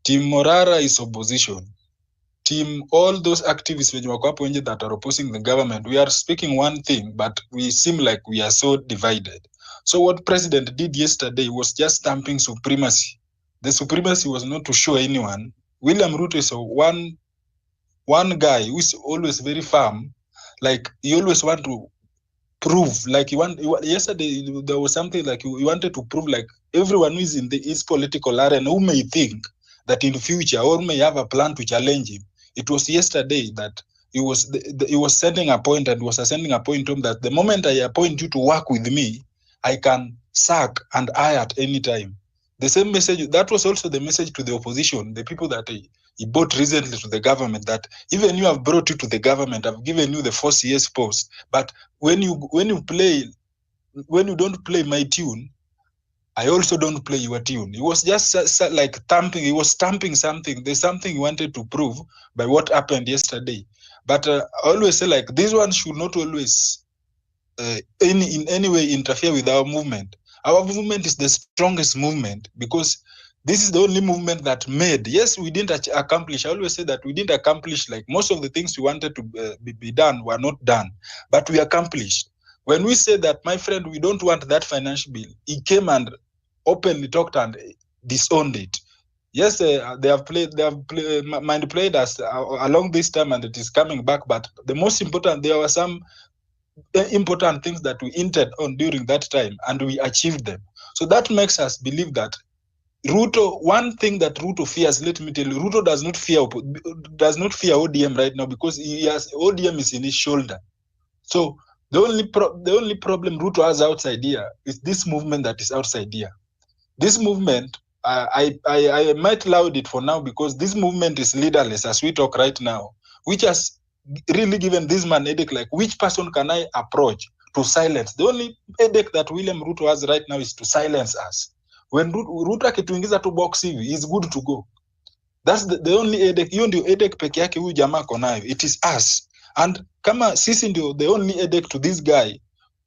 Team Morara is opposition. Team, all those activists that are opposing the government, we are speaking one thing, but we seem like we are so divided. So what President did yesterday was just stamping supremacy. The supremacy was not to show anyone. William Ruto is one guy who is always very firm. Like, he always want to prove, like yesterday there was something like he wanted to prove, like, everyone who is in his political arena who may think that in the future or may have a plan to challenge him. It was yesterday that he was sending a point and was sending a point home that the moment I appoint you to work with me, I can sack and eye at any time. The same message, that was also the message to the opposition, the people that he brought recently to the government, that even you have brought you to the government, I've given you the 4 CS post, but when you don't play my tune, I also don't play your tune. He was just like stamping. He was stamping something. There's something he wanted to prove by what happened yesterday. But I always say, like, this one should not always in any way interfere with our movement. Our movement is the strongest movement because this is the only movement that made. Yes, we didn't accomplish. I always say that we didn't accomplish, like, most of the things we wanted to be done were not done, but we accomplished. When we say that, my friend, we don't want that financial bill, he came and openly talked and disowned it. Yes, they have manipulated us along this time, and it is coming back. But the most important, there were some important things that we hinted on during that time, and we achieved them. So that makes us believe that Ruto, one thing that Ruto fears, let me tell you, Ruto does not fear ODM right now because ODM is in his shoulder. So the only problem Ruto has outside here is this movement that is outside here. This movement, I might laud it for now because this movement is leaderless as we talk right now, which has really given this man headache, like, which person can I approach to silence? The only headache that William Ruto has right now is to silence us. When Ruto akituingiza tu box hivi, is good to go. That's the only headache. Hiyo ndio headache peke yake huyu jamaa ako nayo. It is us. And kama sisi ndio the only headache to this guy,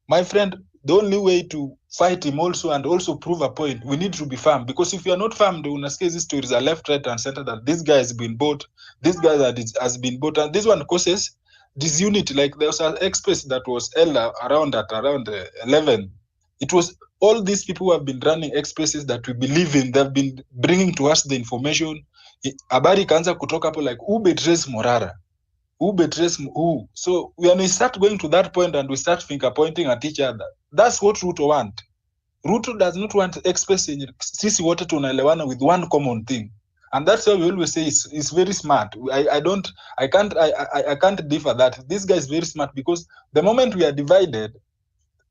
my friend, the only way to fight him also and also prove a point, we need to be firm. Because if you are not firm, unasikia these stories are left, right, and center that this guy has been bought, this guy that has been bought, and this one causes disunity. Like, there was an express that was held around 11. It was all these people who have been running expresses that we believe in. They've been bringing to us the information. Habari ikaanza kutoka hapo, like, who betrays Morara? Who betrays who? So when we start going to that point and we start finger pointing at each other, that's what Ruto want. Ruto does not want expressing sisi wote tunaelewana with one common thing, and that's why we always say it's very smart. I can't differ that this guy is very smart, because the moment we are divided,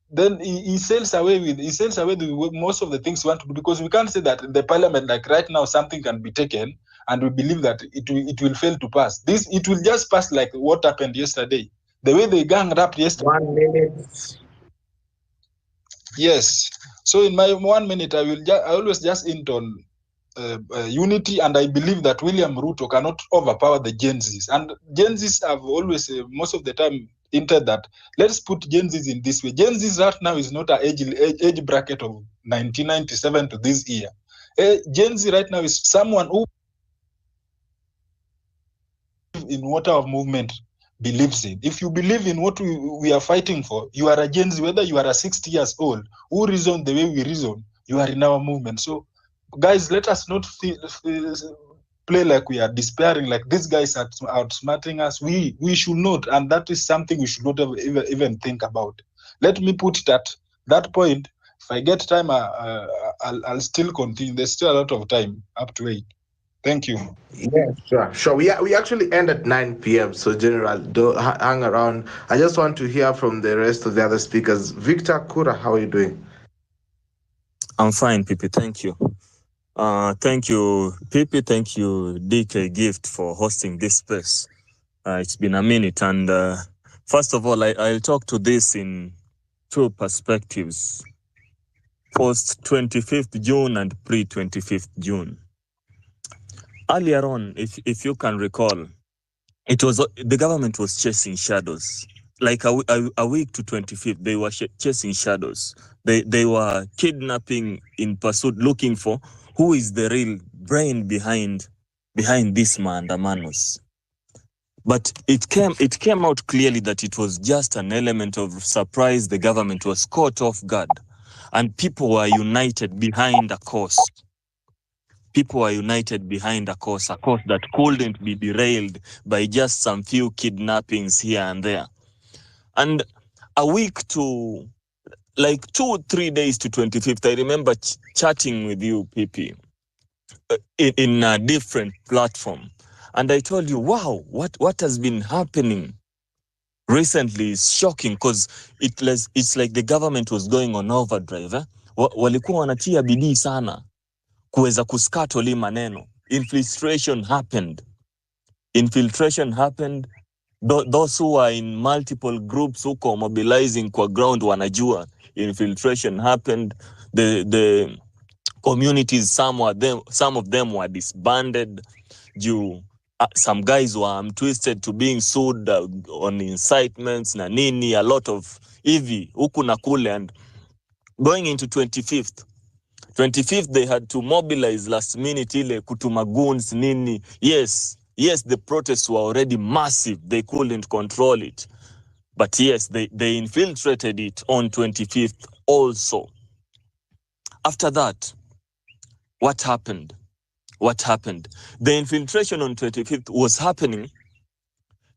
then he sails away with most of the things we want to do, because we can't say that in the parliament, like right now, something can be taken and we believe that it will fail to pass. It will just pass like what happened yesterday. The way they ganged up yesterday. 1 minute. Yes. So in my 1 minute, I always just hint on unity, and I believe that William Ruto cannot overpower the genzs. And genzs have always, most of the time, hinted that let's put genzs in this way. Genzs right now is not an age bracket of 1997 to this year. Gen Z right now is someone who in what our movement believes in. If you believe in what we are fighting for, you are a Gen Z, whether you are a 60 years old, who reason the way we reason, you are in our movement. So, guys, let us not play like we are despairing, like these guys are outsmarting us. We should not, and that is something we should not even think about. Let me put it at that point. If I get time, I'll still continue. There's still a lot of time up to 8. Thank you. Yeah, sure. We actually end at 9 p.m. So, General, don't hang around. I just want to hear from the rest of the other speakers. Victor Kura, how are you doing? I'm fine, Pipi. Thank you. Thank you, Pipi. Thank you, DK Gift, for hosting this space. It's been a minute. And first of all, I'll talk to this in two perspectives. Post 25th June and pre-25th June. Earlier on, if you can recall, it was the government was chasing shadows. Like a week to 25th, they were chasing shadows. They were kidnapping in pursuit, looking for who is the real brain behind behind these maandamanos. But it came out clearly that it was just an element of surprise. The government was caught off guard, and people were united behind a cause. People were united behind a cause that couldn't be derailed by just some few kidnappings here and there. And a week to, like 2-3 days to 25th, I remember chatting with you, PP, in a different platform. And I told you, wow, what has been happening recently is shocking, because it's like the government was going on overdrive. Walikuwa wanatia bidii sana kuweza kuskato li maneno. Infiltration happened. Those who are in multiple groups huko mobilizing kwa ground wanajua infiltration happened. The communities, some of them were disbanded. Some guys were twisted to being sued on incitements na nini, a lot of hivi huku na kule. And going into 25th they had to mobilize last minute ile kutuma goons nini. Yes, the protests were already massive, they couldn't control it, but yes, they infiltrated it on 25th also. After that, what happened? The infiltration on 25th was happening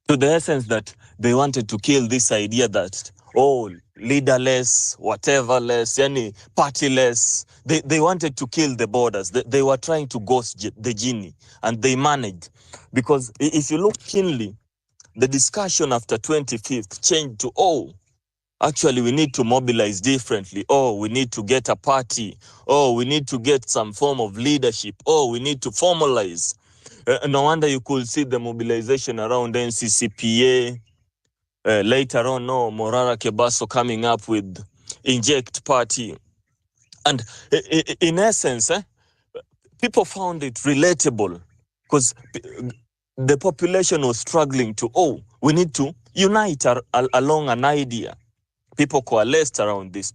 to the essence that they wanted to kill this idea that, leaderless, whateverless, any partyless. They wanted to kill the borders. They were trying to ghost the genie, and they managed. Because if you look keenly, the discussion after 25th changed to, actually, we need to mobilize differently. We need to get a party. We need to get some form of leadership. We need to formalize. No wonder you could see the mobilization around NCCPA. Later on, Morara Kebaso coming up with Inject Party. And in essence, people found it relatable, because the population was struggling to, we need to unite along an idea. People coalesced around this.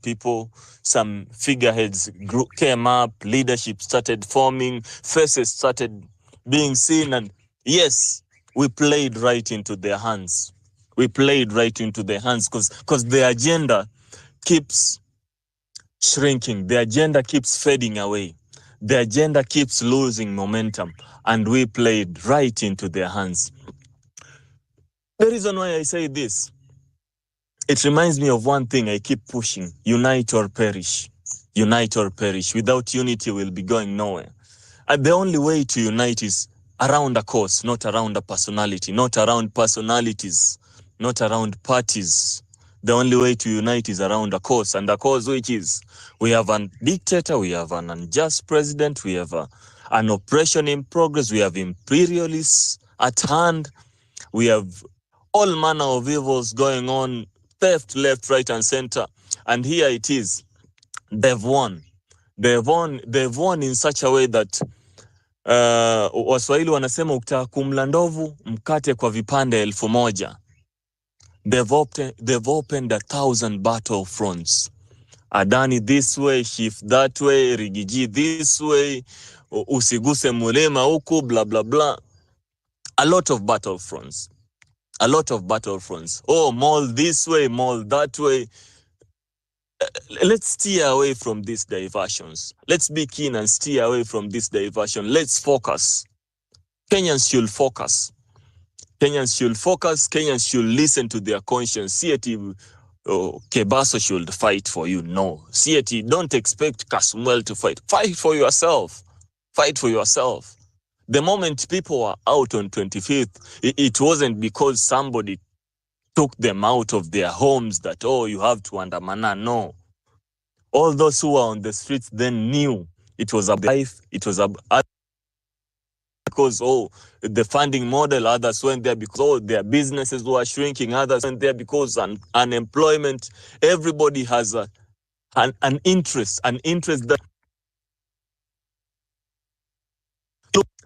Some figureheads came up, leadership started forming, faces started being seen, and yes, we played right into their hands. Because the agenda keeps shrinking. The agenda keeps fading away. The agenda keeps losing momentum, and we played right into their hands. The reason why I say this, it reminds me of one thing I keep pushing: unite or perish. Unite or perish. Without unity, we'll be going nowhere. And the only way to unite is around a cause, not around a personality, not around personalities, not around parties. The only way to unite is around a cause, and a cause which is, we have a dictator, we have an unjust president, we have an oppression in progress, we have imperialists at hand, we have all manner of evils going on, theft, left, right, and center. And here it is. They've won in such a way that Waswahili wanasema ukitaka kumla ndovu mkate kwa vipande 1000. They've opened 1,000 battle fronts. Adani this way, Shif that way, Rigiji this way, usiguse mulema huku, blah blah blah. A lot of battle fronts. Mall this way, mall that way. Let's steer away from these diversions. Let's be keen and steer away from this diversion. Let's focus. Kenyans should focus. Kenyans should listen to their conscience. CAT Kebaso should fight for you. No. CAT, don't expect Kasmuel to fight. Fight for yourself. The moment people were out on 25th, it wasn't because somebody took them out of their homes that, you have to undermana. No. All those who were on the streets then knew it was a life, it was a... Because, the funding model, others went there because, their businesses were shrinking, others went there because unemployment. Everybody has an interest that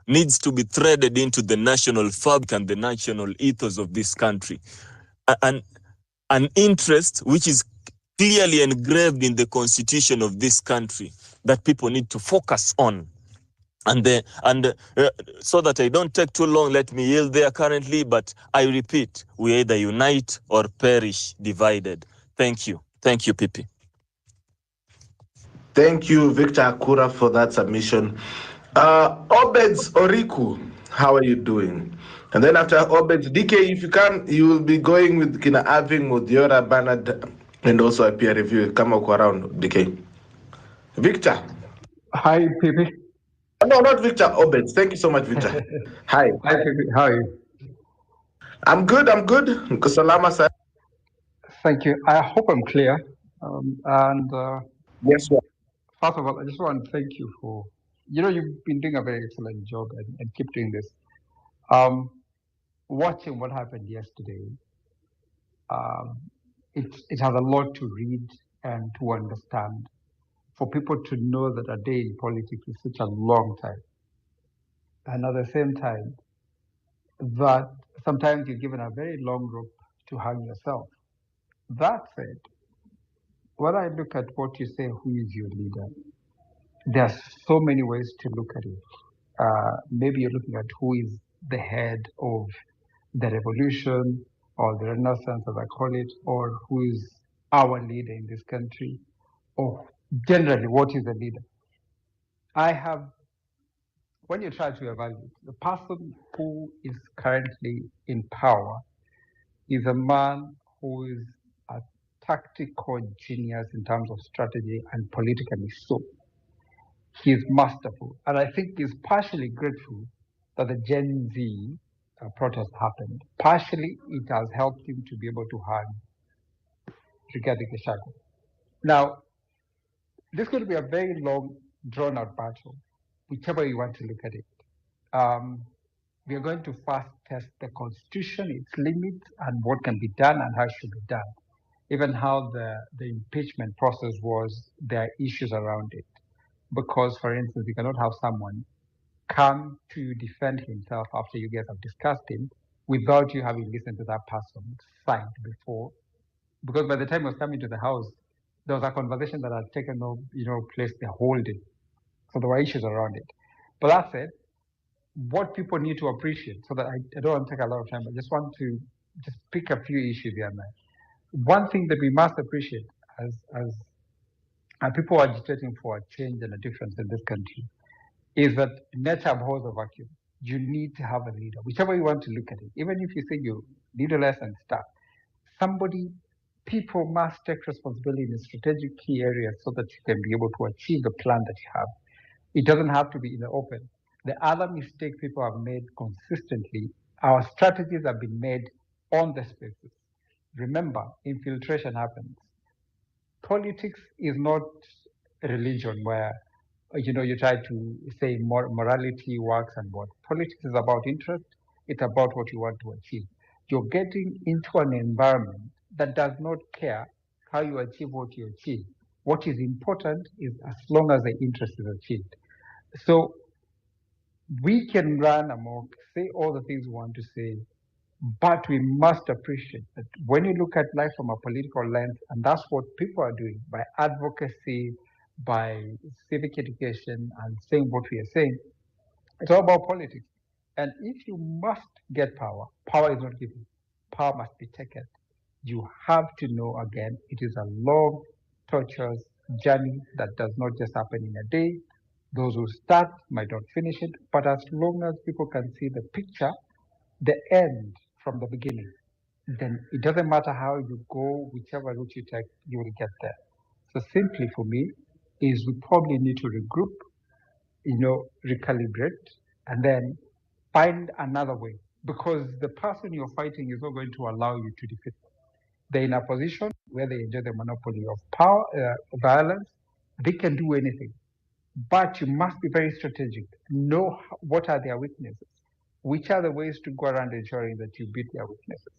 needs to be threaded into the national fabric and the national ethos of this country. An interest which is clearly engraved in the constitution of this country that people need to focus on. And so that I don't take too long, let me yield there currently. But I repeat, we either unite or perish divided. Thank you, Pipi. Thank you, Victor Akura, for that submission. Obeds Oriku, how are you doing? And then after Obeds, DK, if you can, you will be going with Kina Aving, Modiora, Bernard, and also a peer review. Come up around, DK. Victor. Hi, Pipi. No, not Victor, Obeds. Thank you so much, Victor. Hi. Hi, Pipi. How are you? I'm good. Salama, sir. Thank you. I hope I'm clear. Yes, sir. First of all, I just want to thank you for, you've been doing a very excellent job and keep doing this. Watching what happened yesterday, it has a lot to read and to understand. For people to know that a day in politics is such a long time. And at the same time, that sometimes you're given a very long rope to hang yourself. That said, when I look at what you say, who is your leader, there are so many ways to look at it. Maybe you're looking at who is the head of the revolution or the renaissance, as I call it, or who is our leader in this country, or generally, what is a leader? When you try to evaluate, the person who is currently in power is a man who is a tactical genius in terms of strategy and politically so. He's masterful. And I think he's partially grateful that the Gen Z protest happened. Partially, it has helped him to be able to hang Rigathi Gachagua. Now, this is going to be a very long, drawn-out battle, whichever you want to look at it. We are going to first test the Constitution, its limits, and what can be done and how it should be done. Even how the impeachment process was, there are issues around it. Because, for instance, you cannot have someone come to defend himself after you guys have discussed him without you having listened to that person's side before. Because by the time he was coming to the house, there was a conversation that had taken place the whole day. So there were issues around it. But that said, what people need to appreciate, so that I don't want to take a lot of time, I just want to just pick a few issues here and there. One thing that we must appreciate as people agitating for a change and a difference in this country is that nature abhors a vacuum. You need to have a leader, whichever you want to look at it. Even if you say you're leaderless and stuff, people must take responsibility in strategic key areas so that you can be able to achieve the plan that you have. It doesn't have to be in the open. The other mistake people have made consistently, our strategies have been made on the spaces. Remember, infiltration happens. Politics is not a religion where you try to say morality works and what. Politics is about interest. It's about what you want to achieve. You're getting into an environment that does not care how you achieve what you achieve. What is important is as long as the interest is achieved. So we can run amok, say all the things we want to say, but we must appreciate that when you look at life from a political lens, and that's what people are doing by advocacy, by civic education, and saying what we are saying, it's all about politics. And if you must get power, power is not given. Power must be taken. You have to know, again, it is a long, torturous journey that does not just happen in a day. Those who start might not finish it, but as long as people can see the picture, the end from the beginning, then it doesn't matter how you go, whichever route you take, you will get there. So simply for me, is we probably need to regroup, recalibrate, and then find another way. Because the person you're fighting is not going to allow you to defeat them. They're in a position where they enjoy the monopoly of power, violence. They can do anything. But you must be very strategic. Know what are their weaknesses. Which are the ways to go around ensuring that you beat their weaknesses.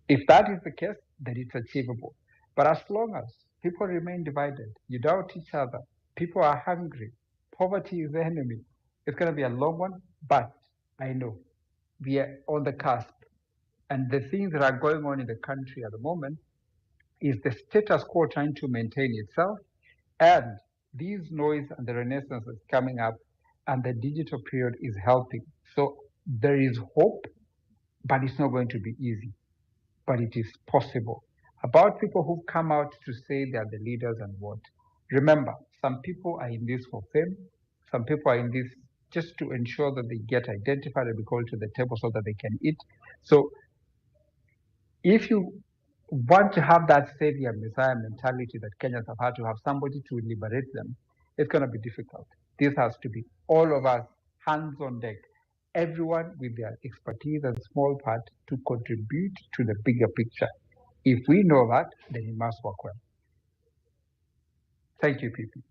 If that is the case, then it's achievable. But as long as people remain divided, you doubt each other, people are hungry, poverty is the enemy, it's going to be a long one, but I know we are on the cusp. And the things that are going on in the country at the moment is the status quo trying to maintain itself, and these noise and the renaissance is coming up and the digital period is helping. So there is hope, but it's not going to be easy, but it is possible. About people who come out to say they are the leaders and what. Remember, some people are in this for fame. Some people are in this just to ensure that they get identified and be called to the table so that they can eat. So if you want to have that savior messiah mentality that Kenyans have had to have somebody to liberate them, it's going to be difficult. This has to be all of us, hands on deck, everyone with their expertise and small part to contribute to the bigger picture. If we know that, then it must work well. Thank you, people.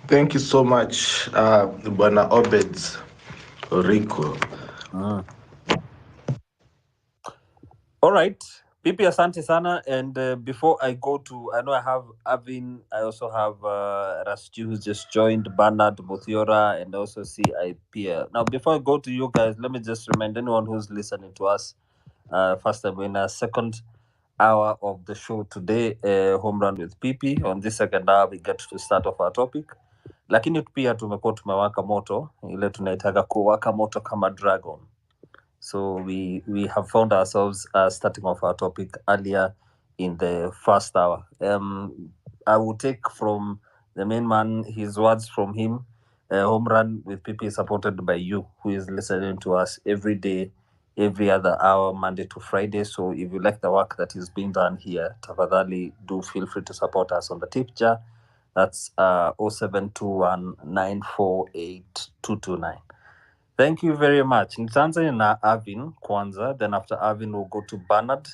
Thank you so much, Bwana Obeds Rico. All right. Pipi, asante sana. And before I go to, I know I have Avin, I also have Rasju who's just joined, Bernard, Muthiora, and also CIP. Now, before I go to you guys, let me just remind anyone who's listening to us, first time in a second hour of the show today, Home Run with Pipi. On this second hour, we get to start off our topic. Lakini pia tumekuwa tumewaka moto, ile tunaitaga kuwaka moto kama dragon. So we have found ourselves starting off our topic earlier in the first hour. I will take from the main man his words from him. Home Run with Pipi supported by you, who is listening to us every day, every other hour, Monday to Friday. So if you like the work that is being done here, tafadhali do feel free to support us on the tip jar. That's 0721 948 229. Thank you very much. Nitaanza na Avin kwanza, then after Avin we'll go to Bernard,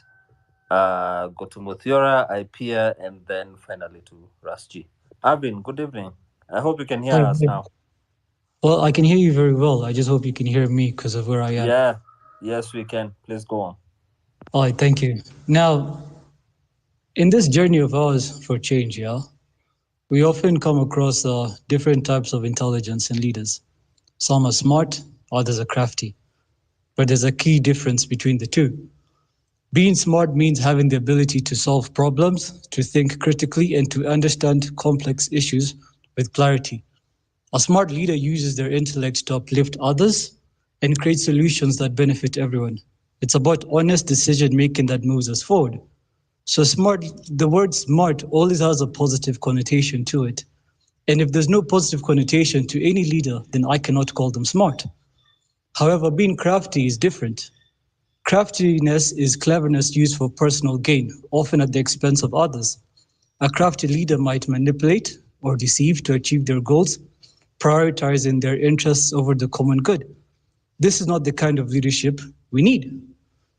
go to Muthiora, Ipia, and then finally to Rasji. Avin, good evening. I hope you can hear us now. Well, I can hear you very well. I just hope you can hear me because of where I am. Yeah, yes we can. Please go on. All right, thank you. Now, in this journey of ours for change, we often come across different types of intelligence in leaders. Some are smart, others are crafty. But there's a key difference between the two. Being smart means having the ability to solve problems, to think critically, and to understand complex issues with clarity. A smart leader uses their intellect to uplift others and create solutions that benefit everyone. It's about honest decision-making that moves us forward. So smart, the word smart always has a positive connotation to it. And if there's no positive connotation to any leader, then I cannot call them smart. However, being crafty is different. Craftiness is cleverness used for personal gain, often at the expense of others. A crafty leader might manipulate or deceive to achieve their goals, prioritizing their interests over the common good. This is not the kind of leadership we need.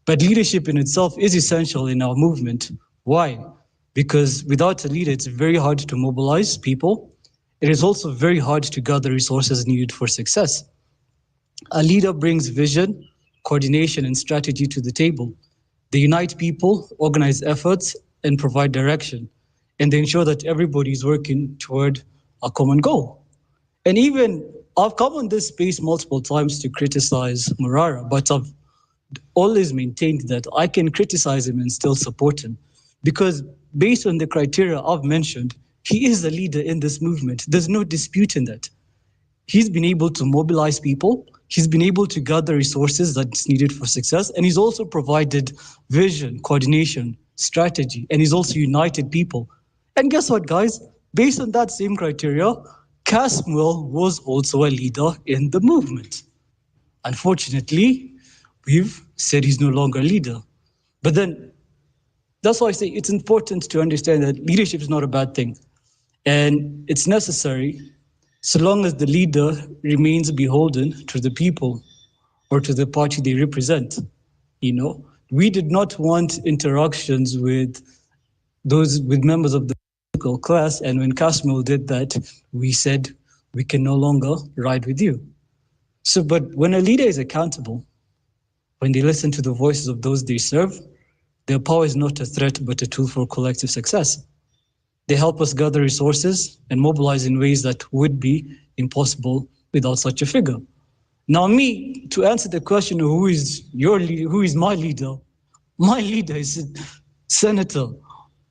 But leadership in itself is essential in our movement. Why? Because without a leader, it's very hard to mobilize people. It is also very hard to gather resources needed for success. A leader brings vision, coordination, and strategy to the table. They unite people, organize efforts, and provide direction. And they ensure that everybody is working toward a common goal. And even I've come on this space multiple times to criticize Murara, but I've always maintained that I can criticize him and still support him. Because based on the criteria I've mentioned, he is a leader in this movement. There's no dispute in that. He's been able to mobilize people. He's been able to gather resources that's needed for success. And he's also provided vision, coordination, strategy, and he's also united people. And guess what, guys? Based on that same criteria, Casmuel was also a leader in the movement. Unfortunately, we've said he's no longer a leader. But then, that's why I say it's important to understand that leadership is not a bad thing. And it's necessary so long as the leader remains beholden to the people or to the party they represent. We did not want interactions with members of the political class, and when Casmuel did that, we said we can no longer ride with you. So, but when a leader is accountable, when they listen to the voices of those they serve, their power is not a threat but a tool for collective success. They help us gather resources and mobilize in ways that would be impossible without such a figure. Now, me, to answer the question of who is my leader? My leader is Senator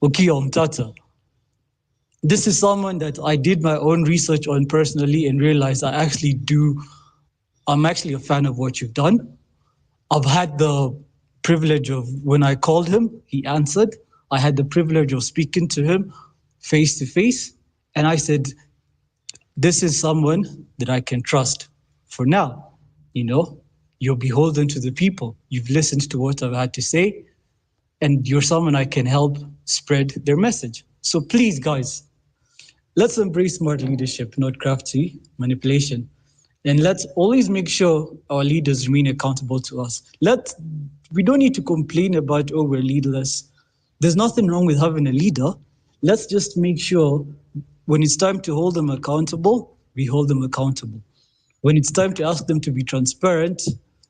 Okiya Omtata. This is someone that I did my own research on personally and realized I'm actually a fan of what you've done. I've had the privilege of, when I called him, he answered. I had the privilege of speaking to him face to face. And I said, this is someone that I can trust for now. You're beholden to the people. You've listened to what I've had to say, and you're someone I can help spread their message. So please, guys, let's embrace smart leadership, not crafty manipulation. And let's always make sure our leaders remain accountable to us. We don't need to complain about, oh, we're leaderless. There's nothing wrong with having a leader. Let's just make sure when it's time to hold them accountable, we hold them accountable. When it's time to ask them to be transparent,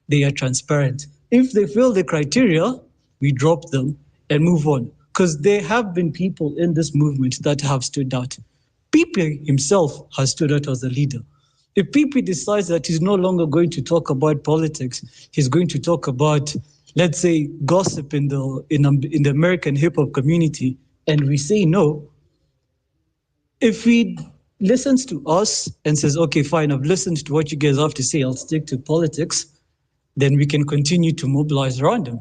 they are transparent. If they fail the criteria, we drop them and move on. Because there have been people in this movement that have stood out. Pipe himself has stood out as a leader. If Pipe decides that he's no longer going to talk about politics, he's going to talk about, let's say, gossip in the American hip hop community, and we say no, if he listens to us and says, okay, fine, I've listened to what you guys have to say, I'll stick to politics, then we can continue to mobilize around him.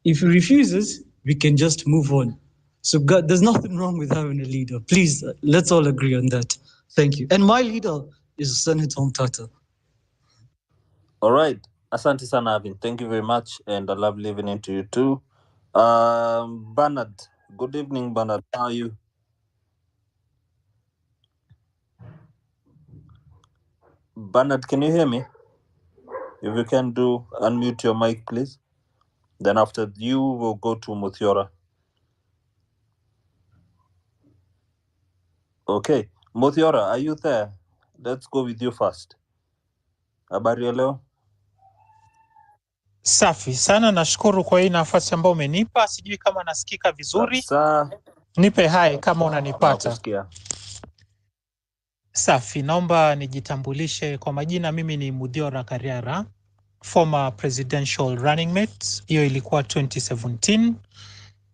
If he refuses, we can just move on. So God, there's nothing wrong with having a leader. Please, let's all agree on that. Thank you. And my leader is Senator Mtata. All right. Asante sana, Avin. Thank you very much, and a lovely evening to you too. Bernard. Good evening, Bernard. How are you? Bernard, can you hear me? If you can unmute your mic, please. Then after you, we'll go to Muthiora. Okay. Muthiora, are you there? Let's go with you first. Habari ya leo? Safi sana, nashukuru kwa hii nafasi ambayo umenipa. Sijui kama nasikika vizuri. Nipe hai kama unanipata. Nakusikia. Safi, naomba nijitambulishe kwa majina. Mimi ni Muthiora Kariara, former presidential running mate. Hiyo ilikuwa 2017.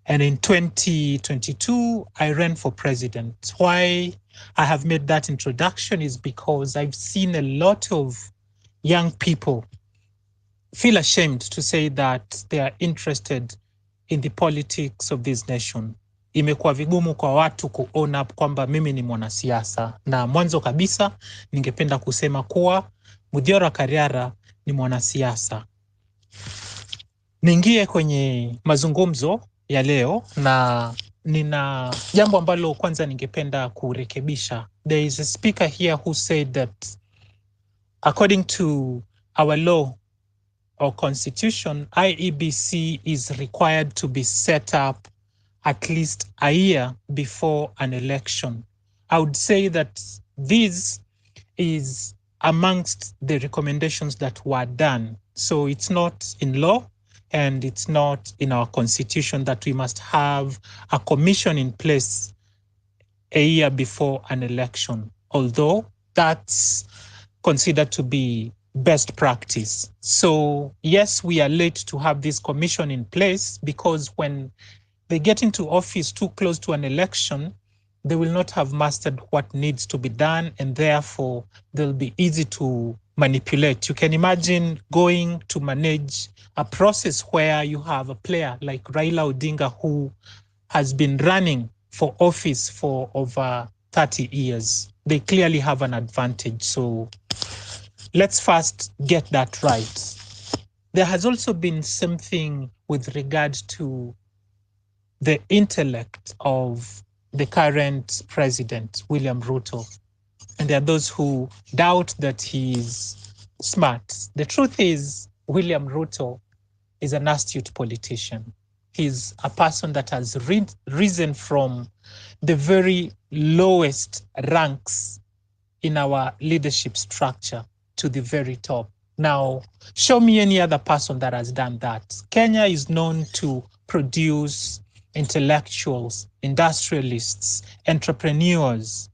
And in 2022, I ran for president. Why I have made that introduction is because I've seen a lot of young people feel ashamed to say that they are interested in the politics of this nation. Imekuwa vigumu kwa watu ku-own up kwamba mimi ni mwanasiasa. Na mwanzo kabisa, ningependa kusema kuwa Muthiora Kariara ni mwanasiasa. Niingie kwenye mazungumzo ya leo, na nina jambo ambalo kwanza ningependa kurekebisha. There is a speaker here who said that according to our law or constitution, IEBC is required to be set up at least a year before an election. I would say that this is amongst the recommendations that were done. So it's not in law and it's not in our constitution that we must have a commission in place a year before an election, although that's considered to be best practice. So yes, we are late to have this commission in place because when they get into office too close to an election, they will not have mastered what needs to be done, and therefore they'll be easy to manipulate. You can imagine going to manage a process where you have a player like Raila Odinga who has been running for office for over 30 years. They clearly have an advantage. So let's first get that right. There has also been something with regard to the intellect of the current president, William Ruto. And there are those who doubt that he is smart. The truth is, William Ruto is an astute politician. He's a person that has risen from the very lowest ranks in our leadership structure to the very top. Now, show me any other person that has done that. Kenya is known to produce intellectuals, industrialists, entrepreneurs,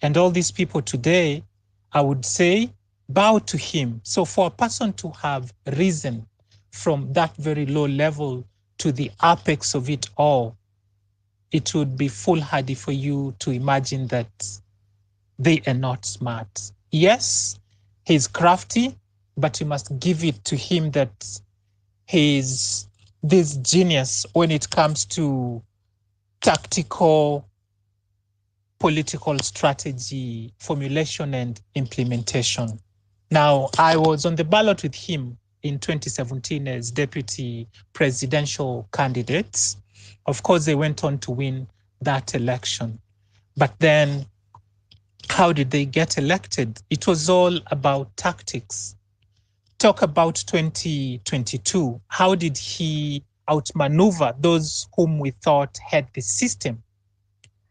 and all these people today, I would say, bow to him. So for a person to have risen from that very low level to the apex of it all, it would be foolhardy for you to imagine that they are not smart. Yes, he's crafty, but you must give it to him that he's this genius when it comes to tactical political strategy formulation and implementation. Now, I was on the ballot with him in 2017 as deputy presidential candidates. Of course, they went on to win that election. But then, how did they get elected? It was all about tactics. Talk about 2022. How did he outmaneuver those whom we thought had the system?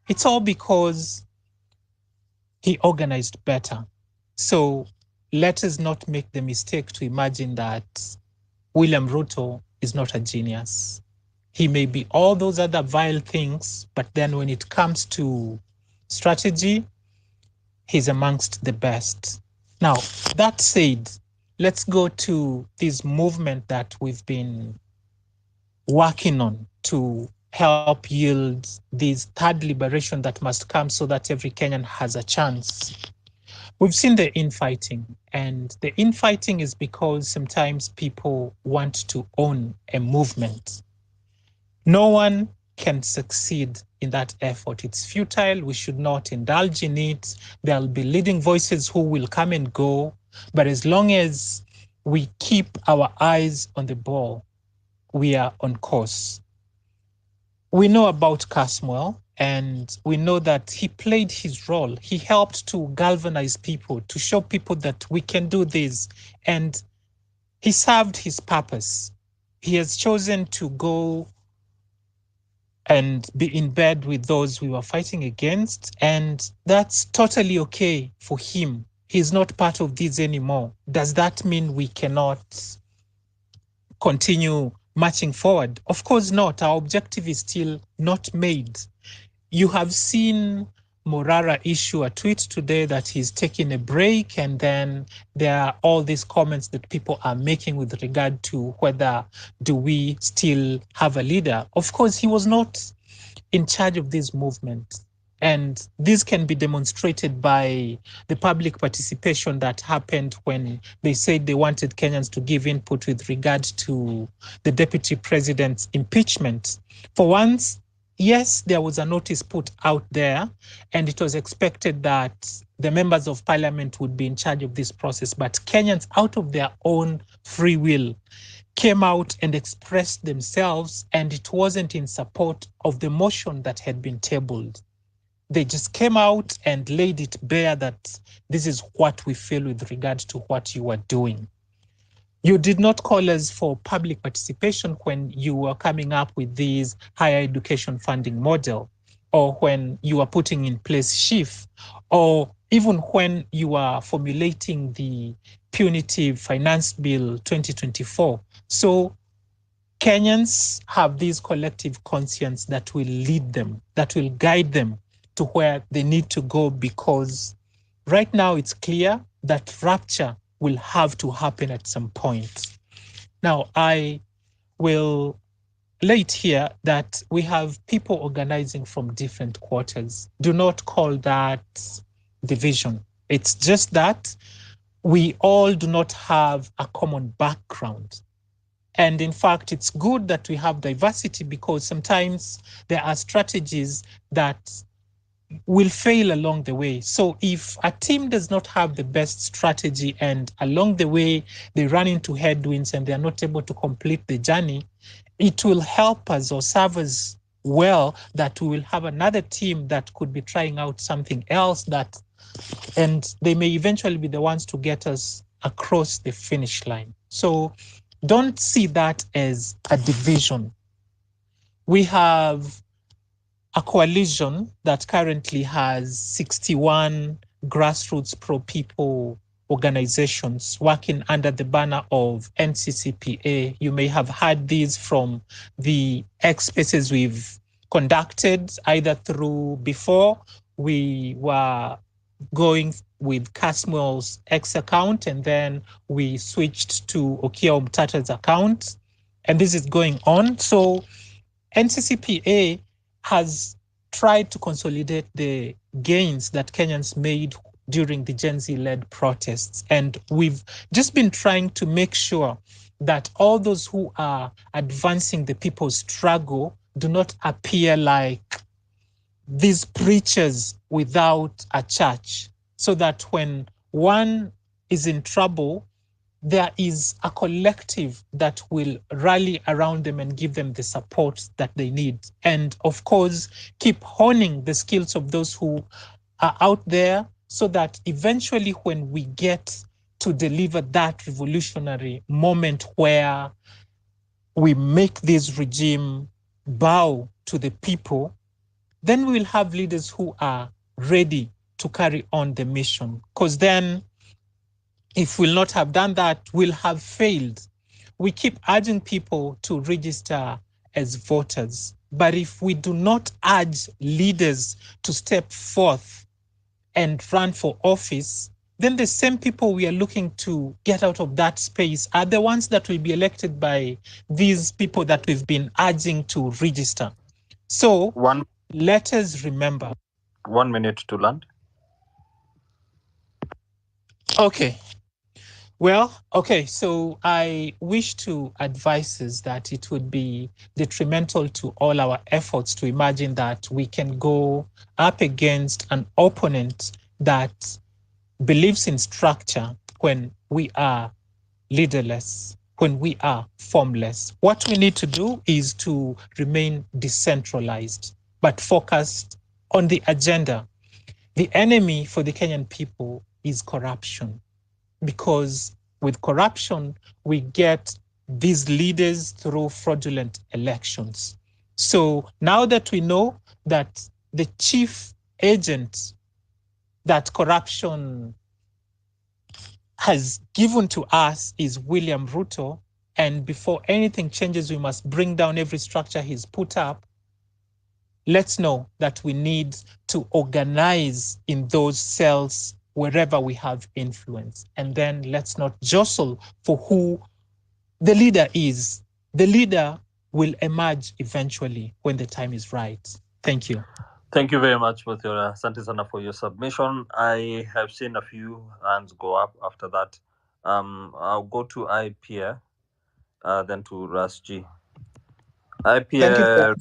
It's all because he organized better. So let us not make the mistake to imagine that William Ruto is not a genius. He may be all those other vile things, but then when it comes to strategy, he's amongst the best. Now, that said, let's go to this movement that we've been working on to help yield this third liberation that must come so that every Kenyan has a chance. We've seen the infighting, and the infighting is because sometimes people want to own a movement. No one can succeed in that effort. It's futile. We should not indulge in it. There'll be leading voices who will come and go. But as long as we keep our eyes on the ball, we are on course. We know about Caswell, and we know that he played his role. He helped to galvanize people, to show people that we can do this. And he served his purpose. He has chosen to go and be in bed with those we were fighting against. And that's totally okay for him. He's not part of this anymore. Does that mean we cannot continue marching forward? Of course not. Our objective is still not made. You have seen Morara issue a tweet today that he's taking a break, and then there are all these comments that people are making with regard to whether do we still have a leader. Of course, he was not in charge of this movement. And this can be demonstrated by the public participation that happened when they said they wanted Kenyans to give input with regard to the deputy president's impeachment. For once, yes, there was a notice put out there, and it was expected that the members of parliament would be in charge of this process. But Kenyans, out of their own free will, came out and expressed themselves, and it wasn't in support of the motion that had been tabled. They just came out and laid it bare that this is what we feel with regard to what you are doing. You did not call us for public participation when you were coming up with this higher education funding model, or when you are putting in place SHIF, or even when you are formulating the punitive finance bill 2024. So Kenyans have this collective conscience that will lead them, that will guide them to where they need to go, because right now it's clear that rapture will have to happen at some point. Now, I will lay it here that we have people organizing from different quarters. Do not call that division. It's just that we all do not have a common background. And in fact, it's good that we have diversity, because sometimes there are strategies that will fail along the way. So if a team does not have the best strategy and along the way they run into headwinds and they are not able to complete the journey, it will help us or serve us well that we will have another team that could be trying out something else, that, and they may eventually be the ones to get us across the finish line. So don't see that as a division. We have a coalition that currently has 61 grassroots pro-people organizations working under the banner of NCCPA. You may have heard these from the X spaces we've conducted, either through before we were going with Caswell's X account, and then we switched to Okia Omtata's account, and this is going on. So NCCPA has tried to consolidate the gains that Kenyans made during the Gen Z-led protests. And we've just been trying to make sure that all those who are advancing the people's struggle do not appear like these preachers without a church, so that when one is in trouble, there is a collective that will rally around them and give them the support that they need. And of course, keep honing the skills of those who are out there, so that eventually when we get to deliver that revolutionary moment where we make this regime bow to the people, then we will have leaders who are ready to carry on the mission. Because then, if we'll not have done that, we'll have failed. We keep urging people to register as voters. But if we do not urge leaders to step forth and run for office, then the same people we are looking to get out of that space are the ones that will be elected by these people that we've been urging to register. So let us remember. 1 minute to land. Okay. Well, okay, so I wish to advise us that it would be detrimental to all our efforts to imagine that we can go up against an opponent that believes in structure when we are leaderless, when we are formless. What we need to do is to remain decentralized, but focused on the agenda. The enemy for the Kenyan people is corruption, because with corruption, we get these leaders through fraudulent elections. So now that we know that the chief agent that corruption has given to us is William Ruto, and before anything changes, we must bring down every structure he's put up, let's know that we need to organize in those cells wherever we have influence. And then let's not jostle for who the leader is. The leader will emerge eventually when the time is right. Thank you. Thank you very much, Muthura. Asante sana for your submission. I have seen a few hands go up after that. I'll go to IPA, then to Rasji. IPA.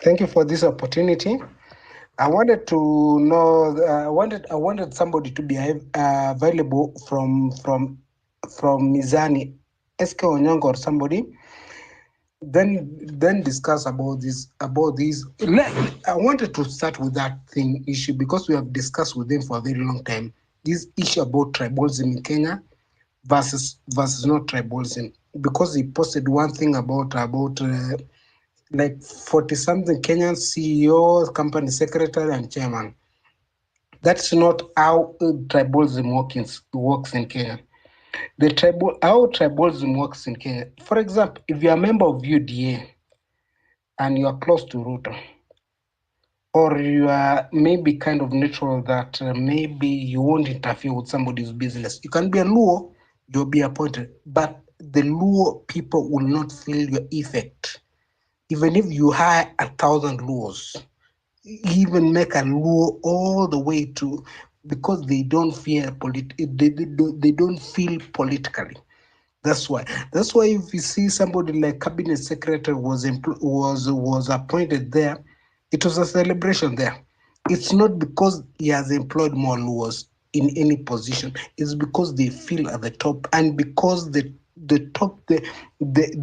Thank you for this opportunity. I wanted to know. I wanted somebody to be available from Mizani, SK Onyongo or somebody. Then discuss about this. I wanted to start with that issue because we have discussed with them for a very long time. This issue about tribalism in Kenya versus not tribalism, because he posted one thing about like 40-something Kenyan CEO, company secretary, and chairman. That's not how tribalism works in Kenya. How tribalism works in Kenya. For example, if you're a member of UDA and you are close to Ruto, or you are maybe kind of neutral that maybe you won't interfere with somebody's business, you can be a Luo, you'll be appointed, but the Luo people will not feel your effect. Even if you hire 1,000 Luos, even make a Luo all the way to, because they don't feel they don't feel politically. That's why if you see somebody like cabinet secretary was appointed there, it was a celebration there. It's not because he has employed more Luos in any position. It's because they feel at the top, and because the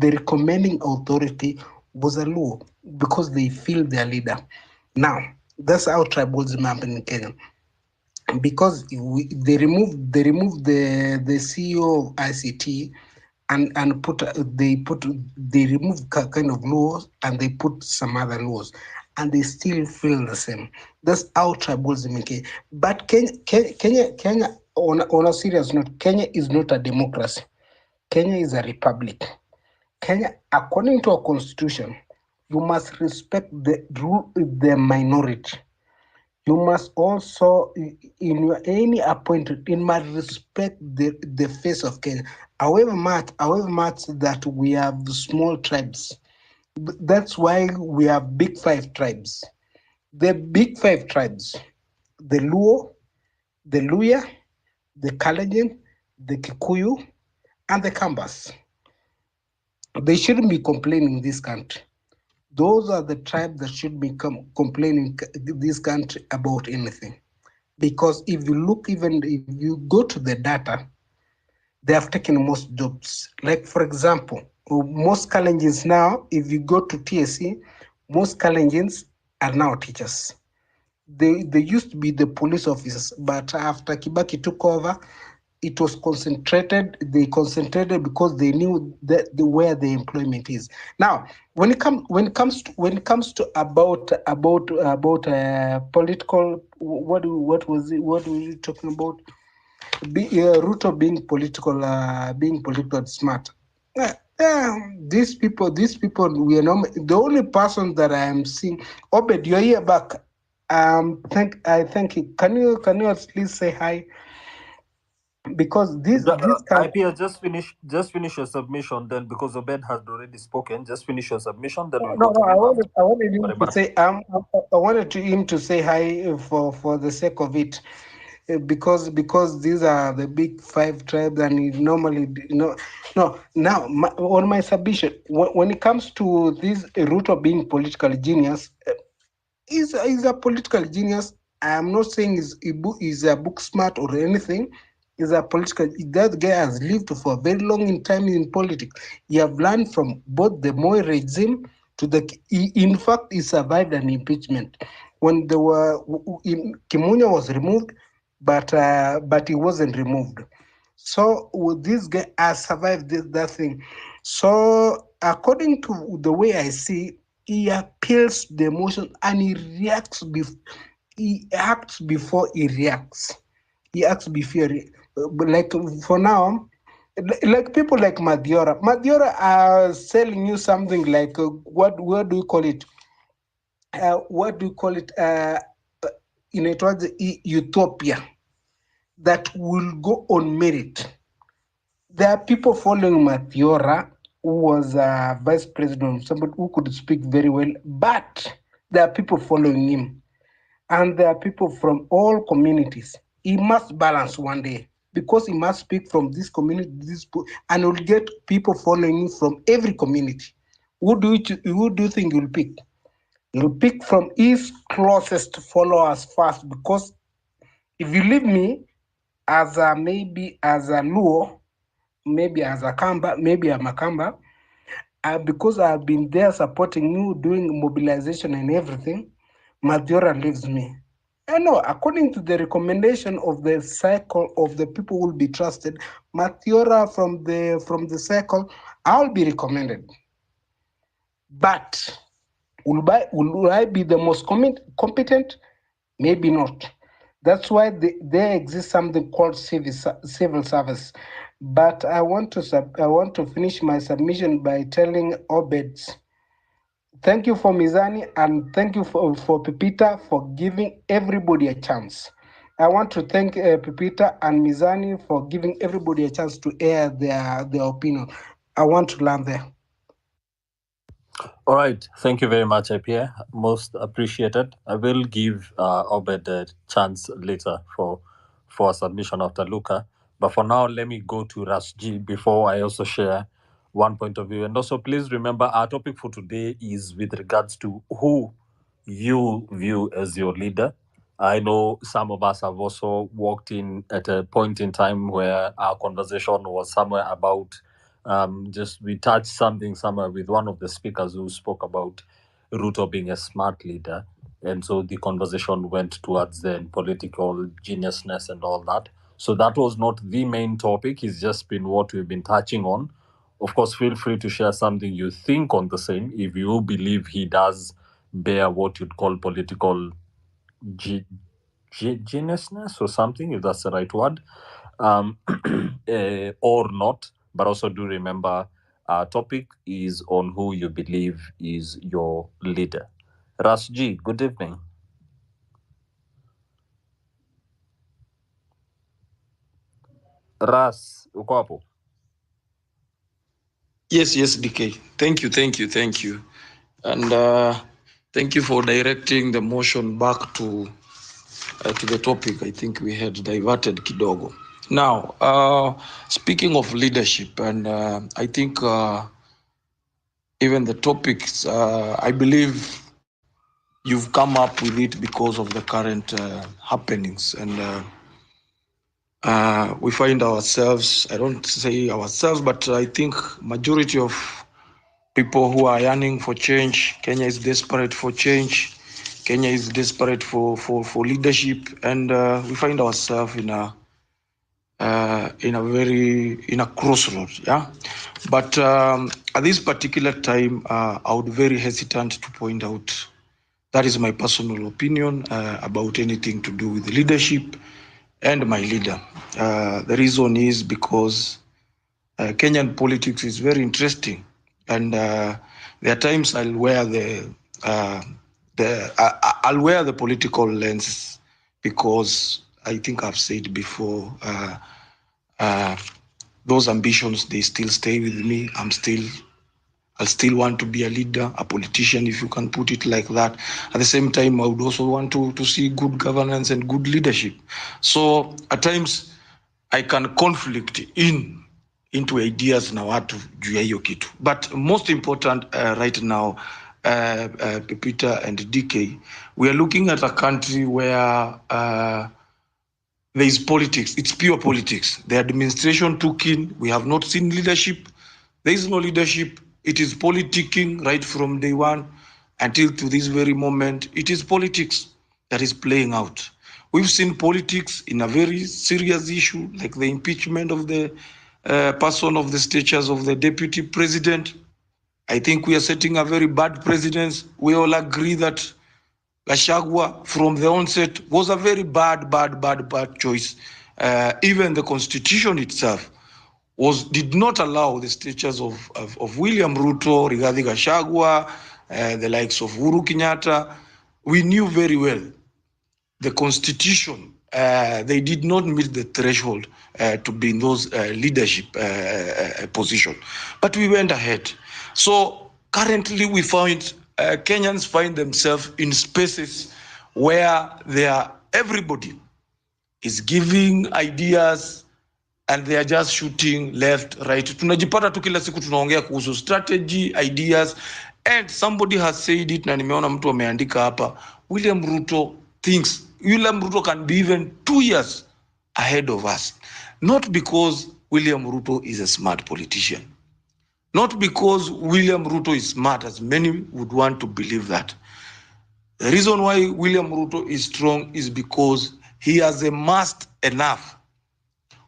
recommending authority was a Luo, because they feel their leader. Now, that's how tribalism happened in Kenya. Because they removed the CEO of ICT and they removed kind of laws and they put some other laws, and they still feel the same. That's how tribalism in Kenya. But Kenya, on a serious note, Kenya is not a democracy. Kenya is a republic. Kenya, according to our constitution, you must respect the minority. You must also, in your any appointment, you must respect the face of Kenya. However much that we have small tribes, That's why we have big five tribes. The big five tribes: the Luo, the Luya, the Kalenjin, the Kikuyu, and the Kambas. They shouldn't be complaining in this country. Those are the tribes that should be complaining this country about anything. Because if you look, even if you go to the data, they have taken most jobs. Like, for example, most Kalenjins now, if you go to TSC, most Kalenjins are now teachers. They used to be the police officers, but after Kibaki took over, it was concentrated. They concentrated because they knew that where the employment is. Now, when it comes to about political, what was it? What were you talking about? Ruto being political smart. These people, we are not the only person that I am seeing. Obed, you're here back. Thank you. Can you at least say hi? Because this can IPS, just finish your submission. Then, because Obed has already spoken, just finish your submission. Then we'll no go to no. I him after. wanted I wanted him to Whatever. say I wanted him to say hi for the sake of it. Because these are the big five tribes, and it normally no. Now, on my submission, when it comes to this Ruto being political genius, he's a political genius. I am not saying he's a book smart or anything. He's a political. That guy has lived for a very long time in politics. He have learned from both the Moi regime to the. In fact, he survived an impeachment when there were Kimunya was removed, but he wasn't removed. So this guy has survived that thing. So according to the way I see, he appeals the emotion and he reacts. He acts before he reacts. He acts before. But like for now, like people like Madiora. Madiora are selling you something like what do you call it? What do you call it? In it was utopia that will go on merit. There are people following Mathiora, who was vice president, somebody who could speak very well, but there are people following him, and there are people from all communities. He must balance one day because he must speak from this community, and will get people following him from every community. Who do you think you'll pick? You'll pick from his closest followers first, because if you leave me maybe as a Luo, maybe as a Kamba, maybe a Makamba, because I've been there supporting you, doing mobilization and everything, Madiora leaves me. I know, according to the recommendation of the cycle of the people who will be trusted, Matiora from the cycle, I'll be recommended. But will I be the most competent? Maybe not. That's why there exists something called civil service. But I want to finish my submission by telling Obeds, thank you for Mizani, and thank you for Pepita for giving everybody a chance. I want to thank Pepita and Mizani for giving everybody a chance to air their opinion. I want to learn there. All right. Thank you very much, IPA. Most appreciated. I will give Obed a chance later for a submission after Luca. But for now, let me go to Rasji before I also share one point of view. And also, please remember, our topic for today is with regards to who you view as your leader. I know some of us have also walked in at a point in time where our conversation was somewhere about just we touched something somewhere with one of the speakers who spoke about Ruto being a smart leader. And so the conversation went towards the political geniusness and all that. So that was not the main topic. It's just been what we've been touching on. Of course, feel free to share something you think on the same. If you believe he does bear what you'd call political geniusness or something, if that's the right word, or not. But also do remember our topic is on who you believe is your leader. Ras G, good evening. Ras, uko hapo? Yes, DK. Thank you. And thank you for directing the motion back to the topic. I think we had diverted kidogo. Now, speaking of leadership, and I think even the topics, I believe you've come up with it because of the current happenings. And we find ourselves, I don't say ourselves, but I think majority of people who are yearning for change. Kenya is desperate for change. Kenya is desperate for leadership, and we find ourselves in a crossroad. Yeah, but at this particular time, I would be very hesitant to point out. That is my personal opinion about anything to do with leadership and my leader. The reason is because Kenyan politics is very interesting, and there are times I'll wear I'll wear the political lens, because I think I've said before, those ambitions, they still stay with me. I'll still want to be a leader, a politician, if you can put it like that. At the same time, I would also want to see good governance and good leadership. So at times I can conflict into ideas na watu juu ya hiyo kitu. But most important right now, Peter and DK, we are looking at a country where there is politics. It's pure politics. The administration took in. We have not seen leadership. There is no leadership. It is politicking right from day one until to this very moment. It is politics that is playing out. We've seen politics in a very serious issue, like the impeachment of the person of the statures of the deputy president. I think we are setting a very bad precedent. We all agree that Gachagua from the onset was a very bad choice. Even the constitution itself did not allow the statures of William Ruto, Rigathi Gachagua, the likes of Uhuru Kenyatta. We knew very well the constitution, they did not meet the threshold to be in those leadership position. But we went ahead. So currently we find Kenyans find themselves in spaces where everybody is giving ideas and they are just shooting left, right. Tunajipata tu kila siku tunaongea kuhusu strategy, ideas, and somebody has said it, na nimeona mtu ameandika hapa, William Ruto thinks William Ruto can be even 2 years ahead of us. Not because William Ruto is a smart politician. Not because William Ruto is smart, as many would want to believe that. The reason why William Ruto is strong is because he has amassed enough.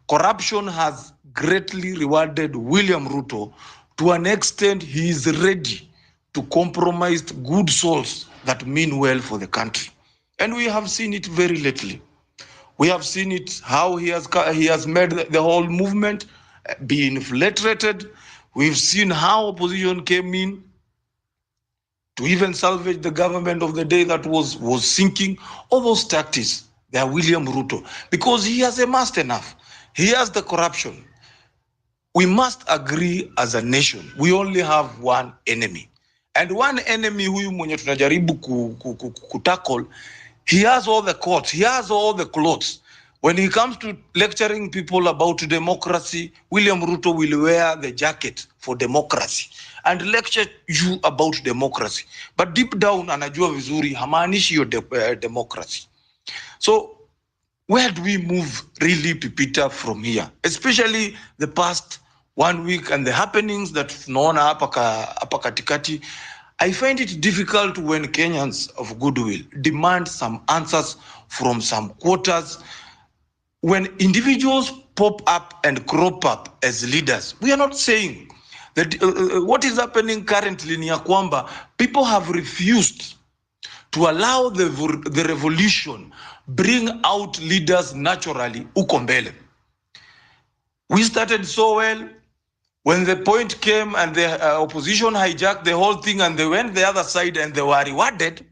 Corruption has greatly rewarded William Ruto to an extent he is ready to compromise good souls that mean well for the country. And we have seen it very lately. We have seen it, how he has made the whole movement be infiltrated. We've seen how opposition came in to even salvage the government of the day that was sinking. All those tactics, they are William Ruto, because he has amassed enough. He has the corruption. We must agree as a nation, we only have one enemy. And one enemy huyu mwenye tunajaribu kutackle, he has all the courts, he has all the clothes. When he comes to lecturing people about democracy, William Ruto will wear the jacket for democracy and lecture you about democracy. But deep down, anajua vizuri, hamaanishi yo democracy. So where do we move really, Peter, from here? Especially the past 1 week and the happenings that tunaona hapa katikati. I find it difficult when Kenyans of goodwill demand some answers from some quarters. When individuals pop up and crop up as leaders, we are not saying that what is happening currently ni ya kwamba people have refused to allow the revolution bring out leaders naturally uko mbele. We started so well. When the point came and the opposition hijacked the whole thing and they went the other side and they were rewarded,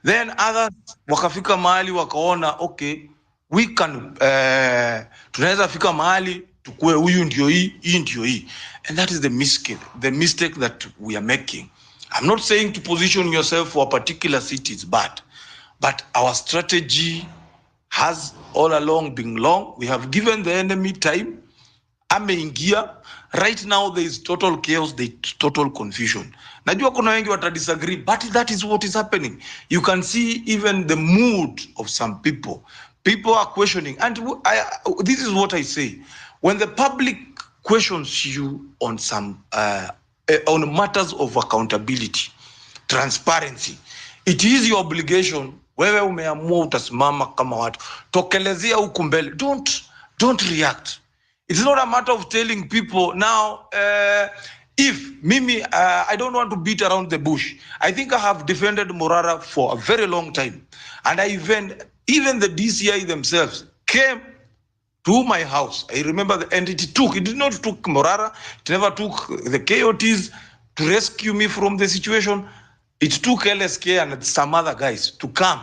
then others wakafika mahali wakaona, okay, we can, tunaweza fika mahali tukue huyu ndio hii ndio hii. And that is the mistake that we are making. I'm not saying to position yourself for a particular seat is bad, but our strategy has all along been long. We have given the enemy time. Ameingia. Right now there is total chaos, there is total confusion. Najua kuna wengi wata disagree, but that is what is happening. You can see even the mood of some people. People are questioning, and this is what I say. When the public questions you on some on matters of accountability, transparency, it is your obligation. Wewe umeamua utasimama kama watu, tokelezea huku mbele. Don't react. It's not a matter of telling people now, if Mimi, I don't want to beat around the bush. I think I have defended Morara for a very long time. And even the DCI themselves came to my house. I remember, and it did not took Morara, it never took the KOTs to rescue me from the situation. It took LSK and some other guys to come.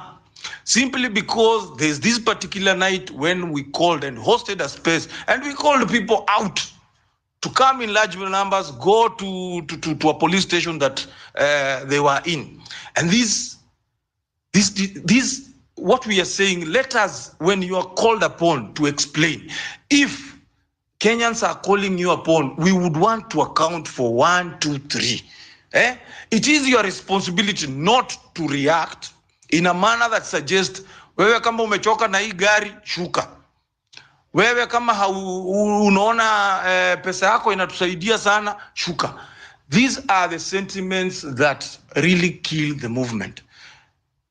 Simply because there's this particular night when we called and hosted a space, and we called people out to come in large numbers, go to a police station that they were in. And this, what we are saying, let us, when you are called upon to explain, if Kenyans are calling you upon, we would want to account for 1, 2, 3. It is your responsibility not to react in a manner that suggests, wewe kama umechoka na hii gari, shuka. Wewe kama unaona pesa yako inatusaidia sana, shuka. These are the sentiments that really kill the movement.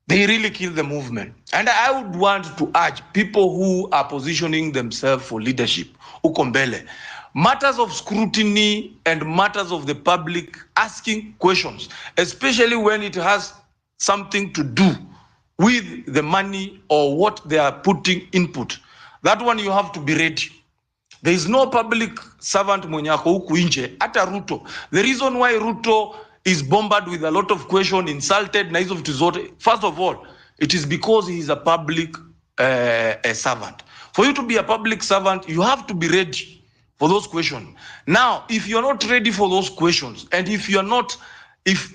They really kill the movement. And I would want to urge people who are positioning themselves for leadership, uko mbele, matters of scrutiny and matters of the public asking questions, especially when it has something to do with the money or what they are putting input. That one you have to be ready. There is no public servant mwenye ako huku nje, hata Ruto. The reason why Ruto is bombarded with a lot of questions, insulted, na hizo vitu zote, first of all, it is because he is a public servant. For you to be a public servant, you have to be ready for those questions. Now, if you're not ready for those questions, and if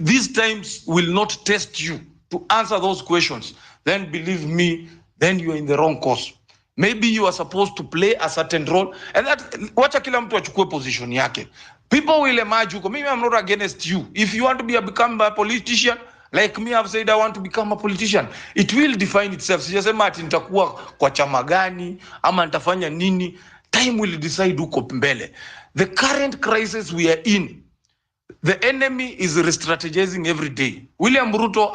these times will not test you to answer those questions, then believe me, then you are in the wrong course. Maybe you are supposed to play a certain role, and that wacha kila mtu achukue position yake. People will emerge. Maybe I'm not against you. If you want to become a politician, like me, I've said I want to become a politician. It will define itself. Sijasema ati nitakuwa kwa chama gani ama nitafanya nini. Time will decide uko mbele. The current crisis we are in, the enemy is re-strategizing every day. William Ruto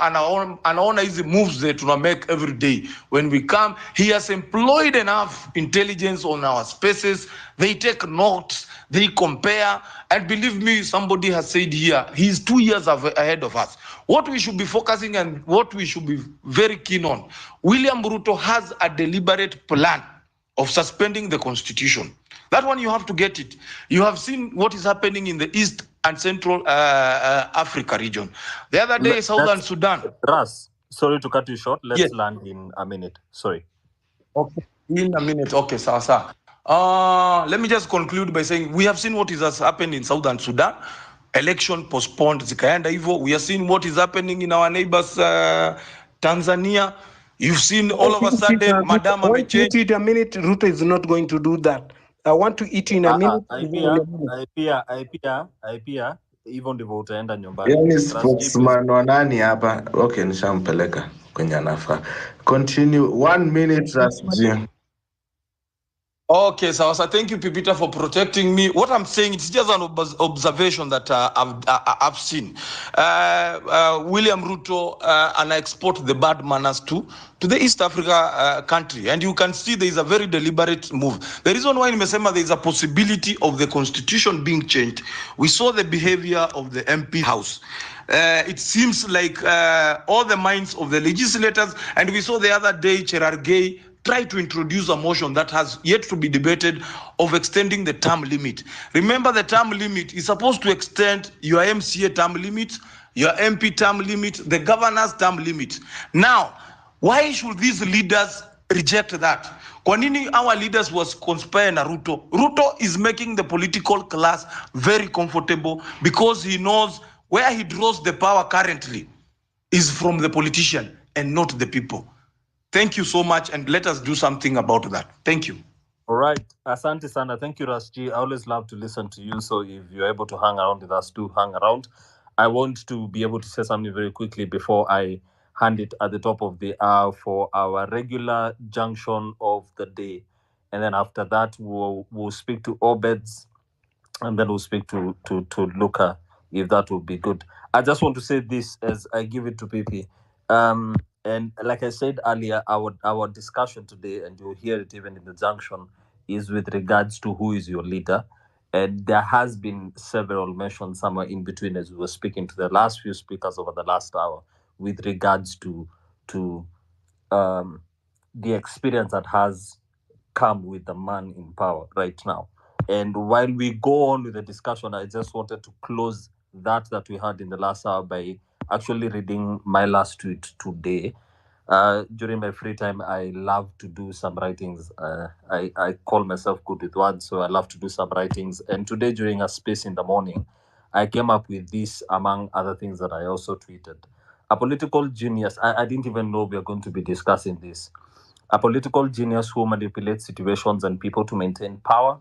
anaona hizi moves that tuna make every day. When we come, he has employed enough intelligence on our spaces. They take notes, they compare, and believe me, somebody has said here, he's 2 years ahead of us. What we should be focusing and what we should be very keen on, William Ruto has a deliberate plan of suspending the constitution. That one you have to get it. You have seen what is happening in the East and Central Africa region. The other day, Southern Sudan. Ras, sorry to cut you short. Let's Yes. land in a minute. Sorry. Okay, in a minute. Okay, Sasa. Let me just conclude by saying we have seen what has happened in Southern Sudan. Election postponed. Zikaenda hivyo. We have seen what is happening in our neighbors, Tanzania. You've seen all of a sudden, Madam I want to eat in a minute. Ruto is not going to do that. I want to eat in a minute. Pia hivyo ndivyo utaenda nyumbani. Yani spokesman wa nani hapa? Okay, nishampeleka kwenye anafaa. Continue 1 minute Rasji. Okay, so thank you, Pipita, for protecting me. What I'm saying, it's just an observation that I've seen. William Ruto and export the bad manners to the East Africa country. And you can see there is a very deliberate move. The reason why in Mesema there is a possibility of the constitution being changed. We saw the behavior of the MP House. It seems like all the minds of the legislators, and we saw the other day, Cherargei try to introduce a motion that has yet to be debated of extending the term limit. Remember, the term limit is supposed to extend your MCA term limit, your MP term limit, the governor's term limit. Now, why should these leaders reject that? Kwa nini our leaders was conspire na Ruto? Ruto is making the political class very comfortable because he knows where he draws the power currently is from the politician and not the people. Thank you so much, and let us do something about that. Thank you. All right. Asante sana. Thank you, Rasji. I always love to listen to you. So if you're able to hang around with us, do hang around. I want to be able to say something very quickly before I hand it at the top of the hour for our regular junction of the day. And then after that, we'll speak to Obeds, and then we'll speak to Luca, if that would be good. I just want to say this as I give it to PP. And like I said earlier, our discussion today, and you'll hear it even in the junction, is with regards to who is your leader. And there has been several mentions somewhere in between as we were speaking to the last few speakers over the last hour with regards to the experience that has come with the man in power right now. And while we go on with the discussion, I just wanted to close that we had in the last hour by actually reading my last tweet today. During my free time, I love to do some writings. I call myself good with words, so I love to do some writings. And today, during a space in the morning, I came up with this, among other things that I also tweeted. A political genius. I didn't even know we are going to be discussing this. A political genius who manipulates situations and people to maintain power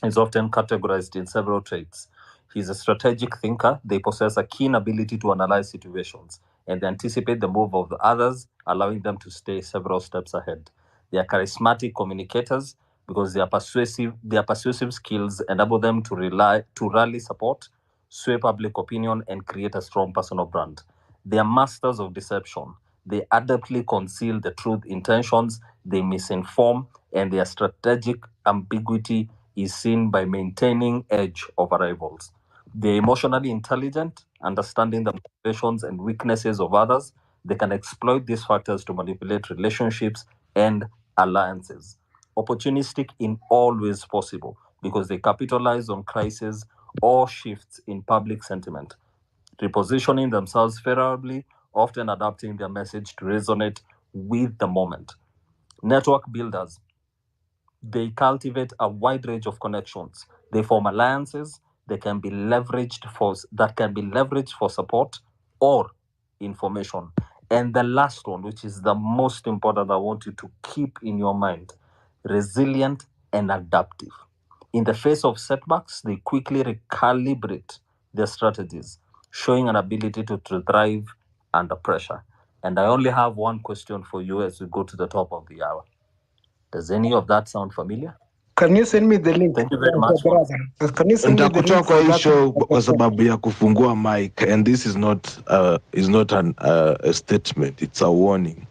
is often categorized in several traits. He's a strategic thinker. They possess a keen ability to analyze situations and they anticipate the move of the others, allowing them to stay several steps ahead. They are charismatic communicators because their persuasive skills enable them to rally support, sway public opinion, and create a strong personal brand. They are masters of deception. They adeptly conceal the truth intentions, they misinform, and their strategic ambiguity is seen by maintaining edge over rivals. They're emotionally intelligent, understanding the motivations and weaknesses of others. They can exploit these factors to manipulate relationships and alliances. Opportunistic in all ways possible because they capitalize on crises or shifts in public sentiment, repositioning themselves favorably, often adapting their message to resonate with the moment. Network builders. They cultivate a wide range of connections. They form alliances that can be leveraged for support or information. And the last one, which is the most important, I want you to keep in your mind: resilient and adaptive. In the face of setbacks, they quickly recalibrate their strategies, showing an ability to thrive under pressure. And I only have one question for you as we go to the top of the hour. Does any of that sound familiar? Can you send me the link? Thank you very much. Can you send me the link Nitakutoa kwa for hii that? show kwa sababu ya kufungua mic, and this is not a statement, it's a warning.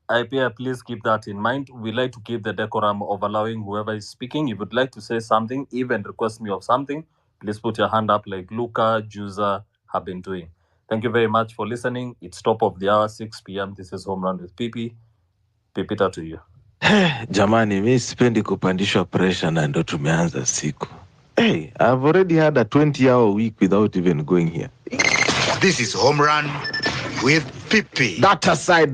IPA, please keep that in mind. We like to keep the decorum of allowing whoever is speaking. If you'd like to say something, even request me of something, please put your hand up like Luca, Juza have been doing. Thank you very much for listening. It's top of the hour, 6 p.m. This is Home Run with PP. Pipita to you. Jamani, mi sipendi kupandishwa pressure na ndo tumeanza siku. Hey, I've already had a 20-hour week without even going here. This is Home Run with PP. That aside,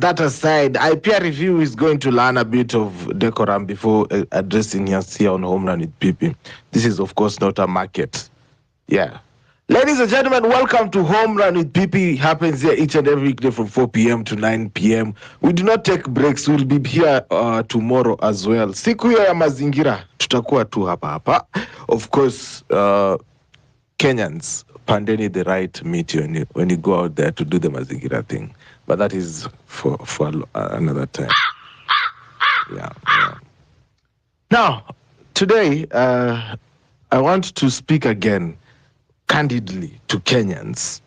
IPR review is going to learn a bit of decorum before addressing us here on Home Run with PP. This is, of course, not a market. Yeah. Ladies and gentlemen, welcome to Home Run with PP. It happens here each and every weekday from 4 p.m. to 9 p.m. We do not take breaks. We'll be here tomorrow as well. Siku ya mazingira, tutakuwa tu hapa. Of course, Kenyans, pandeni the right meat when you go out there to do the mazingira thing. But that is for another time. Yeah. Now, today, I want to speak again candidly to Kenyans.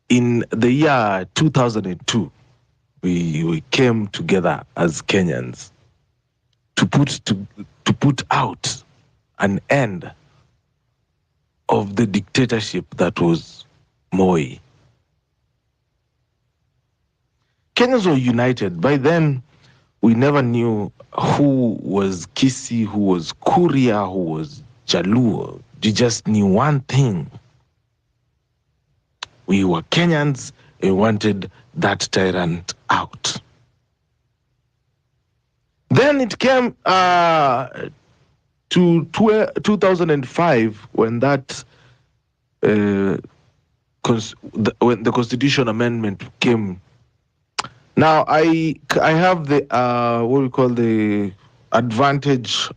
In the year 2002, we came together as Kenyans to put out an end of the dictatorship that was Moi. Kenyans were united. By then, we never knew who was Kisi, who was Kuria, who was Jaluo. We just knew one thing. We were Kenyans and wanted that tyrant out. Then it came to 2005, when that when the Constitution Amendment came. Now I have the what we call the advantage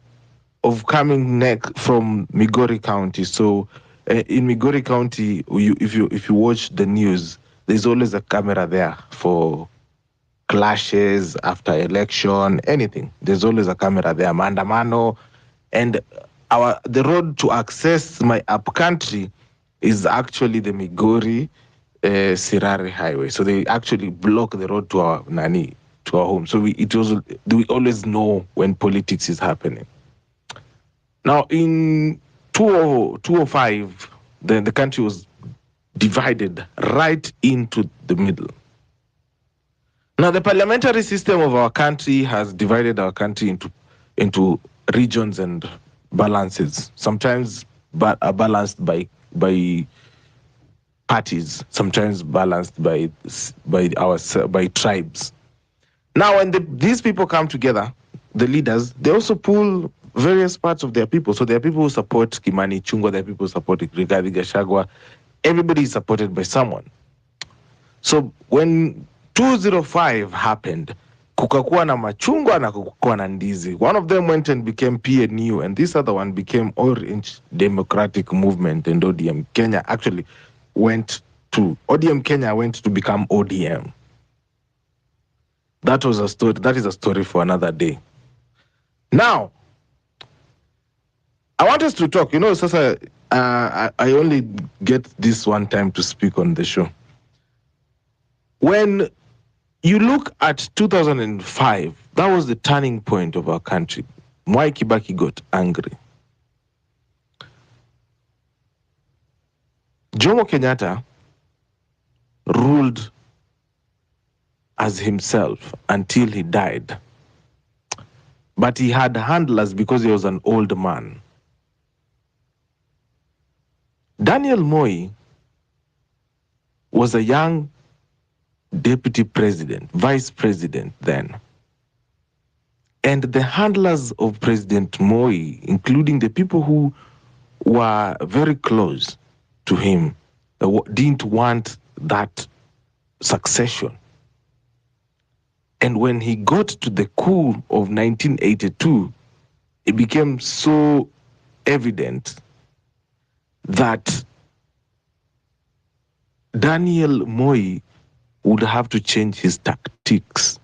of coming next from Migori County. So in Migori County, if you watch the news, there's always a camera there for clashes after election, anything. There's always a camera there. Maandamano, and the road to access my up country is actually the Migori Sirari Highway. So they actually block the road to our home. So we always know when politics is happening. Now in 2005, the country was divided right into the middle. Now the parliamentary system of our country has divided our country into regions and balances. Sometimes are balanced by parties, sometimes balanced by tribes. Now, when these people come together, the leaders, they also pull various parts of their people. So there are people who support Kimani Ichung'wah, there are people who support Rigathi Gachagua. Everybody is supported by someone. So when 205 happened, kukakuwa na machungwa na kukakuwa na ndizi. One of them went and became PNU, and this other one became Orange Democratic Movement, and ODM Kenya actually ODM Kenya went to become ODM. That is a story for another day. Now, I want us to talk. Sasa, I only get this one time to speak on the show. When you look at 2005, that was the turning point of our country. Mwai Kibaki got angry. Jomo Kenyatta ruled as himself until he died. But he had handlers because he was an old man. Daniel Moi was a young deputy president, vice president then. And the handlers of President Moi, including the people who were very close to him, didn't want that succession. And when he got to the coup of 1982, it became so evident that Daniel Moi would have to change his tactics.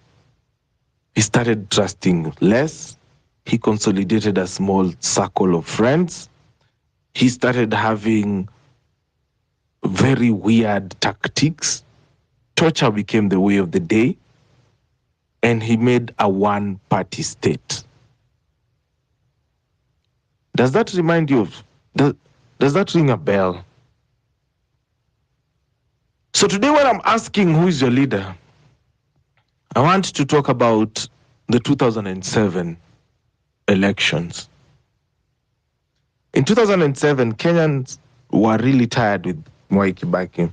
He started trusting less. He consolidated a small circle of friends. He started having very weird tactics. Torture became the way of the day. And he made a one-party state. Does that remind you of, does that ring a bell? So today when I'm asking who is your leader, I want to talk about the 2007 elections. In 2007, Kenyans were really tired with Mwai Kibaki.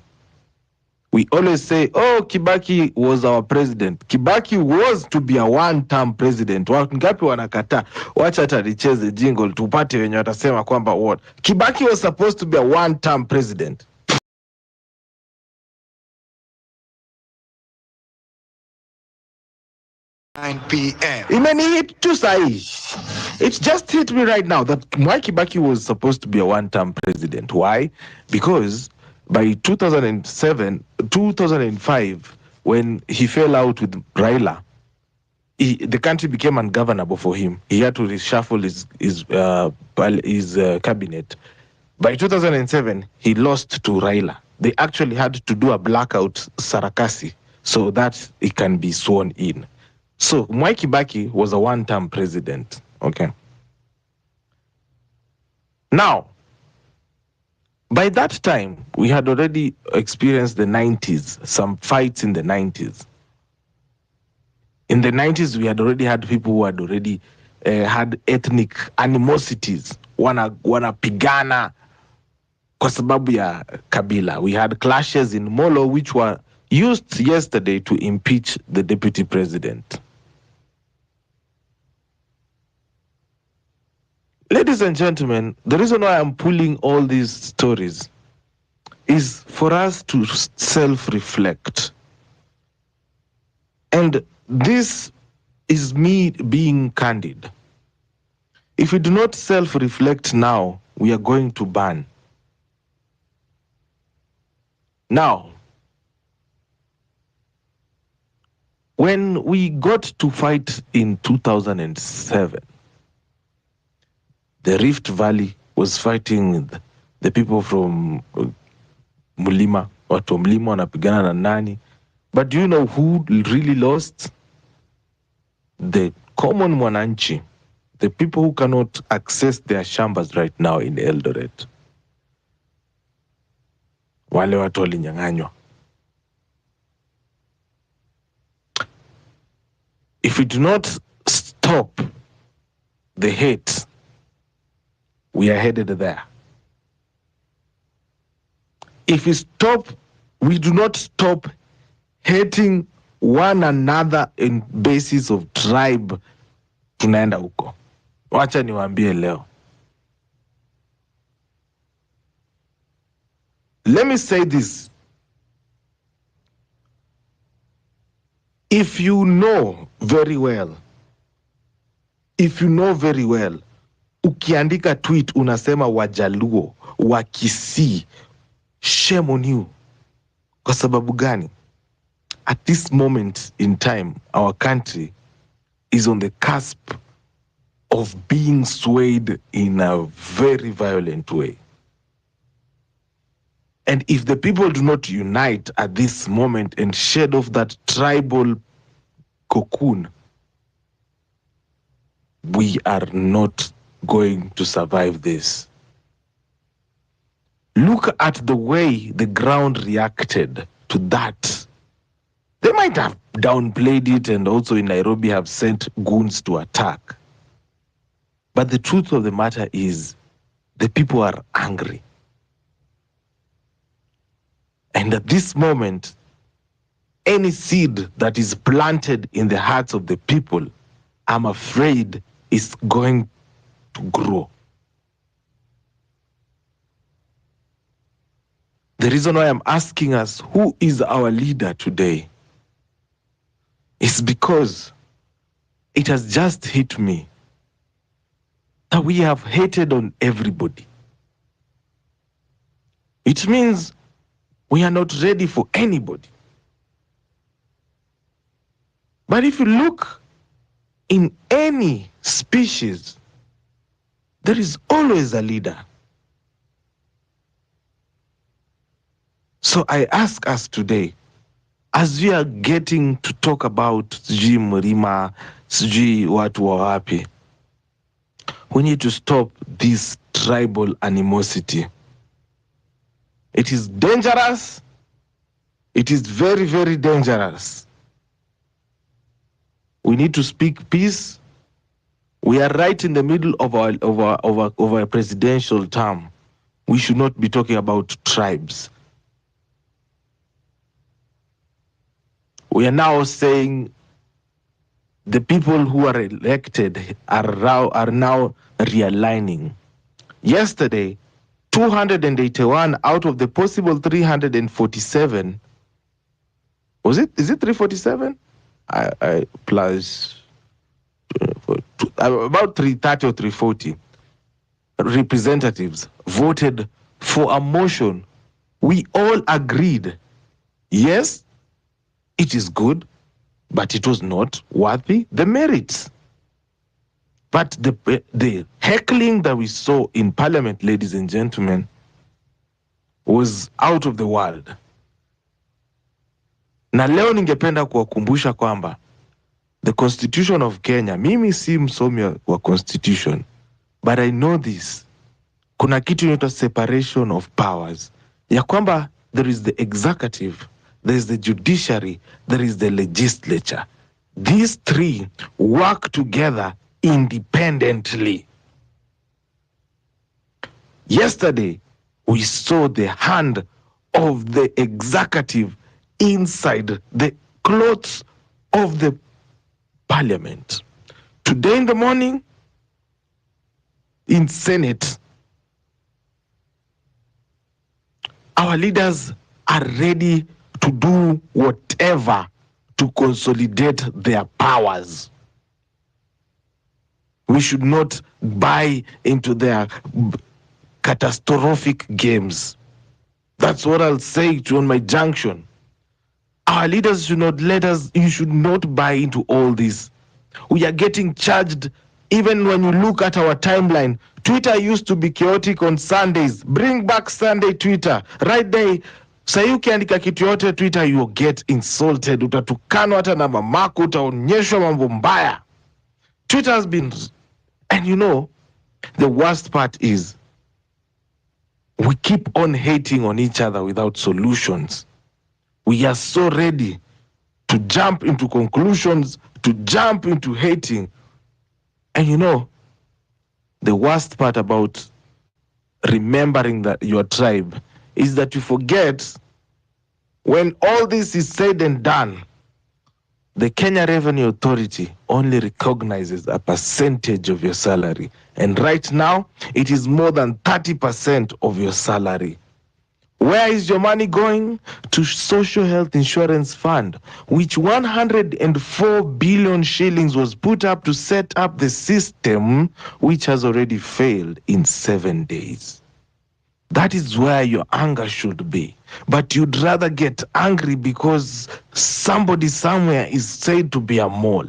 We always say, oh, Kibaki was our president. Kibaki was to be a one-term president. Wangapi wanakata? Wacha hata nicheze jingle tupate wenye watasema kwamba what? Kibaki was supposed to be a one-term president. p.m. Imeni tu sahi. It's just hit me right now that Mwai Kibaki was supposed to be a one-term president. Why? Because by 2005, when he fell out with Raila, the country became ungovernable for him. He had to reshuffle his cabinet. By 2007, he lost to Raila. They actually had to do a blackout Sarakasi so that he can be sworn in. So Mwai Kibaki was a one-term president. Okay. Now, by that time, we had already experienced the 90s, some fights in the 90s. In the 90s, we had already had people who had already had ethnic animosities. Wanapigana kwa sababu ya kabila. We had clashes in Molo, which were used yesterday to impeach the deputy president. Ladies and gentlemen, the reason why I'm pulling all these stories is for us to self-reflect. And this is me being candid. If we do not self-reflect now, we are going to burn. Now, when we got to fight in 2007, the Rift Valley was fighting with the people from Mulima, watu wa Mlima wanapigana na nani. But do you know who really lost? The common mwananchi, the people who cannot access their shambas right now in Eldoret. Wale watu walinyang'anywa. If we do not stop the hate, we are headed there. If we do not stop hating one another in basis of tribe, tunaenda huko. Wacha niwaambie leo. Let me say this. If you know very well, ukiandika tweet unasema Wajaluo, Wakisii, shame on you. Kwa sababu gani? At this moment in time, our country is on the cusp of being swayed in a very violent way. And if the people do not unite at this moment and shed off that tribal cocoon, we are not going to survive this. Look at the way the ground reacted to that. They might have downplayed it and also in Nairobi have sent goons to attack. But the truth of the matter is the people are angry. And at this moment, any seed that is planted in the hearts of the people, I'm afraid is going to grow. The reason why I'm asking us, who is our leader today, is because it has just hit me that we have hated on everybody. It means we are not ready for anybody. But if you look in any species, there is always a leader. So I ask us today, as we are getting to talk about sijui Mrima, sijui watu wa wapi, we need to stop this tribal animosity. It is dangerous. It is very, very dangerous. We need to speak peace. We are right in the middle of our presidential term. We should not be talking about tribes. We are now saying the people who are elected are now realigning. Yesterday, 281 out of the possible 347, is it 347? I plus about 330 or 340 representatives voted for a motion. We all agreed, yes, it is good, but it was not worthy the merits. But the heckling that we saw in Parliament, ladies and gentlemen, was out of the world. Na leo ningependa kuwakumbusha kwamba the Constitution of Kenya, mimi si msomi wa Constitution, but I know this. Kuna kitu inaitwa separation of powers. Ya kwamba there is the executive, there is the judiciary, there is the legislature. These three work together independently. Yesterday, we saw the hand of the executive inside the clothes of the parliament. Today in the morning, in Senate. Our leaders are ready to do whatever to consolidate their powers. We should not buy into their catastrophic games. That's what I'll say to on my junction. Our leaders should not you should not buy into all this. We are getting charged. Even when you look at our timeline, Twitter used to be chaotic on Sundays. Bring back Sunday Twitter. Right there, sasa ukiandika kitu yote Twitter, you get insulted. Utatukanwa hata na mamako, utaonyeshwa mambo mbaya. Twitter has been, and you know, the worst part is we keep on hating on each other without solutions. We are so ready to jump into conclusions, to jump into hating. And you know, the worst part about remembering that your tribe is that you forget when all this is said and done, the Kenya Revenue Authority only recognizes a percentage of your salary. And right now, it is more than 30% of your salary. Where is your money going? To Social Health Insurance Fund, which 104 billion shillings was put up to set up the system, which has already failed in 7 days. That is where your anger should be. But you'd rather get angry because somebody somewhere is said to be a mole.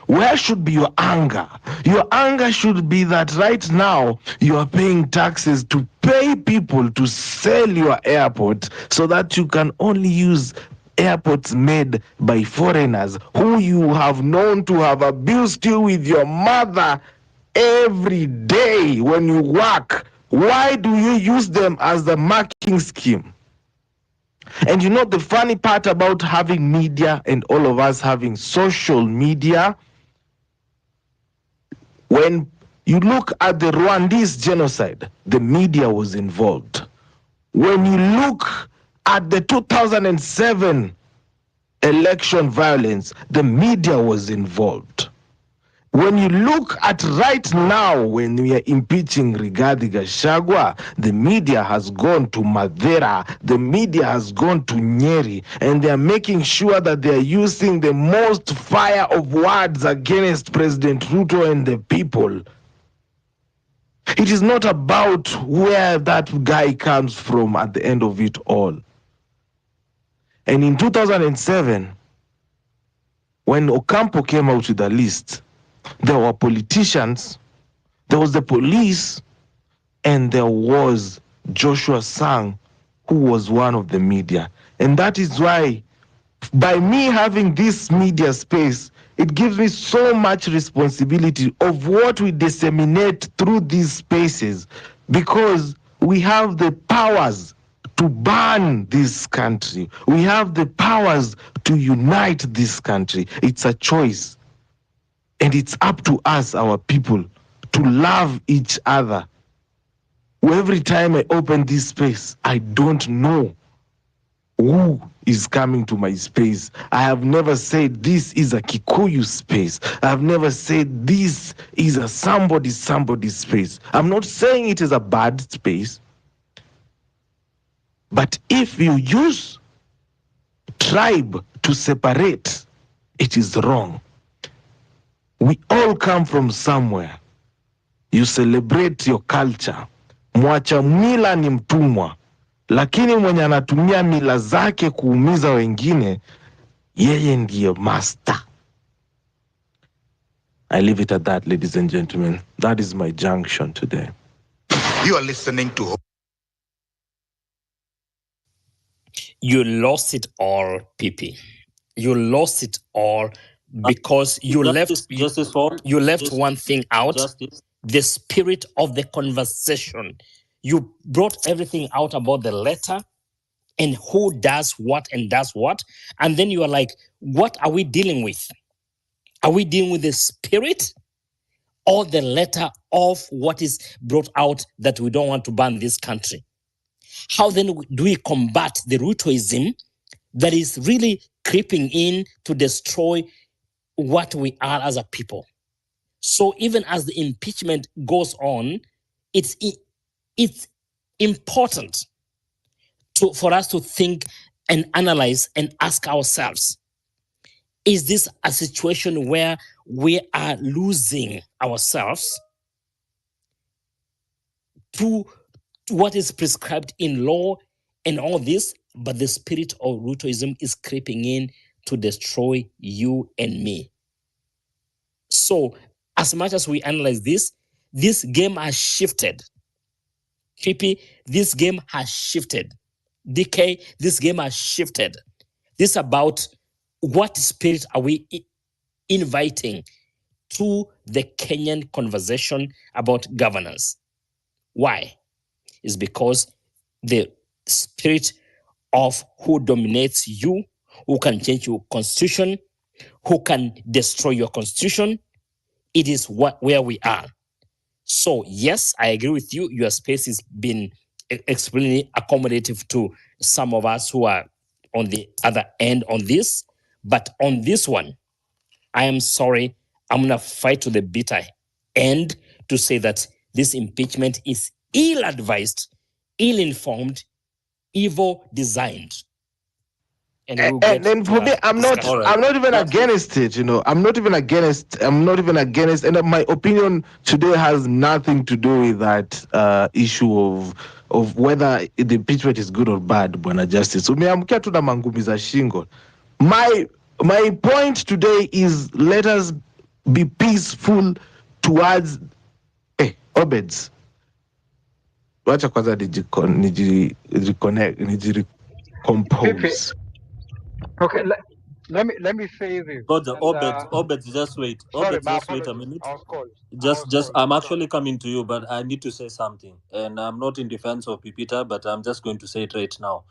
Where should be your anger? Your anger should be that right now you are paying taxes to pay people to sell your airport so that you can only use airports made by foreigners who you have known to have abused you with your mother every day when you work. Why do you use them as the marking scheme? And you know the funny part about having media and all of us having social media, when you look at the Rwandese genocide, the media was involved. When you look at the 2007 election violence, the media was involved. When you look at right now, when we are impeaching Rigathi Gachagua, the media has gone to Madeira, the media has gone to Nyeri, and they are making sure that they are using the most fire of words against President Ruto and the people. It is not about where that guy comes from at the end of it all. And in 2007, when Ocampo came out with a list, there were politicians, there was the police, and there was Joshua Sang, who was one of the media. And that is why, by me having this media space, it gives me so much responsibility of what we disseminate through these spaces, because we have the powers to ban this country. We have the powers to unite this country. It's a choice. And it's up to us, our people, to love each other. Every time I open this space, I don't know who is coming to my space. I have never said this is a Kikuyu space. I have never said this is a somebody's space. I'm not saying it is a bad space. But if you use tribe to separate, it is wrong. We all come from somewhere. You celebrate your culture. Mwacha mila ni mtumwa, lakini mwenye anatumia mila zake kuumiza wengine, yeye ndiye master. I leave it at that, ladies and gentlemen. That is my junction today. You are listening to... You lost it all, PP. You lost it all because you left one thing out, the spirit of the conversation. You brought everything out about the letter and who does what and does what. And then you are like, what are we dealing with? Are we dealing with the spirit or the letter of what is brought out that we don't want to ban this country? How then do we combat the Rutoism that is really creeping in to destroy what we are as a people? So even as the impeachment goes on, it's important for us to think and analyze and ask ourselves, is this a situation where we are losing ourselves to what is prescribed in law and all this, but the spirit of Rutoism is creeping in to destroy you and me? So as much as we analyze this game has shifted. PP, this game has shifted. DK, this game has shifted. This is about what spirit are we inviting to the Kenyan conversation about governance. Why? It's because the spirit of who dominates you, who can change your constitution, who can destroy your constitution, it is where we are. So yes, I agree with you. Your space has been extremely accommodative to some of us who are on the other end on this. But on this one, I am sorry, I'm going to fight to the bitter end to say that this impeachment is ill-advised, ill-informed, evil designed. And we'll get for me, I'm not even against it. I'm not even against. And my opinion today has nothing to do with that issue of whether the impeachment is good or bad, Bwana Justice. So me, I'm tu na mangumi za shingo. My point today is, let us be peaceful towards Obeds. Wacha kwanza recompose. Okay, let me say this. Obed, just wait. Sorry, Obed, just wait a minute. I was called. I'm actually coming to you, but I need to say something. And I'm not in defense of Pipita, but I'm just going to say it right now.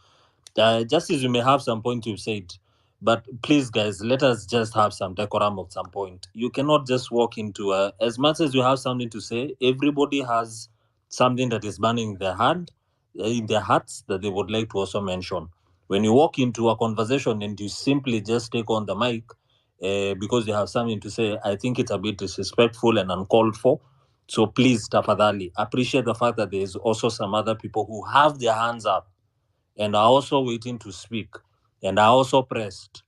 Just as you may have some point you've said, but please, guys, let us just have some decorum at some point. You cannot just walk into as much as you have something to say, everybody has something that is burning in their hearts that they would like to also mention. When you walk into a conversation and you simply just take on the mic because you have something to say, I think it's a bit disrespectful and uncalled for. So please, tafadhali, appreciate the fact that there is also some other people who have their hands up and are also waiting to speak and are also pressed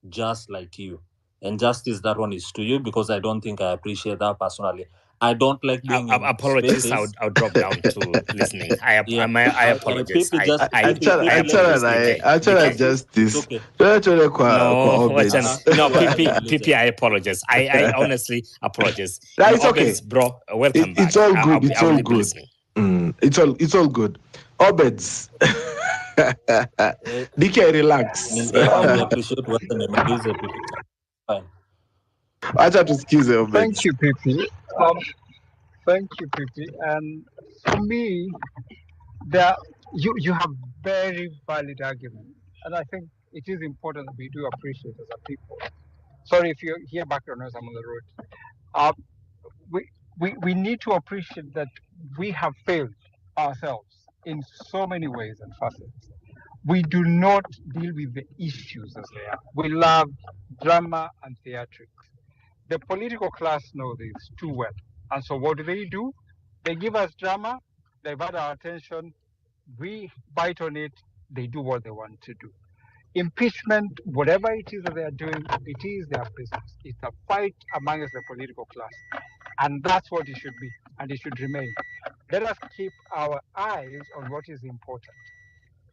just like you. And justice, that one is to you, because I don't think I appreciate that personally. I don't like being in apologies. spaces. I'll drop down to listening. I apologize. Justice. Okay. No, PP, I apologize. I honestly apologize. It's okay, bro. Welcome back. It's all good. It's all good. It's all good. Obeds. DK, relax. Fine. I have to excuse you, Obeds. Thank you, PP. Thank you, PP. And for me, you have very valid arguments, and I think it is important that we do appreciate as a people. Sorry if you hear background noise, I'm on the road. We need to appreciate that we have failed ourselves in so many ways and facets. We do not deal with the issues as they are. We love drama and theatrics. The political class know this too well. And so what do? They give us drama, divert our attention, we bite on it, they do what they want to do. Impeachment, whatever it is that they are doing, it is their business. It's a fight amongst the political class. And that's what it should be, and it should remain. Let us keep our eyes on what is important.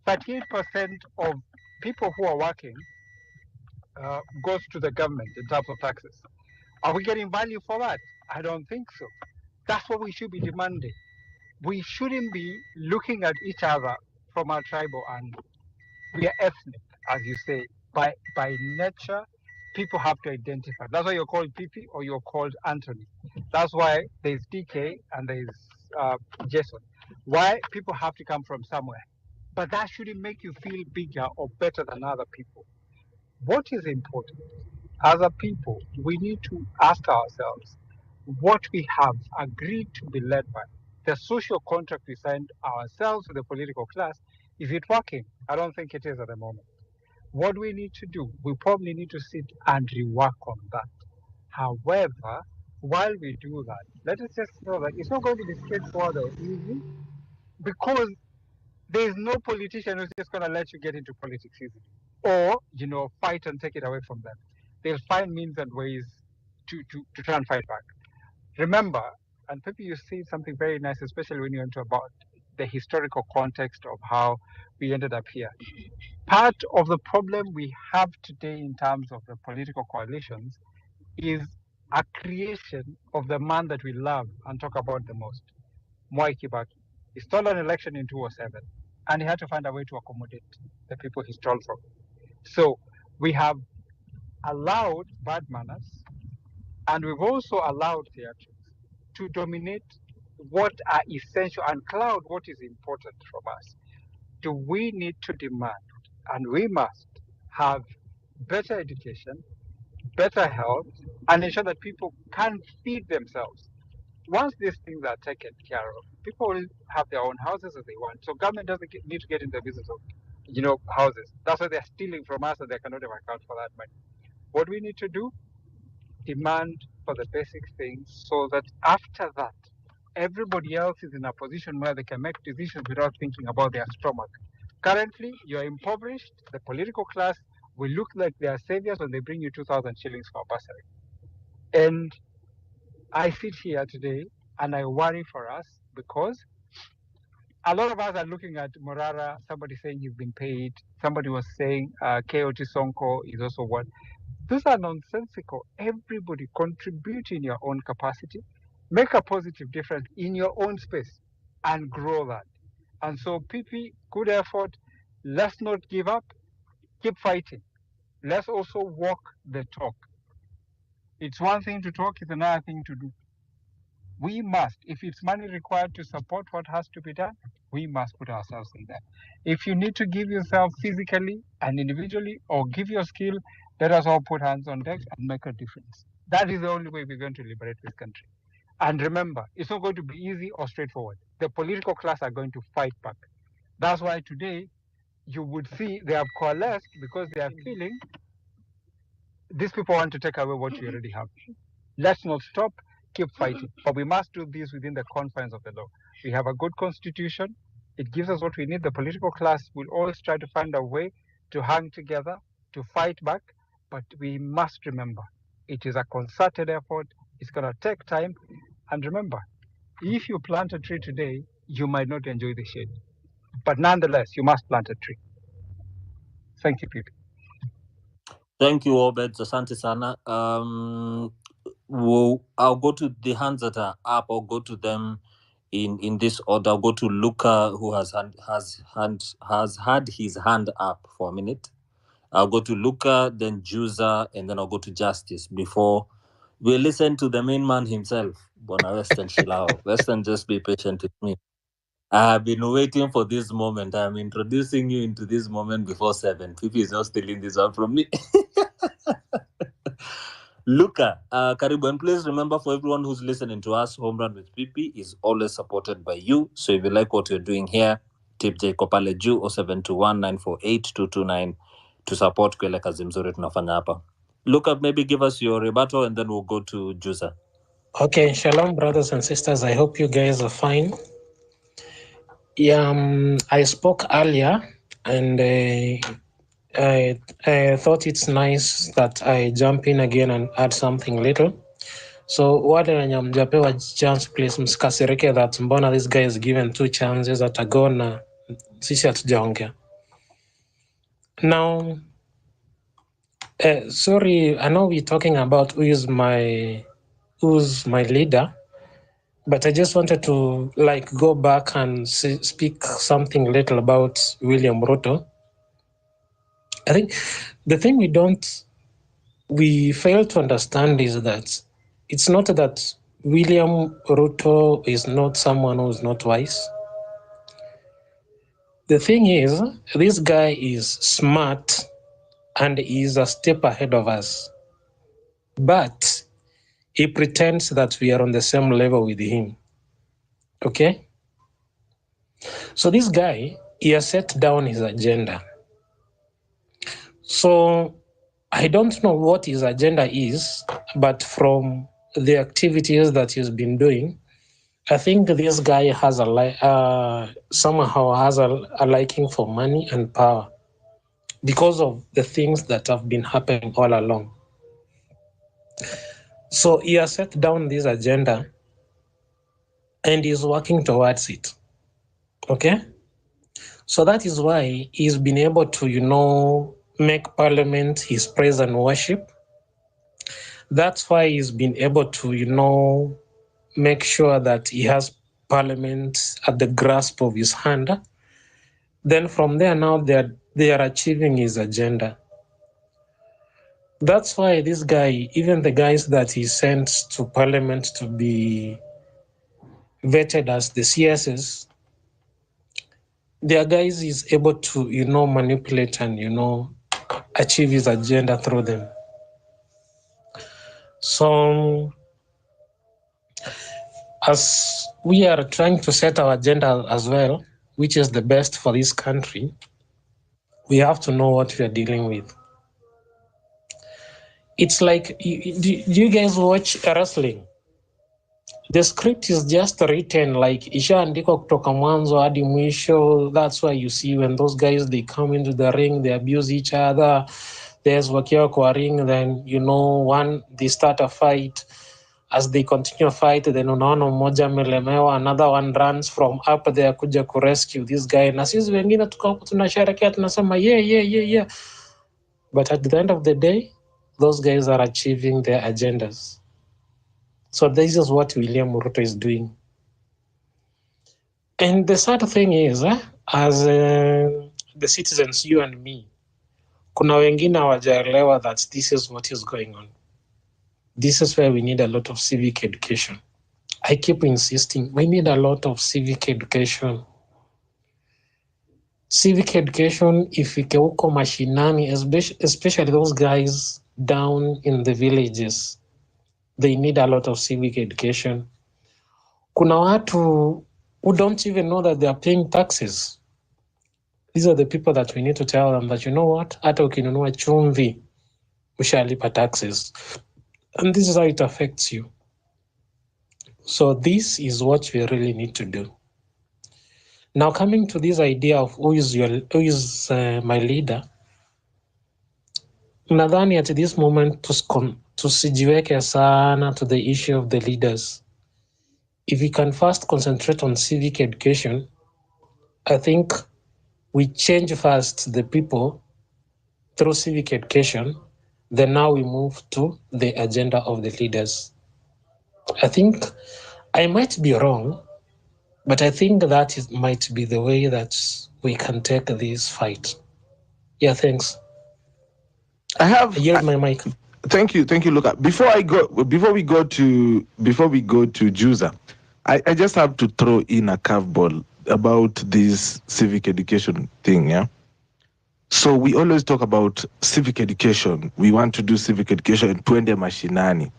38% of people who are working goes to the government in terms of taxes. Are we getting value for that? I don't think so. That's what we should be demanding. We shouldn't be looking at each other from our tribal angle. We are ethnic, as you say. By nature, people have to identify. That's why you're called Pipi or you're called Anthony. That's why there's DK and there's Jason. Why? People have to come from somewhere. But that shouldn't make you feel bigger or better than other people. What is important? As a people, we need to ask ourselves what we have agreed to be led by. The social contract we signed ourselves with the political class, is it working? I don't think it is at the moment. What we need to do, we probably need to sit and rework on that. However, while we do that, let us just know that it's not going to be straightforward or easy, because there is no politician who's just going to let you get into politics easily, or fight and take it away from them. They'll find means and ways to try and fight back. Remember, and maybe you see something very nice, especially when you're into about the historical context of how we ended up here. Part of the problem we have today in terms of the political coalitions is a creation of the man that we love and talk about the most, Mwai Kibaki. He stole an election in 2007, and he had to find a way to accommodate the people he stole from. So we have allowed bad manners, and we've also allowed theatrics to dominate what are essential and cloud what is important from us. Do we need to demand, and we must have better education, better health, and ensure that people can feed themselves? Once these things are taken care of, people will have their own houses as they want. So government doesn't need to get in the business of, houses. That's why they're stealing from us, and they cannot even account for that money. What we need to do, demand for the basic things, so that after that, everybody else is in a position where they can make decisions without thinking about their stomach. Currently, you're impoverished. The political class will look like they are saviors when they bring you 2,000 shillings for a bursary. And I sit here today and I worry for us, because a lot of us are looking at Morara, somebody saying he's been paid. Somebody was saying KOT Sonko is also what. Those are nonsensical. Everybody contribute in your own capacity, make a positive difference in your own space, and grow that. And so, PP, good effort. Let's not give up. Keep fighting. Let's also walk the talk. It's one thing to talk, it's another thing to do. We must, if it's money required to support what has to be done, we must put ourselves in there. If you need to give yourself physically and individually, or give your skill, let us all put hands on deck and make a difference. That is the only way we're going to liberate this country. And remember, it's not going to be easy or straightforward. The political class are going to fight back. That's why today you would see they have coalesced, because they are feeling these people want to take away what you already have. Let's not stop, keep fighting. But we must do this within the confines of the law. We have a good constitution. It gives us what we need. The political class will always try to find a way to hang together, to fight back. But we must remember, it is a concerted effort. It's going to take time. And remember, if you plant a tree today, you might not enjoy the shade. But nonetheless, you must plant a tree. Thank you, people. Thank you, Obed. Asante sana. I'll go to the hands that are up. I'll go to them in this order. I'll go to Luca, who has had his hand up for a minute. I'll go to Luca, then Juza, and then I'll go to Justice before we listen to the main man himself, Bona Western Shilao. Western, just be patient with me. I have been waiting for this moment. I'm introducing you into this moment before 7. Pipi is not stealing this one from me. Luca, Karibu, and please remember, for everyone who's listening to us, Home Run with Pipi is always supported by you. So if you like what you're doing here, tip J Kopale Ju 0721948229 to support kwele kazi mzuri tunafanya hapa. Luca, maybe give us your rebuttal and then we'll go to Juza. Okay, shalom, brothers and sisters. I hope you guys are fine. Yeah, I spoke earlier, and I thought it's nice that I jump in again and add something little. So wale wenye mjapewa chance, please msikasirike that mbona this guy is given 2 chances atago na sisi hatujaongea. Now, sorry, I know we're talking about who's my leader, but I just wanted to go back and speak something little about William Ruto. I think the thing we fail to understand is that it's not that William Ruto is not someone who's not wise. The thing is, this guy is smart and is a step ahead of us. But he pretends that we are on the same level with him. Okay? So this guy, he has set down his agenda. So I don't know what his agenda is, but from the activities that he's been doing, I think this guy has somehow has a liking for money and power because of the things that have been happening all along. So he has set down this agenda and is working towards it. Okay? So that is why he's been able to, make parliament his praise and worship. That's why he's been able to, make sure that he has parliament at the grasp of his hand. Then from there now they are achieving his agenda. That's why this guy, even the guys that he sent to parliament to be vetted as the CSs, their guys is able to, manipulate and, achieve his agenda through them. So as we are trying to set our agenda as well, which is the best for this country, we have to know what we are dealing with. It's like, do you guys watch wrestling? The script is just written like ishaandikwa kutoka mwanzo hadi mwisho. That's why you see when those guys, they come into the ring, they abuse each other. There's wakiwa kwa ring, then one, they start a fight. As they continue fight, then unaona mmoja amelemewa, another one runs from up there kuja kurescue this guy, na sisi wengine tuko hapo tunasherehekea, tunasema yeah. But at the end of the day, those guys are achieving their agendas. So this is what William Ruto is doing. And the sad thing is, as the citizens, you and me, kuna wengine hawajaelewa that this is what is going on. This is where we need a lot of civic education. I keep insisting, we need a lot of civic education. Civic education ifike huko mashinani, especially those guys down in the villages. They need a lot of civic education. Kuna watu who don't even know that they are paying taxes. These are the people that we need to tell them that, you know what, hata ukinunua chumvi, ushalipa taxes. And this is how it affects you. So this is what we really need to do. Now, coming to this idea of who is my leader, nadhani at this moment tusijiweke sana to the issue of the leaders. If we can first concentrate on civic education, I think we change first the people through civic education, then now we move to the agenda of the leaders. I think I might be wrong, but I think that might be the way that we can take this fight. Yeah, thanks. I yield my mic. Thank you, Luca. Before we go to Juza, I just have to throw in a curveball about this civic education thing. Yeah. So we always talk about civic education. We want to do civic education twende mashinani.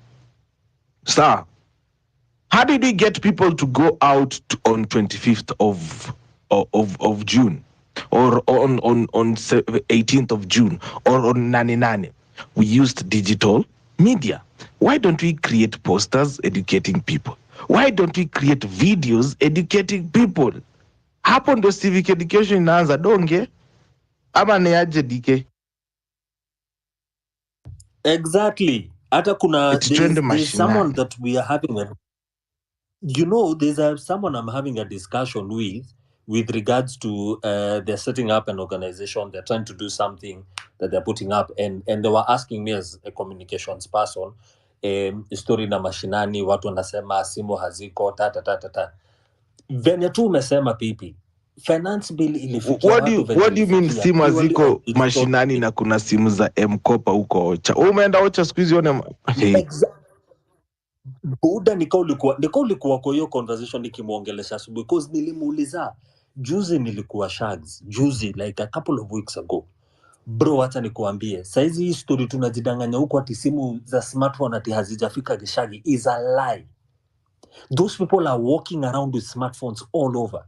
Sir, how did we get people to go out on 25th of June, or on 18th of June, or on Nani? We used digital media. Why don't we create posters educating people? Why don't we create videos educating people? Hapo ndo civic education inaanza donge ama ni aje DK? Exactly. Hata kuna there's someone that we are having there's someone I'm having a discussion with regards to they're setting up an organization, they're trying to do something that they're putting up, and they were asking me as a communications person, story na mashinani, watu wanasema simu haziko ta. Venye tu umesema pipi, finance bill ilifikia what do you mean simu haziko mashinani na kuna simu za M-Kopa huko Ocha? Umeenda Ocha siku hizi one Buda ulikuwa kwa hiyo conversation nikimuongelesha asubuhi, because nilimuuliza juzi, nilikuwa Shags juzi like a couple of weeks ago, bro, hata nikuambie saizi hii story tunajidanganya huko ati simu za smartphone ati hazijafika Gishagi is a lie. Those people are walking around with smartphones all over.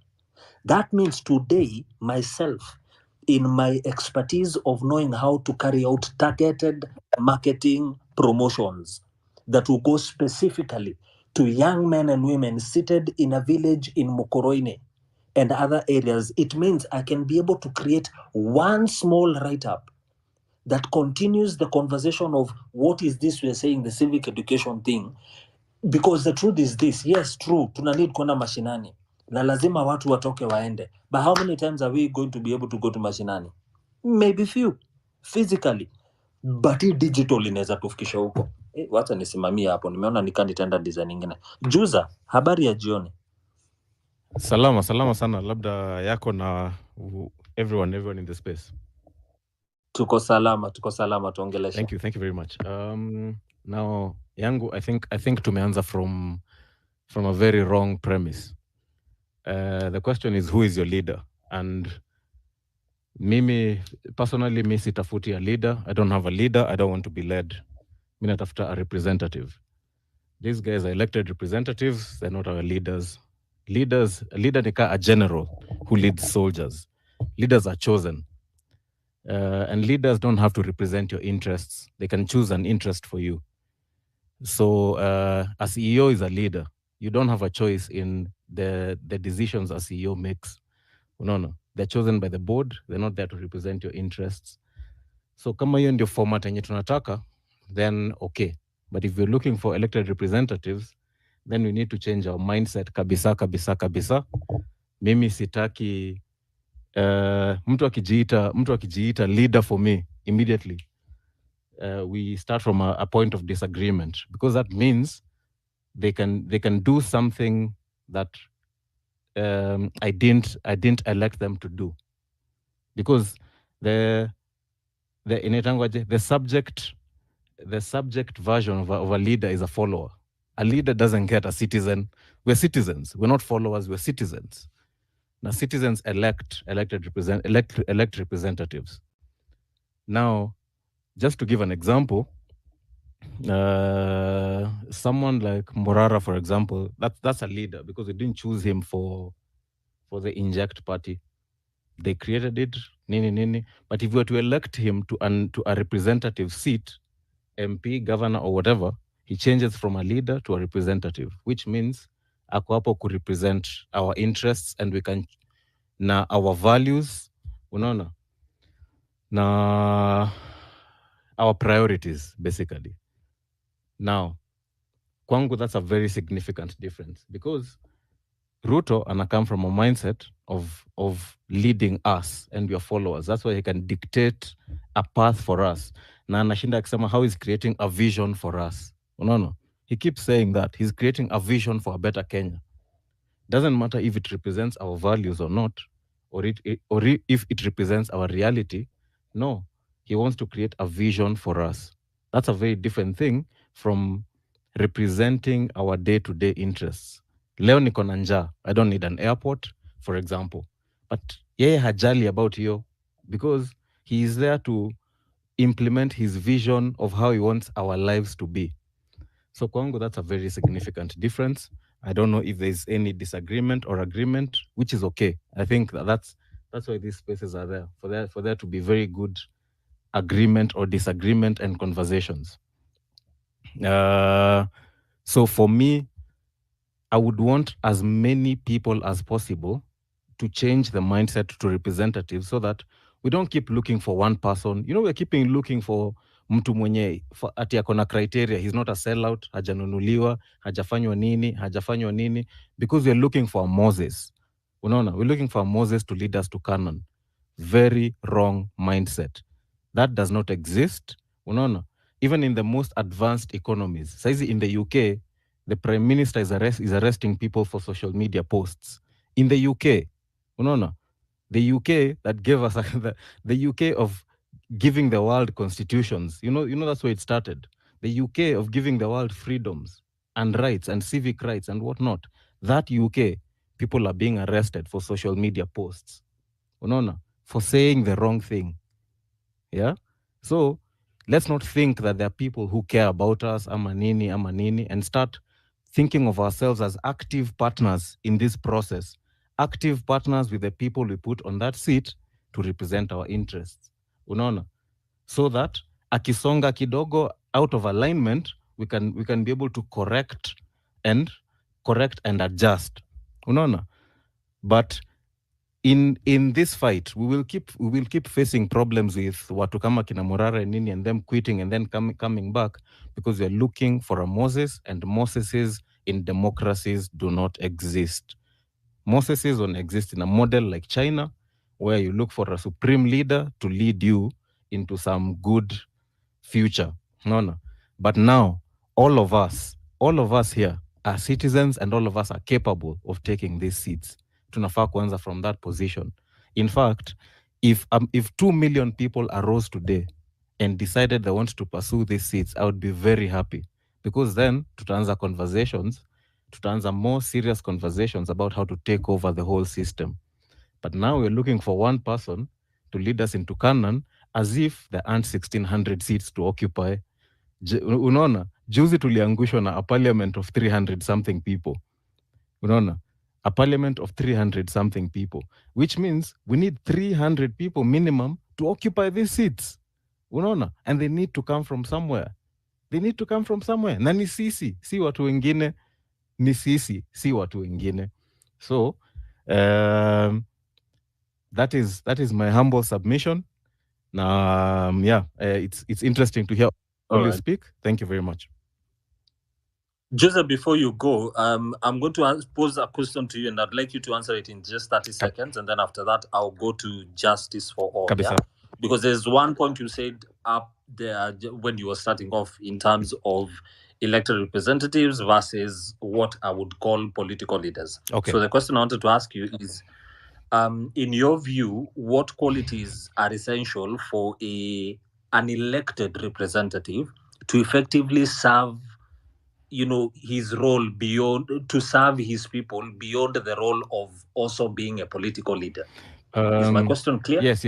That means today, myself, in my expertise of knowing how to carry out targeted marketing promotions, that will go specifically to young men and women seated in a village in Mokoroine and other areas, it means I can be able to create one small write-up that continues the conversation of what is this we're saying, the civic education thing. Because the truth is this, yes, true, tuna need kwenda mashinani. Na lazima watu watoke waende. But how many times are we going to be able to go to mashinani? Maybe few, physically. But hii digital inaweza tufikisha huko. Wacha nisimamie hapo, nimeona nika nitaenda design nyingine. Juza, habari ya jioni. Salama sana, labda yako na everyone in the space. Tuko salama, tuongelesha. Thank you very much. Now yangu, I think tumeanza from a very wrong premise. The question is, who is your leader? And mimi personally, mi sitafuti a leader. I don't have a leader. I don't want to be led. Mi natafuta a representative. These guys are elected representatives. They're not our leaders. A leader nika a general who leads soldiers. Leaders are chosen. And leaders don't have to represent your interests. They can choose an interest for you. So a CEO is a leader. You don't have a choice in the decisions a CEO makes. No. They're chosen by the board. They're not there to represent your interests. So kama hiyo ndio format yenye tunataka, then okay. But if we're looking for elected representatives, then we need to change our mindset kabisa. Mimi sitaki mtu akijiita leader for me immediately. We start from a point of disagreement, because that means they can do something that I didn't elect them to do, because the subject version of a leader is a follower. A leader doesn't get a citizen. We're citizens. We're not followers. We're citizens. Now, citizens elect representatives. Now, just to give an example, someone like Morara, for example, that's a leader, because we didn't choose him for the Inject party. They created it, nini. But if we were to elect him to a representative seat, MP, governor, or whatever, he changes from a leader to a representative, which means ako hapo could represent our interests, and we can na our values, unaona, na our priorities, basically. Now, kwangu, that's a very significant difference, because Ruto come from a mindset of leading us and your followers. That's why he can dictate a path for us. Na anashinda akisema how he's creating a vision for us. No. He keeps saying that he's creating a vision for a better Kenya. Doesn't matter if it represents our values or not, or if it represents our reality. No, he wants to create a vision for us. That's a very different thing from representing our day-to-day interests. Leo niko na njaa, I don't need an airport, for example. But yeye hajali about you, because he is there to implement his vision of how he wants our lives to be. So kwangu, that's a very significant difference. I don't know if there's any disagreement or agreement, which is okay. I think that's why these spaces are there, for there to be very good agreement or disagreement and conversations. So for me, I would want as many people as possible to change the mindset to representatives, so that we don't keep looking for one person. You know, we're keeping looking for mtu mwenye ati akona criteria. He's not a sellout, hajanunuliwa, hajafanywa nini, because we're looking for a Moses. Unaona, we're looking for a Moses to lead us to Canaan. Very wrong mindset. That does not exist. Unaona, even in the most advanced economies. Saizi in the UK, the Prime Minister is arresting people for social media posts. In the UK, unaona, the UK that gave us the UK of giving the world constitutions. You know that's where it started. The UK of giving the world freedoms and rights and civic rights and whatnot. That UK, people are being arrested for social media posts. Unaona, for saying the wrong thing. Yeah? So let's not think that there are people who care about us, ama nini, and start thinking of ourselves as active partners in this process. Active partners with the people we put on that seat to represent our interests. Unaona? So that akisonga kidogo out of alignment, we can be able to correct and adjust. Unaona? But in this fight, we will keep facing problems with watu kama kina Morara and nini, and them quitting and then coming back, because we are looking for a Moses, and Moseses in democracies do not exist. Moseses don't exist in a model like China, where you look for a supreme leader to lead you into some good future. No. But now, all of us here are citizens, and all of us are capable of taking these seats. Tunafaa kuanza from that position. In fact, if 2 million people arose today and decided they want to pursue these seats, I would be very happy, because then tutaanza more serious conversations about how to take over the whole system. But now we're looking for one person to lead us into Canaan, as if there aren't 1,600 seats to occupy. Unaona, juzi tuliangushwa na a parliament of 300 something people. Unaona, a parliament of 300 something people, which means we need 300 people minimum to occupy these seats. Unaona, and they need to come from somewhere. Na ni sisi, si watu wengine. So, that is my humble submission. It's interesting to hear all you speak. Thank you very much. Joseph, before you go, I'm going to pose a question to you, and I'd like you to answer it in just 30 seconds, and then after that, I'll go to justice for all. Yeah? Because there's one point you said up there when you were starting off in terms of elected representatives versus what I would call political leaders. Okay. So the question I wanted to ask you is, in your view, what qualities are essential for an elected representative to effectively serve his role beyond, to serve his people beyond the role of also being a political leader? Is my question clear? Yes.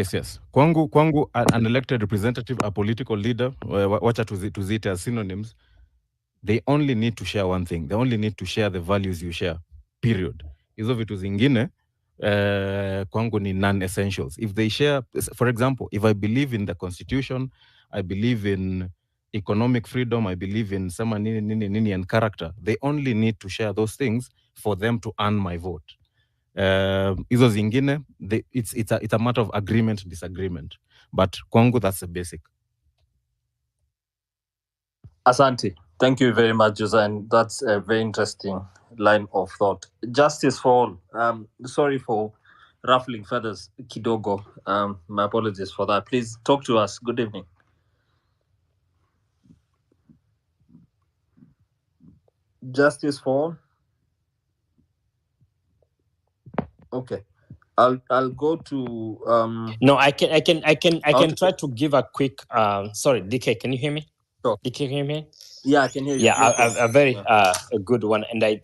Kwangu, an elected representative, a political leader, wacha tuzite as synonyms, they only need to share one thing. They only need to share the values you share, period. Hizo vitu zingine, kwangu ni non-essentials. If they share, for example, if I believe in the constitution, I believe in economic freedom, I believe in sama nini and character, they only need to share those things for them to earn my vote. Hizo zingine, it's a matter of agreement, disagreement. But kwangu, that's the basic. Asante. Thank you very much, Jose, and that's a very interesting line of thought. Justice for all. Sorry for ruffling feathers, kidogo. My apologies for that. Please talk to us. Good evening. Justice for all. Okay. I'll go to No, I can try to give a quick sorry, DK, can you hear me? Sure. DK, can you hear me? Yeah, I can hear you. Yeah, a very a good one, and I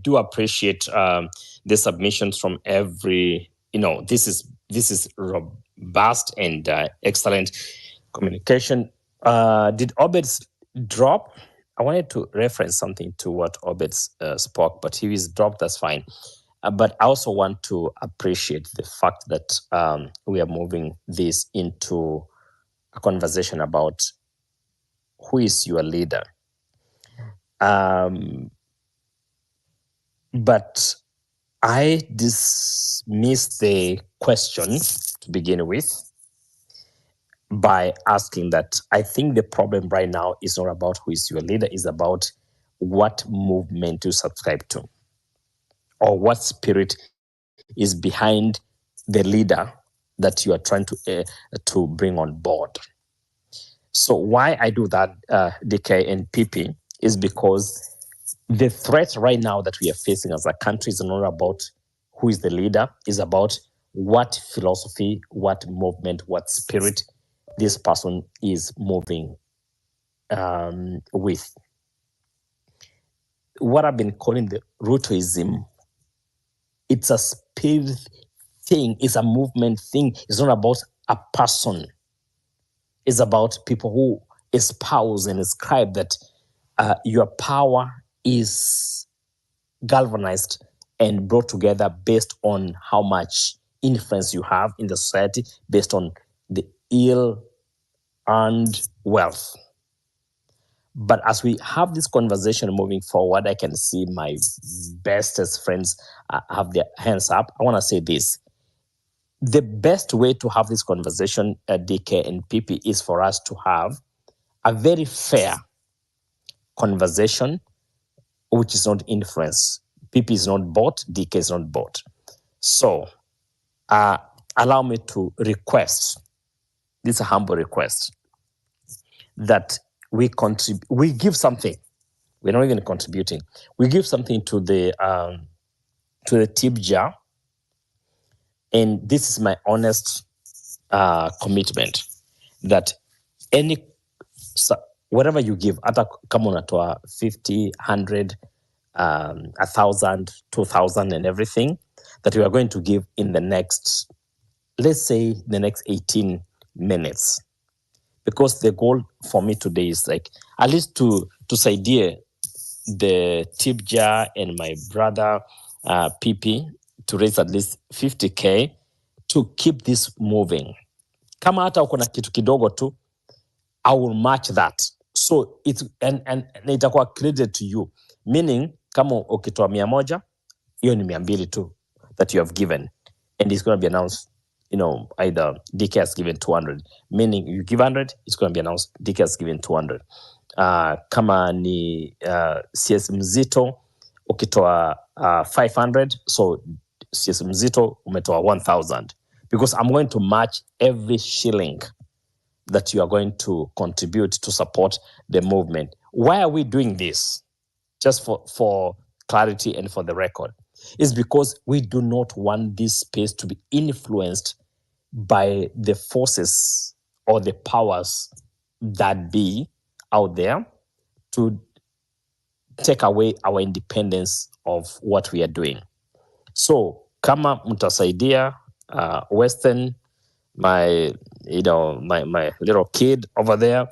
do appreciate the submissions from every. This is robust and excellent communication. Did Obed's drop? I wanted to reference something to what Obed spoke, but he is dropped. That's fine. But I also want to appreciate the fact that we are moving this into a conversation about who is your leader. But I dismiss the question to begin with by asking that I think the problem right now is not about who is your leader, it's about what movement you subscribe to, or what spirit is behind the leader that you are trying to bring on board. So why I do that, DK and PP, is because the threat right now that we are facing as a country is not about who is the leader, is about what philosophy, what movement, what spirit this person is moving with. What I've been calling the Rutoism, it's a spirit thing, it's a movement thing. It's not about a person. It's about people who espouse and ascribe that your power is galvanized and brought together based on how much influence you have in the society, based on the ill-earned wealth. But as we have this conversation moving forward, I can see my bestest friends have their hands up. I want to say this. The best way to have this conversation, DK and PP, is for us to have a very fair conversation, which is not influence. PP is not bought, DK is not bought. So allow me to request, this is a humble request, that we give something. We're not even contributing. We give something to the tip jar. And this is my honest commitment that whatever you give, hata kama unatoa 50, 100, 1,000, 2,000 and everything, that we are going to give in the next, let's say the next 18 minutes. Because the goal for me today is like, at least to Saidia, the tip jar and my brother PP, to raise at least 50K to keep this moving. Kama hata uko na kitu kidogo tu, I will match that. So it's and itakuwa credited to you. Meaning, kama ukitoa 100, hiyo ni 200 tu that you have given. And it's going to be announced, either DK has given 200. Meaning, you give 100, it's going to be announced DK has given 200. Kama ni CS Mzito, ukitoa 500, so CS Mzito umetoa 1,000. Because I'm going to match every shilling that you are going to contribute to support the movement. Why are we doing this? Just for clarity and for the record. It's because we do not want this space to be influenced by the forces or the powers that be out there to take away our independence of what we are doing. So, kama mtasaidia, Western, my little kid over there,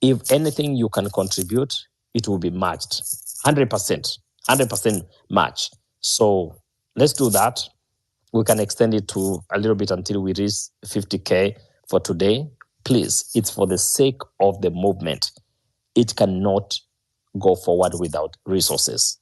if anything you can contribute, it will be matched 100% match. So let's do that. We can extend it to a little bit until we reach 50K for today. Please, it's for the sake of the movement. It cannot go forward without resources.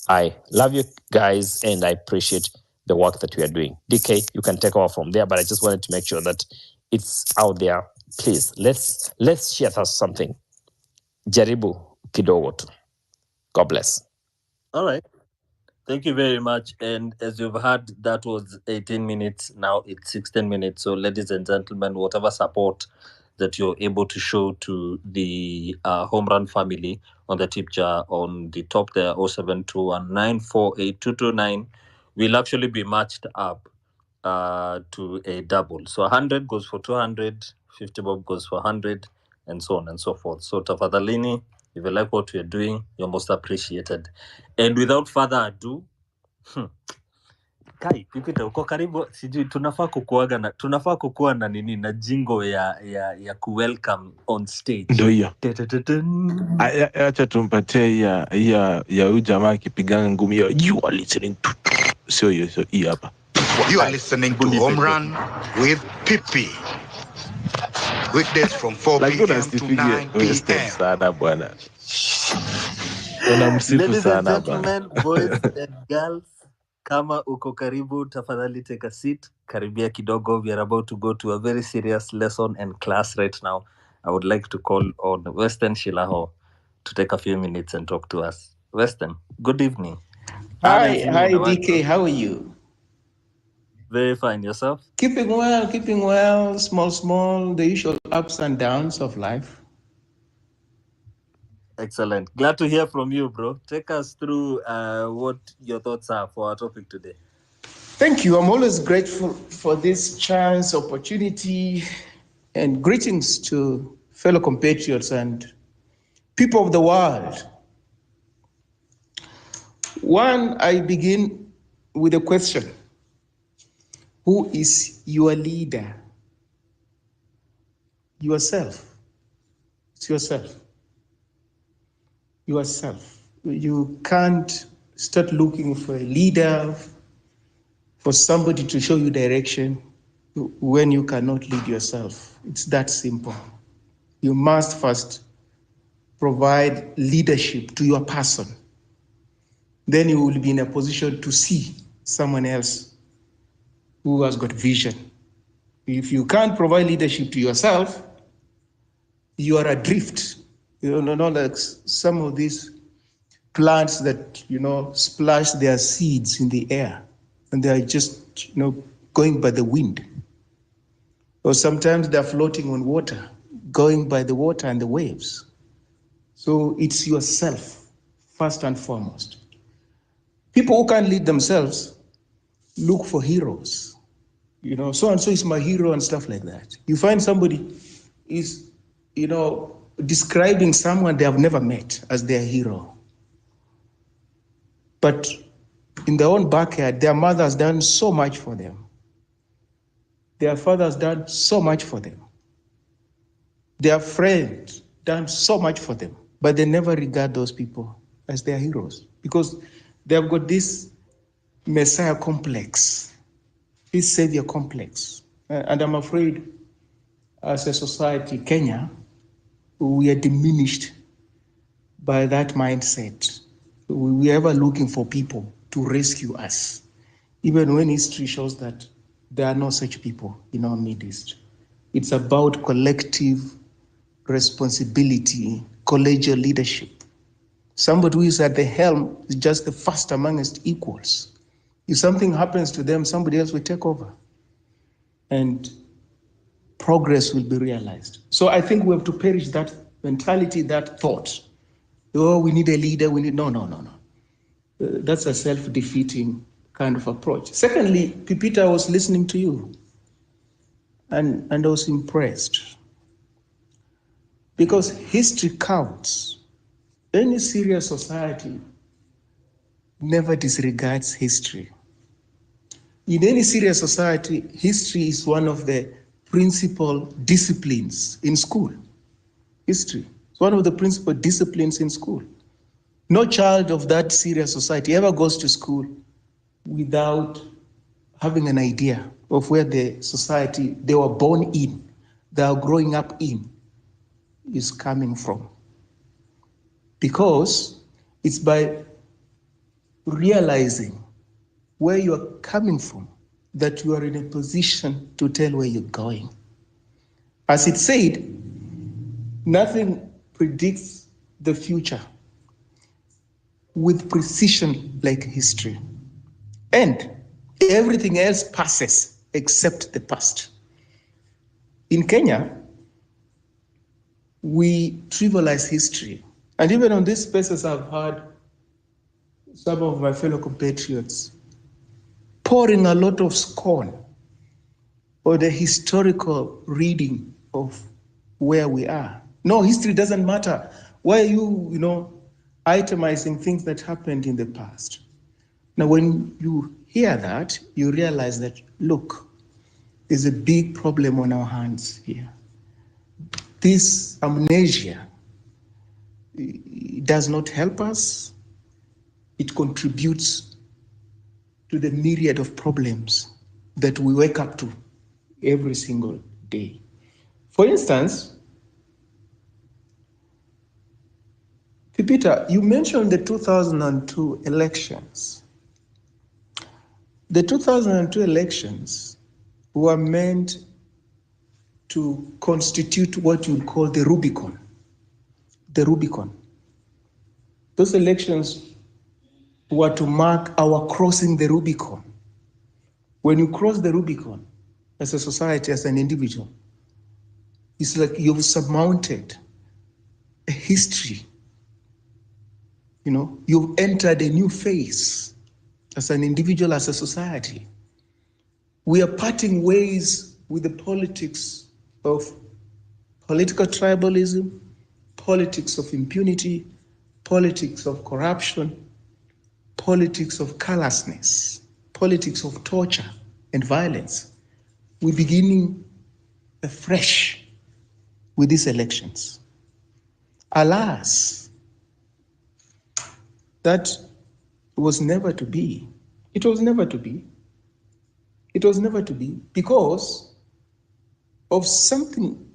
I love you guys and I appreciate the work that we are doing. DK, you can take over from there, but I just wanted to make sure that it's out there. Please, let's share something. Jaribu kidogo tu. God bless. All right. Thank you very much. And as you've heard, that was 18 minutes. Now it's 16 minutes. So, ladies and gentlemen, whatever support that you're able to show to the Home Run family on the tip jar on the top there, 0721948229, will actually be matched up to a double. So 100 goes for 200, 50 bob goes for 100, and so on and so forth. So tafadhalini, if you like what we're doing, you're most appreciated. And without further ado, Kai, Pipita, uko karibu, sijui tunafaa kukuwa na nini na jingo ya kuwelcome on stage. Ndio hiyo. Acha tumpatie ya huyu jamaa akipigana ngumi hiyo. You are listening to sio hiyo hii hapa. You are listening to Home Run with Pipi. Weekdays from 4 p.m. to 9 p.m. Sana bwana. Ladies and gentlemen, boys and girls, kama uko karibu, tafadhali take a seat. Karibia kidogo. We are about to go to a very serious lesson and class right now. I would like to call on Western Shilaho to take a few minutes and talk to us. Western, good evening. Hi, DK. How are you? Very fine. Yourself? Keeping well. Small, the usual ups and downs of life. Excellent. Glad to hear from you, bro. Take us through what your thoughts are for our topic today. Thank you. I'm always grateful for this chance, opportunity, and greetings to fellow compatriots and people of the world. One, I begin with a question. Who is your leader? Yourself. It's yourself. Yourself. You can't start looking for a leader, for somebody to show you direction when you cannot lead yourself. It's that simple. You must first provide leadership to your person, then you will be in a position to see someone else who has got vision. If you can't provide leadership to yourself, you are adrift. You know, not like some of these plants that, splash their seeds in the air and they are just, going by the wind. Or sometimes they're floating on water, going by the water and the waves. So it's yourself, first and foremost. People who can't lead themselves look for heroes. So-and-so is my hero and stuff like that. You find somebody is, describing someone they have never met as their hero. But in their own backyard, their mother has done so much for them. Their father has done so much for them. Their friends done so much for them, but they never regard those people as their heroes because they have got this messiah complex, this savior complex. And I'm afraid as a society, Kenya, we are diminished by that mindset. We are ever looking for people to rescue us, even when history shows that there are no such people in our midst. It's about collective responsibility, collegial leadership. Somebody who is at the helm is just the first amongst equals. If something happens to them, somebody else will take over and progress will be realized. So I think we have to perish that mentality, that thought. Oh, we need a leader, no. That's a self-defeating kind of approach. Secondly, Pipita, I was listening to you and I was impressed because history counts. Any serious society never disregards history. In any serious society, history is one of the principal disciplines in school. History is one of the principal disciplines in school. No child of that serious society ever goes to school without having an idea of where the society they were born in, they are growing up in, is coming from. Because it's by realizing where you are coming from that you are in a position to tell where you're going. As it said, nothing predicts the future with precision like history. And everything else passes except the past. In Kenya, we trivialize history. And even on these spaces, I've heard some of my fellow compatriots pouring a lot of scorn on the historical reading of where we are. No, history doesn't matter. Why are you, itemizing things that happened in the past? Now, when you hear that, you realize that, look, there's a big problem on our hands here. This amnesia does not help us. It contributes to the myriad of problems that we wake up to every single day. For instance, Pipita, you mentioned the 2002 elections. The 2002 elections were meant to constitute what you'd call the Rubicon. The Rubicon. Those elections were to mark our crossing the Rubicon. When you cross the Rubicon, as a society, as an individual, it's like you've surmounted a history. You've entered a new phase as an individual, as a society. We are parting ways with the politics of political tribalism, politics of impunity, politics of corruption, politics of callousness, politics of torture and violence. We're beginning afresh with these elections. Alas, that was never to be. It was never to be. It was never to be because of something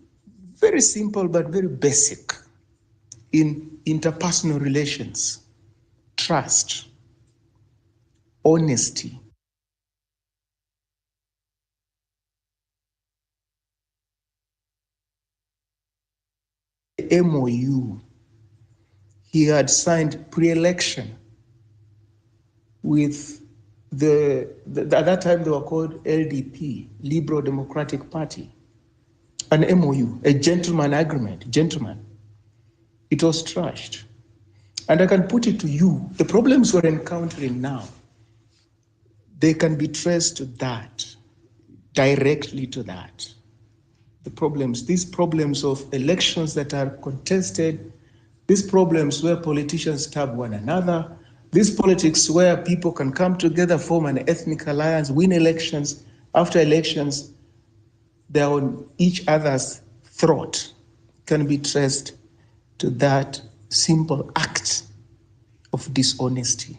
very simple but very basic. in interpersonal relations, trust, honesty. MOU he had signed pre-election with at that time they were called LDP, Liberal Democratic Party. An MOU, a gentleman agreement, gentleman. It was trashed. And I can put it to you, the problems we're encountering now, they can be traced to that, directly to that. The problems, these problems of elections that are contested, these problems where politicians stab one another, these politics where people can come together, form an ethnic alliance, win elections. After elections, they're on each other's throat, can be traced to that simple act of dishonesty.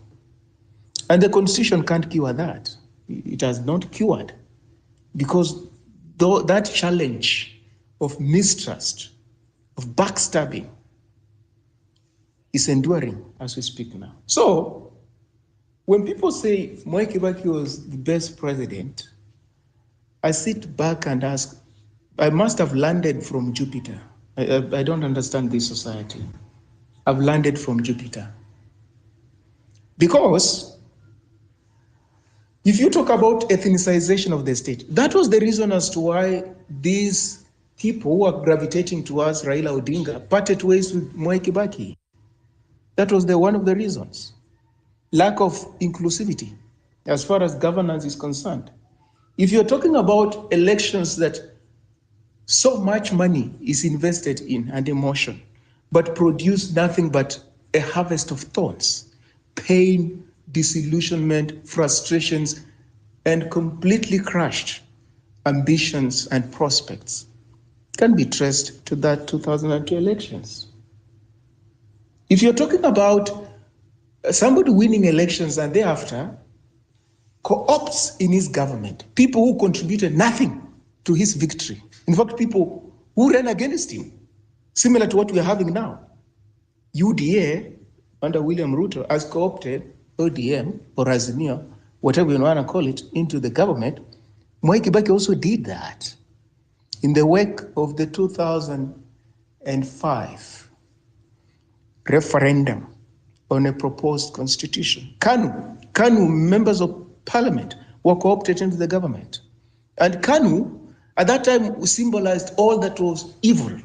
And the Constitution can't cure that. It has not cured, because that challenge of mistrust, of backstabbing, is enduring as we speak now. So, when people say Mwai Kibaki was the best president, I sit back and ask, I must have landed from Jupiter. I don't understand this society. I've landed from Jupiter. Because if you talk about ethnicization of the state, that was the reason as to why these people who are gravitating towards Raila Odinga parted ways with Mwai Kibaki. That was one of the reasons. Lack of inclusivity as far as governance is concerned. If you're talking about elections that so much money is invested in and emotion, but produce nothing but a harvest of thorns, pain, disillusionment, frustrations, and completely crushed ambitions and prospects, can be traced to that 2002 elections. If you're talking about somebody winning elections and thereafter co-opts in his government people who contributed nothing to his victory, in fact, people who ran against him, similar to what we're having now. UDA, under William Ruto, has co-opted ODM or Azimio, whatever you want to call it, into the government. Mwai Kibaki also did that in the wake of the 2005 referendum on a proposed constitution. KANU members of parliament were co-opted into the government. And KANU, at that time, symbolized all that was evil,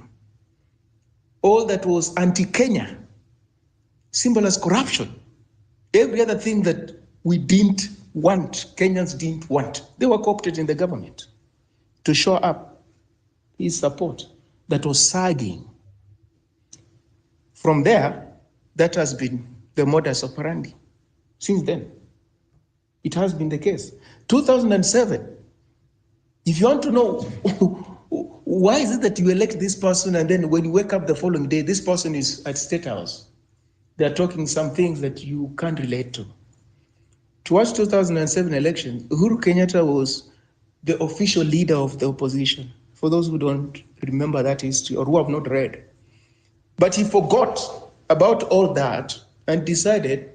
all that was anti-Kenya, symbolized corruption. Every other thing that we didn't want, Kenyans didn't want, they were co-opted in the government to show up his support that was sagging. From there, that has been the modus operandi. Since then, it has been the case. 2007, if you want to know why is it that you elect this person and then when you wake up the following day, this person is at State House, they're talking some things that you can't relate to. Towards 2007 election, Uhuru Kenyatta was the official leader of the opposition, for those who don't remember that history or who have not read. But he forgot about all that and decided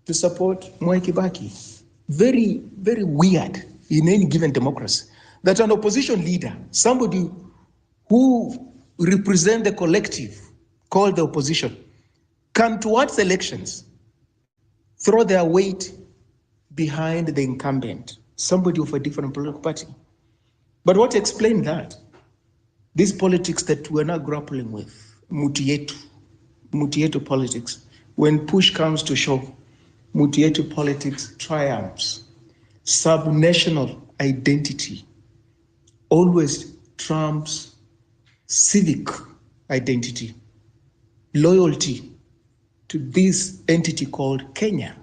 to support Mwai Kibaki. Very, very weird in any given democracy that an opposition leader, somebody who represents the collective called the opposition, can towards elections throw their weight behind the incumbent, somebody of a different political party. But what explained that? These politics that we're not grappling with, Mutietu politics, when push comes to shove, Mutietu politics triumphs. Subnational identity always trumps civic identity, loyalty to this entity called Kenya.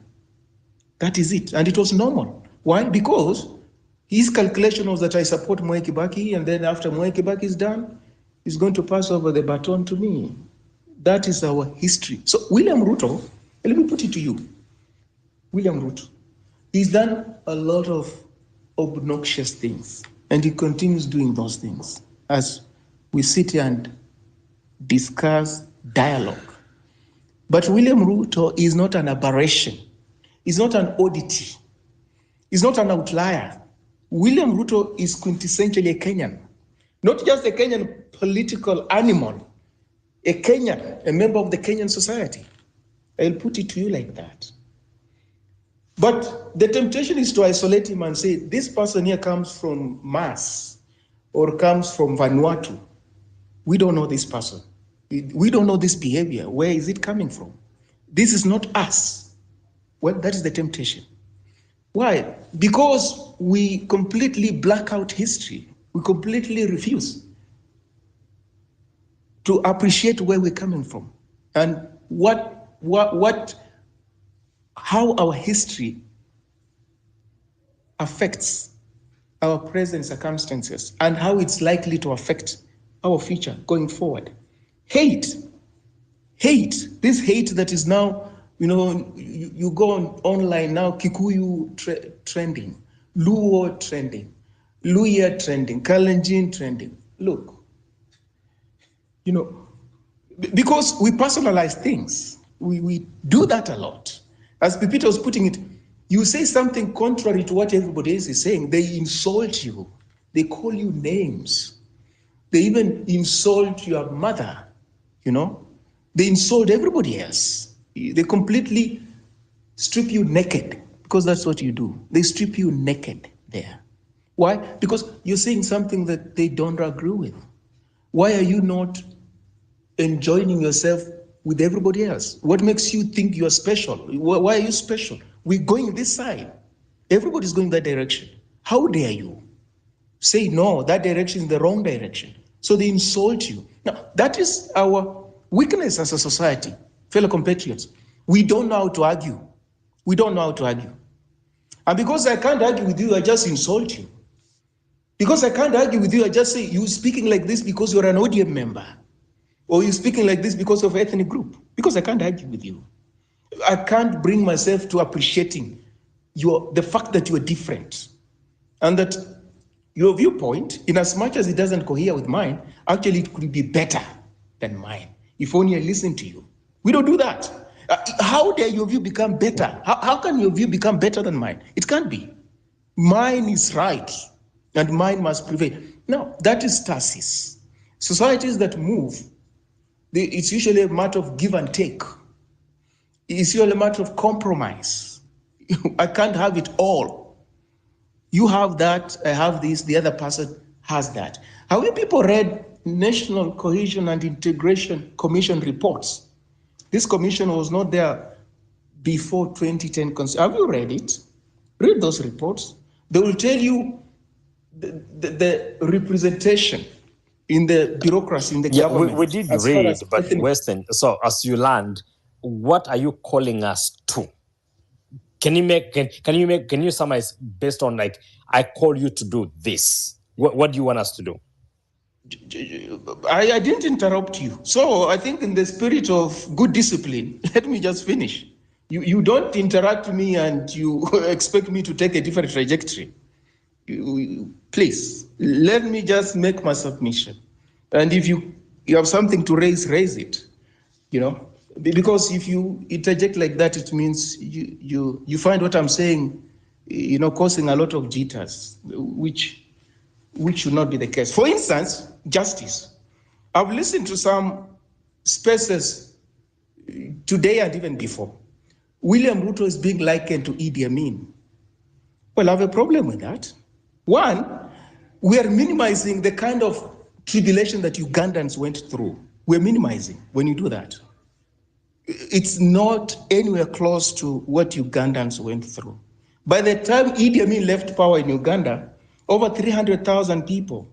That is it. And it was normal. Why? Because his calculation was that I support Mwai Kibaki, and then after Mwai Kibaki is done, he's going to pass over the baton to me. That is our history. So William Ruto, let me put it to you. William Ruto, he's done a lot of obnoxious things, and he continues doing those things as we sit here and discuss dialogue. But William Ruto is not an aberration. He's not an oddity. He's not an outlier. William Ruto is quintessentially a Kenyan, not just a Kenyan political animal, a Kenyan, a member of the Kenyan society. I'll put it to you like that. But the temptation is to isolate him and say, this person here comes from Mars or comes from Vanuatu. We don't know this person. We don't know this behavior. Where is it coming from? This is not us. Well, that is the temptation. Why? Because we completely black out history. We completely refuse to appreciate where we're coming from and how our history affects our present circumstances and how it's likely to affect our future going forward. Hate, this hate that is now, you go online now, Kikuyu trending, Luo trending, Luya trending, Kalenjin trending. Look, because we personalize things, we do that a lot. As Pipita was putting it, you say something contrary to what everybody else is saying, they insult you, they call you names, they even insult your mother, they insult everybody else. They completely strip you naked, because that's what you do. They strip you naked there. Why? Because you're saying something that they don't agree with. Why are you not enjoying yourself with everybody else? What makes you think you're special? Why are you special? We're going this side. Everybody's going that direction. How dare you say, no, that direction is the wrong direction? So they insult you. Now, that is our weakness as a society, fellow compatriots. We don't know how to argue. We don't know how to argue. And because I can't argue with you, I just insult you. Because I can't argue with you, I just say, you're speaking like this because you're an ODM member. Or you're speaking like this because of ethnic group. Because I can't argue with you. I can't bring myself to appreciating the fact that you're different. And that your viewpoint, in as much as it doesn't cohere with mine, actually it could be better than mine, if only I listen to you. We don't do that. How dare your view become better? How can your view become better than mine? It can't be. Mine is right, and mine must prevail. No, that is stasis. Societies that move, it's usually a matter of give and take. It's usually a matter of compromise. I can't have it all. You have that, I have this, the other person has that. Have you people read National Cohesion and Integration Commission reports? This commission was not there before 2010. Have you read it? Read those reports. They will tell you the representation in the bureaucracy, in the government. We did read, but Western, so as you land, what are you calling us to? Can you summarize based on, like, I call you to do this? What do you want us to do? I didn't interrupt you. So I think in the spirit of good discipline, let me just finish. You don't interrupt me and you expect me to take a different trajectory. Please, let me just make my submission. And if you have something to raise it, because if you interject like that, it means you find what I'm saying, causing a lot of jitters, which should not be the case. For instance, justice. I've listened to some spaces today and even before. William Ruto is being likened to Idi Amin. Well, I have a problem with that. One, we are minimizing the kind of tribulation that Ugandans went through. We're minimizing when you do that. It's not anywhere close to what Ugandans went through. By the time Idi Amin left power in Uganda, over 300,000 people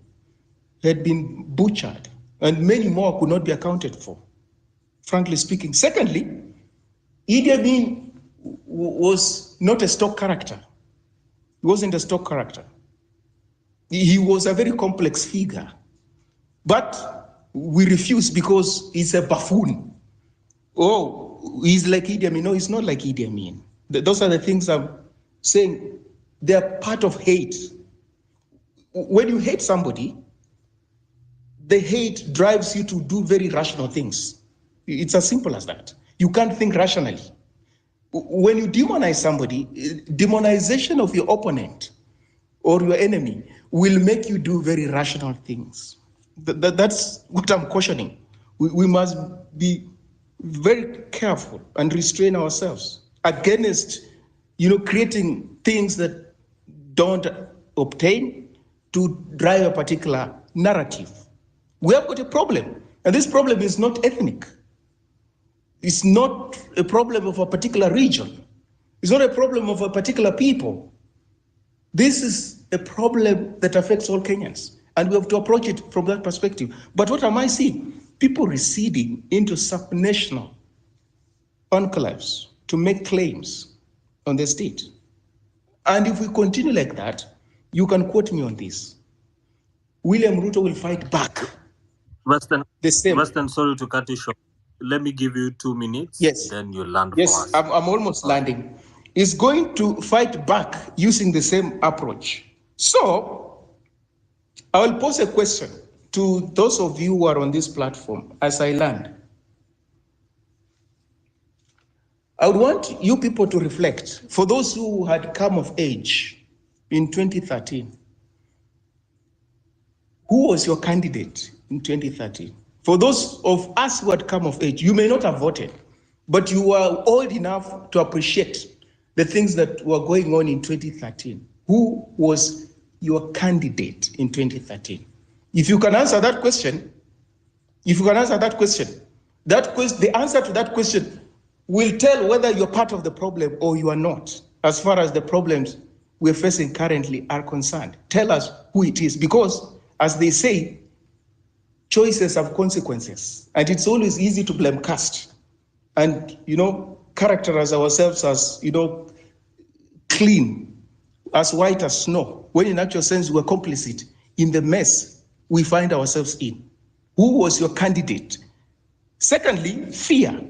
had been butchered, and many more could not be accounted for, frankly speaking. Secondly, Idi Amin was not a stock character. He wasn't a stock character. He was a very complex figure. But we refuse because he's a buffoon. Oh, he's like Idi Amin. No, he's not like Idi Amin. Those are the things I'm saying. They're part of hate. When you hate somebody, the hate drives you to do very rational things. It's as simple as that. You can't think rationally. When you demonize somebody, demonization of your opponent or your enemy will make you do very rational things. That's what I'm cautioning. We must be very careful and restrain ourselves against, creating things that don't obtain to drive a particular narrative. We have got a problem, and this problem is not ethnic. It's not a problem of a particular region. It's not a problem of a particular people. This is a problem that affects all Kenyans, and we have to approach it from that perspective. But what am I seeing? People receding into subnational enclaves to make claims on the state. And if we continue like that, you can quote me on this. William Ruto will fight back. Western, the same. Western, sorry to cut you short. Let me give you 2 minutes. Yes. Then you land Yes, for us. I'm almost landing. Is going to fight back using the same approach. So I will pose a question to those of you who are on this platform as I land. I would want you people to reflect. For those who had come of age in 2013, who was your candidate in 2013? For those of us who had come of age, you may not have voted, but you were old enough to appreciate the things that were going on in 2013. Who was your candidate in 2013? If you can answer that question, the answer to that question will tell whether you're part of the problem or you are not, as far as the problems we're facing currently are concerned. Tell us who it is, because as they say, choices have consequences, and it's always easy to blame caste and, characterize ourselves as, clean, as white as snow, when in actual sense we're complicit in the mess we find ourselves in. Who was your candidate? Secondly, fear.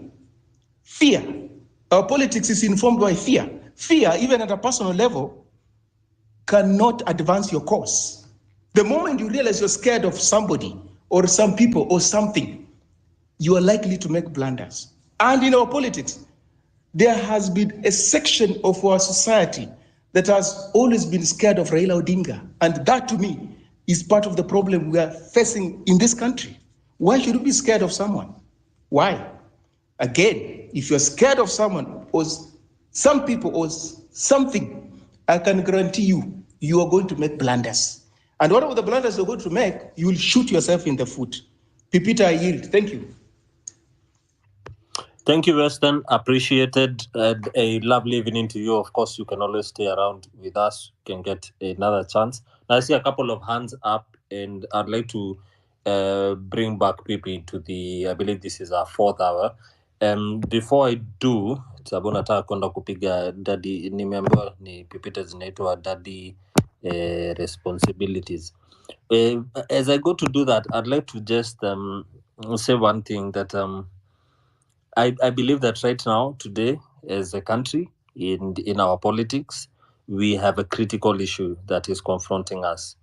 Fear. Our politics is informed by fear. Fear, even at a personal level, cannot advance your cause. The moment you realize you're scared of somebody or some people or something, you are likely to make blunders. And in our politics, there has been a section of our society that has always been scared of Raila Odinga. And that, to me, is part of the problem we are facing in this country. Why should you be scared of someone? Why? Again, if you're scared of someone or some people or something, I can guarantee you are going to make blunders. And whatever the blunders you're going to make, you will shoot yourself in the foot. Pipita, I yield. Thank you. Thank you, Weston. Appreciated. A lovely evening to you. Of course, you can always stay around with us. You can get another chance. Now, I see a couple of hands up, and I'd like to bring back people into I believe this is our 4th hour. Before I do, sababu nataka kwenda kupiga daddy, nimeambiwa ni pipita zinaitwa daddy responsibilities. As I go to do that, I'd like to just say one thing that I believe that right now, today, as a country, in our politics, we have a critical issue that is confronting us.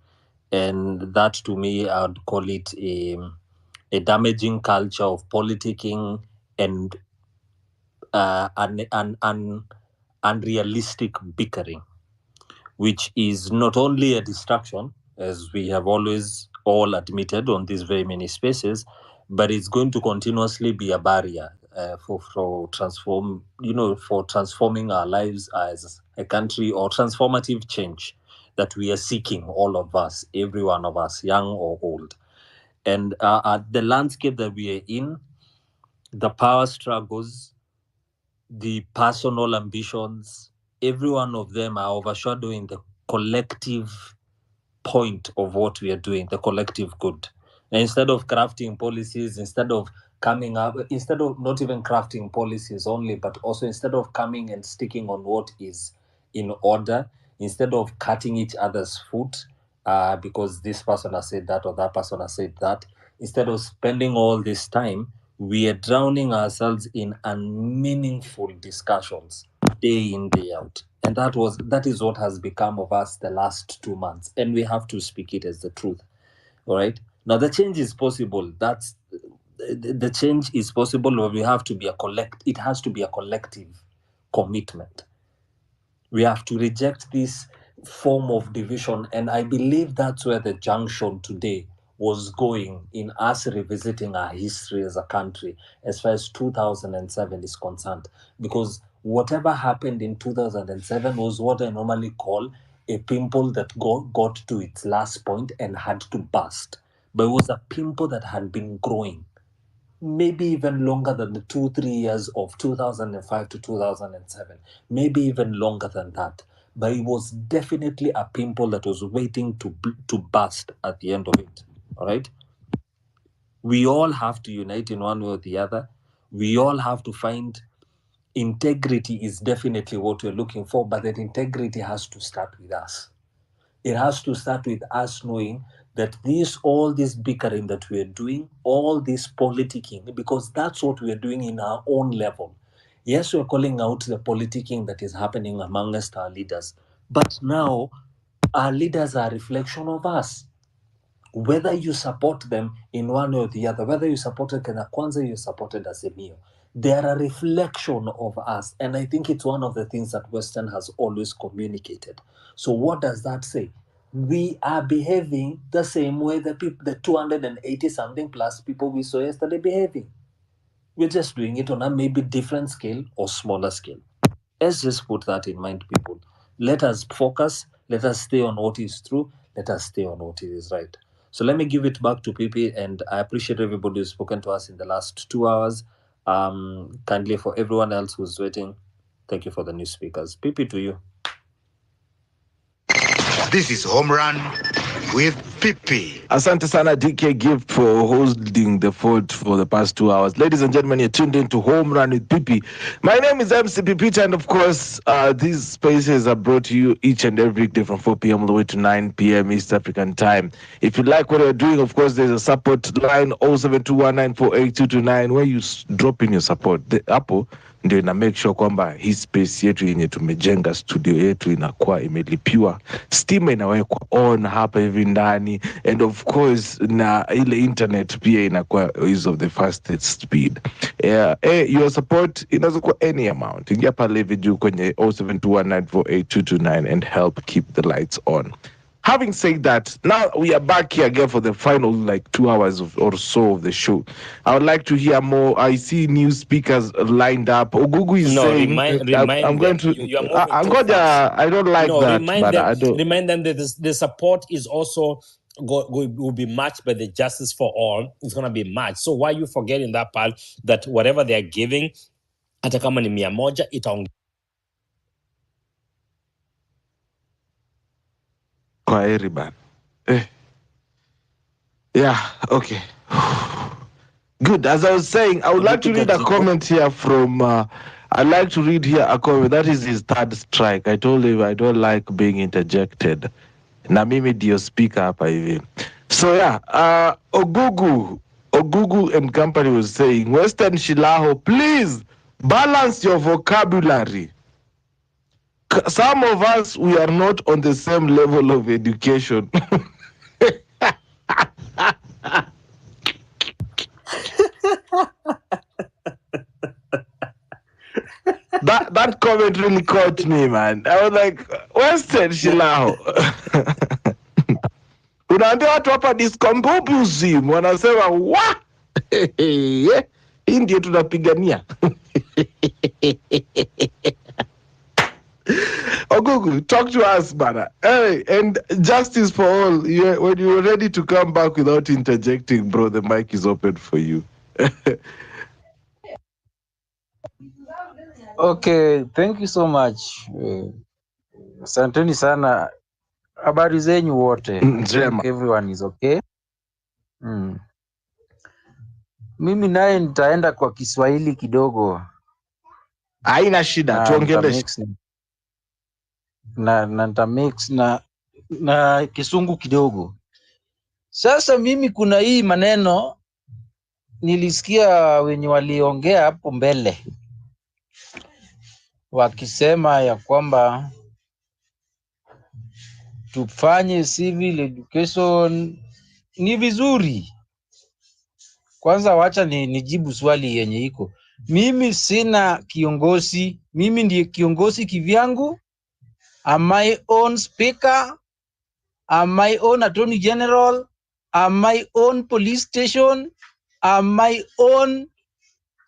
And that, to me, I would call it a damaging culture of politicking and an unrealistic bickering, which is not only a distraction, as we have always all admitted on these very many spaces, but it's going to continuously be a barrier for transforming our lives as a country, or transformative change that we are seeking, all of us, every one of us, young or old. And the landscape that we are in, the power struggles, the personal ambitions, every one of them are overshadowing the collective point of what we are doing, the collective good. And instead of crafting policies, instead of not even crafting policies only, but also instead of coming and sticking on what is in order, instead of cutting each other's foot because this person has said that or that person has said that, instead of spending all this time, we are drowning ourselves in unmeaningful discussions day in, day out. And that is what has become of us the last 2 months. And we have to speak it as the truth. All right. Now, the change is possible. the change is possible, but we have to be it has to be a collective commitment. We have to reject this form of division, and I believe that's where the junction today was going in us revisiting our history as a country as far as 2007 is concerned, because whatever happened in 2007 was what I normally call a pimple that got to its last point and had to burst, but it was a pimple that had been growing maybe even longer than the 2-3 years of 2005 to 2007, maybe even longer than that. But it was definitely a pimple that was waiting to burst at the end of it. All right. We all have to unite in one way or the other. We all have to find integrity is definitely what we're looking for, but that integrity has to start with us. It has to start with us knowing that all this bickering that we are doing, all this politicking, because that's what we are doing in our own level. Yes, we're calling out the politicking that is happening amongst our leaders, but now our leaders are a reflection of us. Whether you support them in one or the other, whether you supported Kenya Kwanza, you supported Azimio, they are a reflection of us. And I think it's one of the things that Western has always communicated. So what does that say? We are behaving the same way the 280 something plus people we saw yesterday behaving. We're just doing it on a maybe different scale or smaller scale. Let's just put that in mind, people. Let us focus. Let us stay on what is true. Let us stay on what is right. So let me give it back to Pipi, and I appreciate everybody who's spoken to us in the last 2 hours. Kindly, for everyone else who's waiting, thank you for the new speakers. Pipi, to you. This is Home Run with Pipi. Asante sana DK Gift for holding the fort for the past 2 hours. Ladies and gentlemen, you're tuned in to Home Run with Pipi. My name is MC Pipita, and of course, these spaces are brought to you each and every day from 4 p.m. all the way to 9 p.m. East African time. If you like what we're doing, of course, there's a support line 0721948229 where you drop in your support. The Apple ndio ina make sure kwamba hii space yetu yenye tumejenga studio yetu inakuwa imelipiwa, stima inawekwa on hapa hivi ndani, and of course na ile internet pia inakuwa is of the fastest speed. Your support inaweza kuwa any amount. Ingia pale hivi juu kwenye 0721948229 and help keep the lights on. Having said that, now we are back here again for the final 2 hours or so of the show. I would like to hear more. I see new speakers lined up. Ogugu is saying, I'm going to. I don't like that. Remind them that the support is also will be matched by the Justice for All. It's going to be matched. So why are you forgetting that part? That whatever they are giving, hata kama ni 100 itaongezeka. Yeah, okay. Good. As I was saying, I would like to read a comment here from. I'd like to read here a comment. That is his third strike. I told him I don't like being interjected. Na mimi ndio speaker hapa hivi. So yeah, Ogugu and company was saying, Western Shilaho, please balance your vocabulary. Some of us, we are not on the same level of education. That comment really caught me, man. I was like, Western Shilaho. Unaambia watu hapa discombobusm, wanasema wa hii ndio tunapigania. Ogugu, talk to us, brother. Hey, and justice for all. When you're ready to come back without interjecting, bro, the mic is open for you. Okay, thank you so much. Asanteni sana. Habari zenyu wote. I think everyone is okay. Mimi naye nitaenda kwa Kiswahili kidogo. Haina shida, tuongeleshe. Na nitamix na Kisungu kidogo. Sasa mimi kuna hii maneno nilisikia wenye waliongea hapo mbele wakisema ya kwamba tufanye civil education ni vizuri, Kwanza wacha nijibu swali yenye iko. Mimi sina kiongozi, mimi ndiye kiongozi kivyangu. I'm my own speaker, I'm my own attorney general, I'm my own police station, I'm my own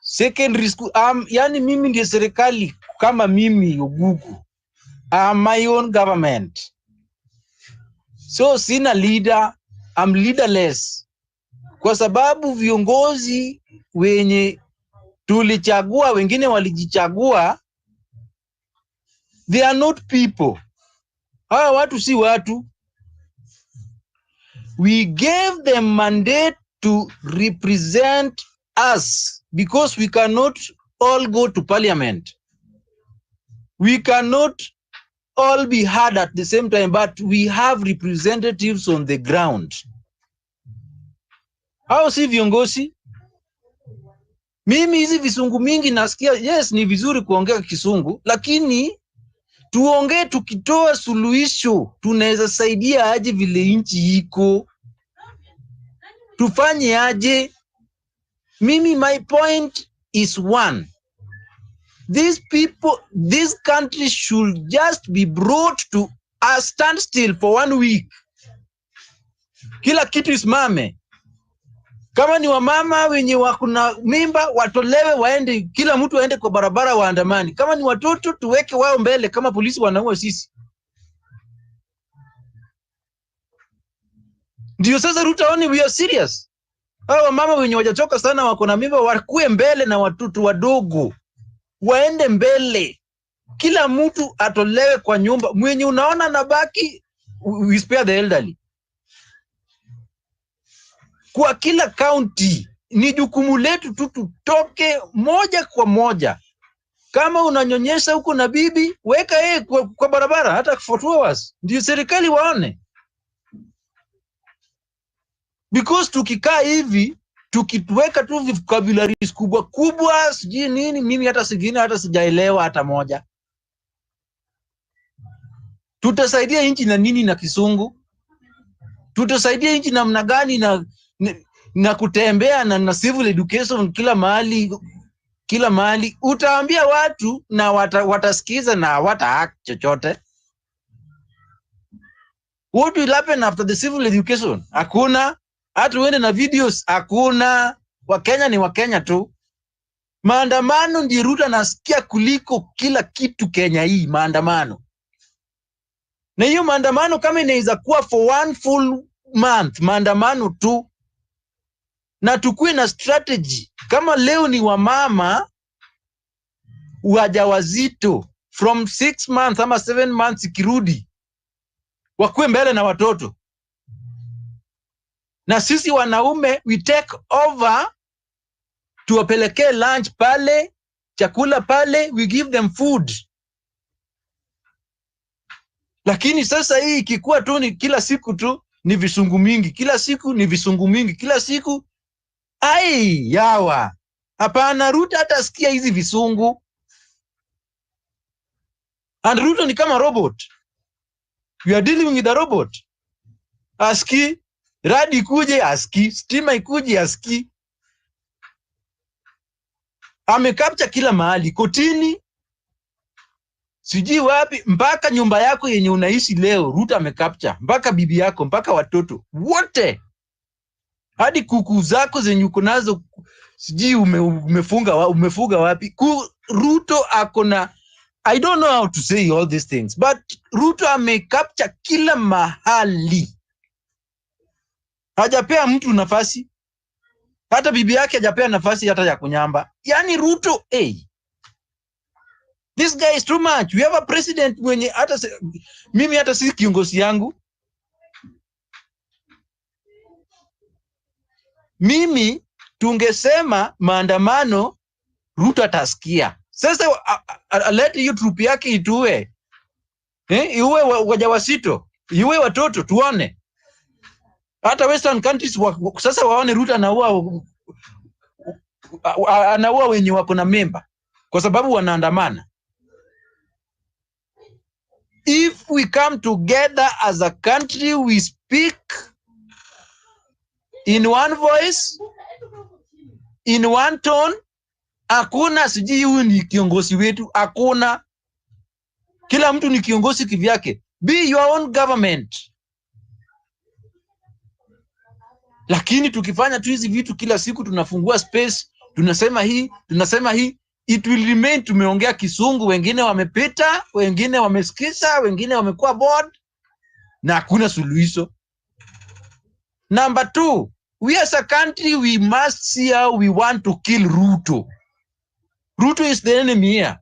secondary school. Yani mimi ndiye serikali kama mimi Ugugu. I'm my own government. So sina leader, I'm leaderless. Kwa sababu viongozi wenye tulichagua, wengine walijichagua, they are not people. Hawa watu si watu. We gave them mandate to represent us because we cannot all go to parliament. We cannot all be heard at the same time, but we have representatives on the ground. Hao si viongozi. Mimi hizi visungu mingi nasikia, yes, ni vizuri kuongea kisungu, lakini tuongee tukitoa suluhisho, tunaweza saidia aje vile nchi iko. Tufanye aje? Mimi, my point is one. These people, this country should just be brought to a standstill for 1 week. Kila kitu isimame. Kama ni wamama wenye wakuna mimba, watolewe waende, kila mtu aende kwa barabara waandamani. Kama ni watoto, tuweke wao mbele kama polisi wanaua sisi. Ndio sasa Ruto aone we are serious. Hao wamama wenye wajachoka sana wakuna mimba wakue mbele na watoto wadogo waende mbele. Kila mtu atolewe kwa nyumba. Mwenye unaona nabaki, we spare the elderly. Kwa kila county ni jukumu letu tu tutoke moja kwa moja. Kama unanyonyesha huko na bibi, weka yeye kwa barabara hata for 2 hours. Ndio serikali waone. Because tukikaa hivi, tukiweka tu vocabularies kubwa kubwa, sijui nini, mimi hata sigine hata sijaelewa hata moja. Tutasaidia nchi na nini na kisungu? Tutasaidia nchi namna gani na kutembea na civil education kila mahali? Utaambia watu na watasikiza na wataact chochote. What will happen after the civil education? Hakuna. Hata uende na videos, hakuna. Wakenya ni Wakenya tu. Maandamano ndiyo Ruto nasikia kuliko kila kitu Kenya hii, maandamano. Na hiyo maandamano kama inaweza kuwa for 1 full month, maandamano tu. Na tukue na strategy. Kama leo ni wamama wajawazito from 6 months ama 7 months ikirudi, wakue mbele na watoto. Na sisi wanaume we take over, tuwapelekee lunch pale, chakula pale, we give them food. Lakini sasa hii ikikuwa tu ni kila siku tu ni visungu mingi, kila siku ni visungu mingi, kila siku yawa. Hapana, Ruto hatasikia hizi visungu. And Ruto ni kama robot. We are dealing with a robot. Aski, radi kuje aski, stima ikuje aski. Amekapcha kila mahali, kotini, sijui wapi, mpaka nyumba yako yenye unaishi leo Ruto amekapcha, mpaka bibi yako, mpaka watoto wote, hadi kuku zako zenye uko nazo sijui umefuga wapi. Ruto akona, I don't know how to say all these things, but Ruto amekapcha kila mahali. Hajapea mtu nafasi, hata bibi yake hajapea nafasi hata ya kunyamba. Yani Ruto, this guy is too much. We have a president mwenye hata mimi hata si kiongozi yangu. Mimi tungesema maandamano, Ruto atasikia. Sasa let hiyo trupi yake itue. Iwe wajawazito, iwe watoto, tuone. Hata western countries sasa waone Ruto anaua wenye wako na memba kwa sababu wanaandamana. If we come together as a country, we speak in one voice, in one tone. Hakuna sijui huyu ni kiongozi wetu, hakuna. Kila mtu ni kiongozi kivyake. Be your own government. Lakini tukifanya tu hizi vitu kila siku, tunafungua space, tunasema hii, it will remain tumeongea Kisungu, wengine wamepita, wengine wamesikiza, wengine wamekuwa bored, na hakuna suluhisho. Number 2, we as a country, we must see how we want to kill Ruto. Ruto is the enemy here.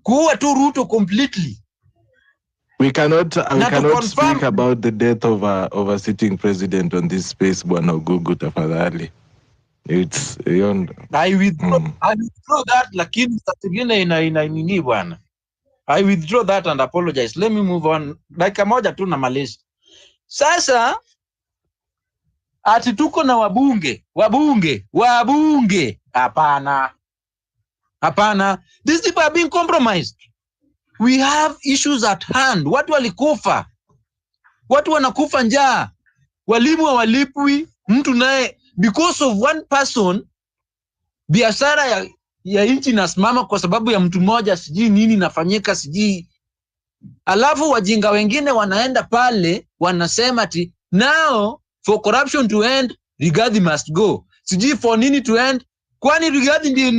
Kuua tu Ruto completely. We cannot speak about the death of a sitting president on this space, Bwana Ogugu, tafadhali. It's beyond. I withdraw that, lakini satigine ina nini bwana. I withdraw that and apologize. Let me move on. Dakika moja tu na maliza. Sasa ati tuko na wabunge. Hapana. These people are being compromised. We have issues at hand. Watu walikufa. Watu wanakufa njaa. Walimu hawalipwi. Mtu naye because of one person, biashara ya nchi inasimama kwa sababu ya mtu mmoja, sijui nini nafanyika, sijui. Alafu wajinga wengine wanaenda pale wanasema ati now for corruption to end, Rigathi must go. Sijui for nini to end, kwani Rigathi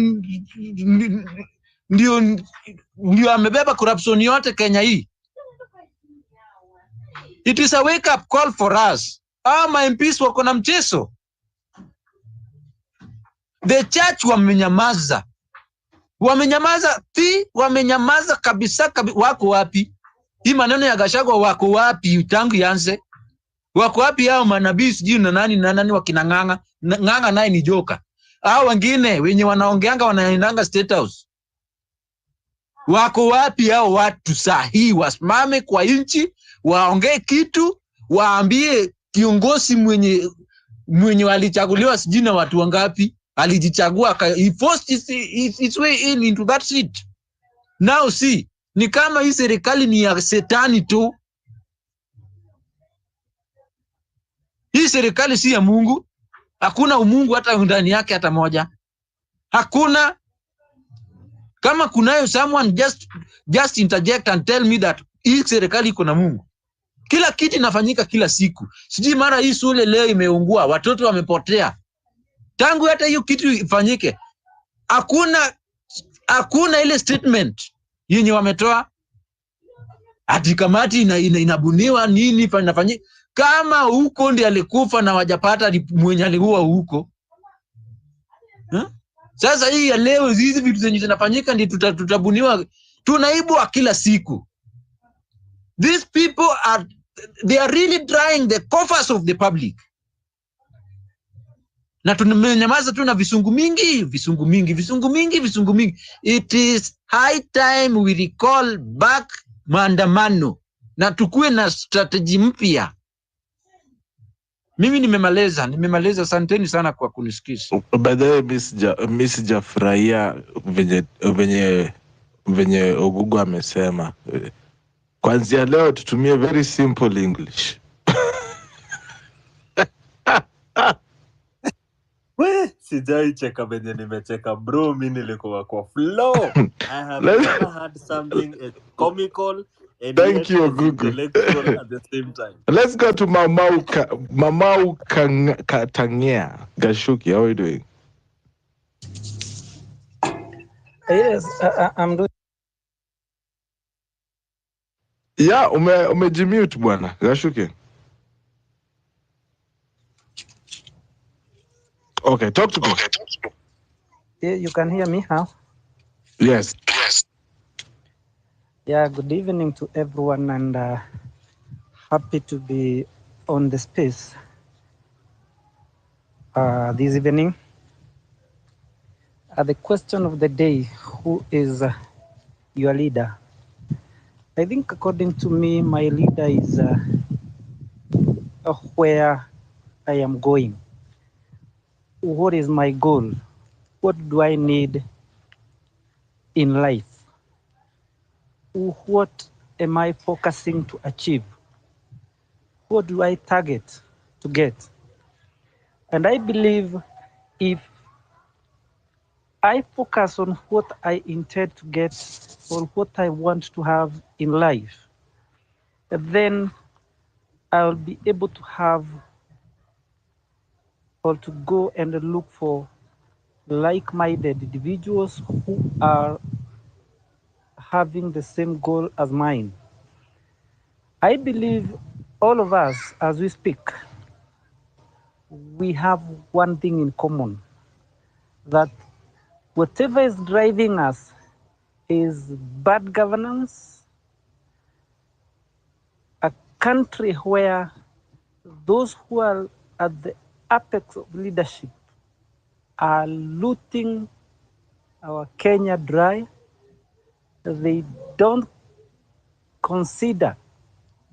ndio amebeba corruption yote Kenya hii. It is a wake up call for us. My MPs wako na mchezo. The church wamenyamaza. Wamenyamaza kabisa. Wako wapi? Hii maneno ya Gachagua wako wapi tangu yanze? Wako wapi hao manabii sijui na nani wakinanganga? Nganga naye ni joka. Hao wengine wenye wanaongeanga wanaendanga State House. Wako wapi hao watu sahihi wasimame kwa nchi, waongee kitu, waambie kiongozi mwenye walichaguliwa sijui na watu wangapi, alijichagua, he forced his way into that seat. Now see, ni kama hii serikali ni ya setani tu. Hii serikali si ya Mungu. Hakuna umungu hata ndani yake hata moja. Hakuna. Kama kunayo, someone just interject and tell me that hii serikali iko na Mungu. Kila kitu inafanyika kila siku. Sijui mara hii shule leo imeungua, watoto wamepotea. Tangu hata hiyo kitu ifanyike, hakuna ile statement yenye wametoa ati kamati inabuniwa nini inafanyika. Kama huko ndiye alikufa na wajapata mwenye aliua huko. Sasa hii ya leo hizi vitu zenye zinafanyika ndi tutabuniwa, tunaibwa kila siku. These people they are really drying the coffers of the public. Na tunamenyamaza tu na visungu mingi. It is high time we recall back maandamano na tukue na strategy mpya. Mimi nimemaliza, asanteni sana kwa kunisikiza. By the way, Miss Jafraia venye Ogugu amesema. Kwanzia leo tutumie very simple English. Sijai cheka venye nimecheka bro, mimi nilikuwa kwa flow. I have never had something comical and thank you, intellectual at the same time. Let's go to Mamau Katangea. Gashuki, how are you doing? Yes, I'm doing. Yeah, umejimute bwana Gashuki. Okay, talk to me. Yeah, you can hear me now? Yes. Yeah, good evening to everyone, and happy to be on the space this evening. The question of the day, who is your leader? I think according to me, my leader is where I am going. What is my goal? What do I need in life? What am I focusing to achieve? What do I target to get? And I believe if I focus on what I intend to get or what I want to have in life, then I'll be able to have or to go and look for like-minded individuals who are having the same goal as mine. I believe all of us, as we speak, we have one thing in common, that whatever is driving us is bad governance, a country where those who are at the apex of leadership are looting our Kenya dry. They don't consider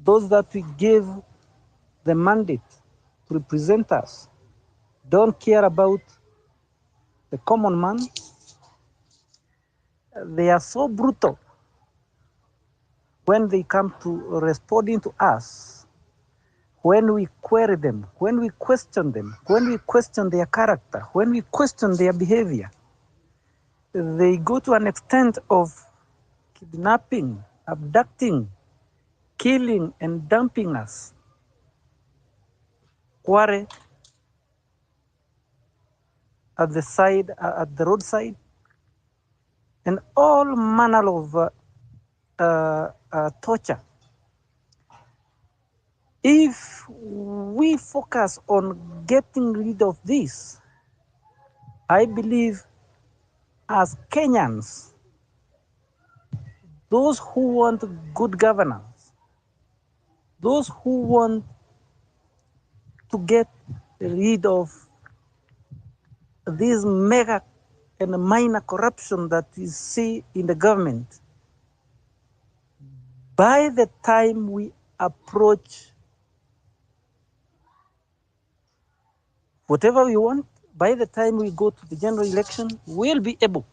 those that we gave the mandate to represent us, don't care about the common man. They are so brutal when they come to responding to us, when we query them, when we question them, when we question their character, when we question their behavior. They go to an extent of kidnapping, abducting, killing, and dumping us. Quarry at the side, at the roadside, and all manner of torture. If we focus on getting rid of this, I believe as Kenyans, those who want good governance, those who want to get rid of this mega and minor corruption that we see in the government, by the time we approach whatever we want, by the time we go to the general election, we'll be able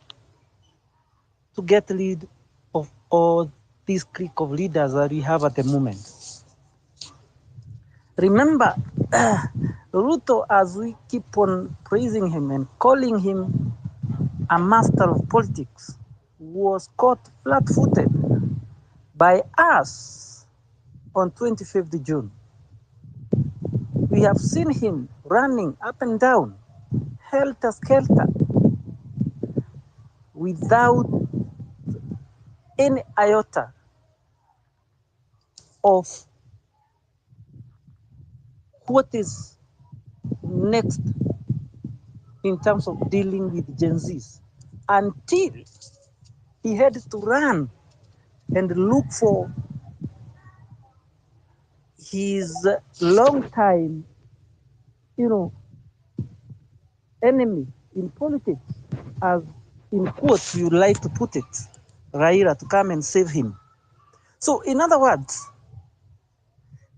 to get rid of all this clique of leaders that we have at the moment. Remember, Ruto, as we keep on praising him and calling him a master of politics, was caught flat-footed by us on 25th June. We have seen him running up and down, helter-skelter, without any iota of what is next in terms of dealing with Gen Zs, until he had to run and look for his long time, enemy in politics, as in quotes you like to put it, Raila, to come and save him. So in other words,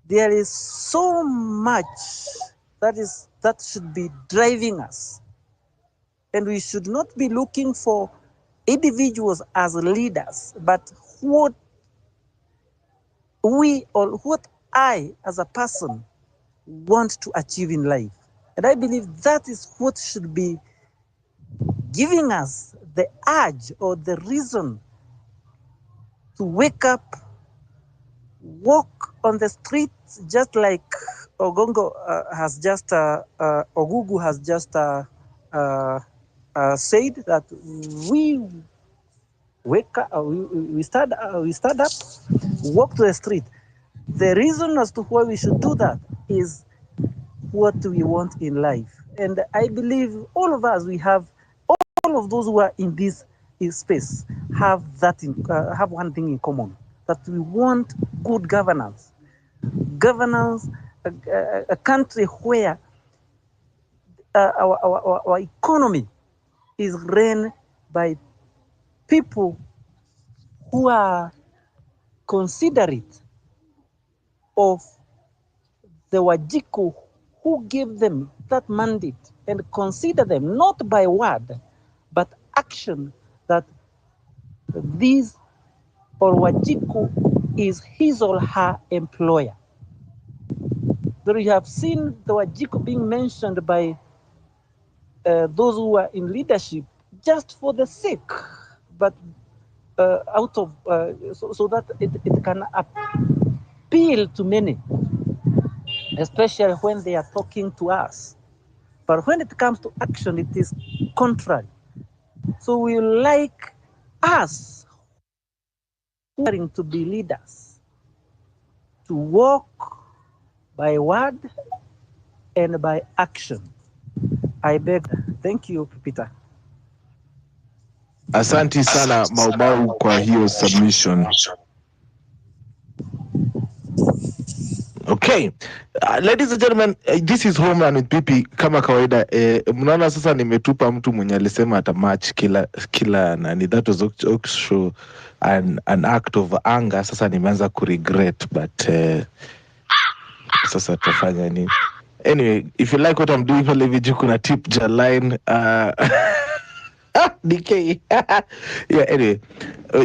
there is so much that should be driving us, and we should not be looking for individuals as leaders, but what we or what I as a person want to achieve in life. And I believe that is what should be giving us the urge or the reason to wake up, walk on the streets, just like Ogongo has just, Ogugu has just said, that we wake up, we stand up, walk to the street. The reason as to why we should do that is what we want in life. And I believe all of us, we have, all of those who are in this space have that have one thing in common, that we want good governance. Governance, a country where our economy is run by people who are considerate of the Wajiko who gave them that mandate, and consider them not by word, but action, that this or Wajiko is his or her employer. There you have seen the Wajiko being mentioned by those who are in leadership just for the sake, but out of so that it can appeal to many, especially when they are talking to us. But when it comes to action, it is contrary. So we like us wanting to be leaders, to walk by word and by action. I beg. Thank you, Peter. Asanti sana Maumau kwa hiyo submission. Okay, ladies and gentlemen, this is Home Run with Pipi. Kama kawaida, mnaona sasa nimetupa mtu mwenye alisema ata match kila nani. That was also an act of anger. Sasa nimeanza kuregret, but sasa tutafanya nini? Anyway, if you like what I'm doing, pale hivi kuna tip ja line DK. Yeah, anyway,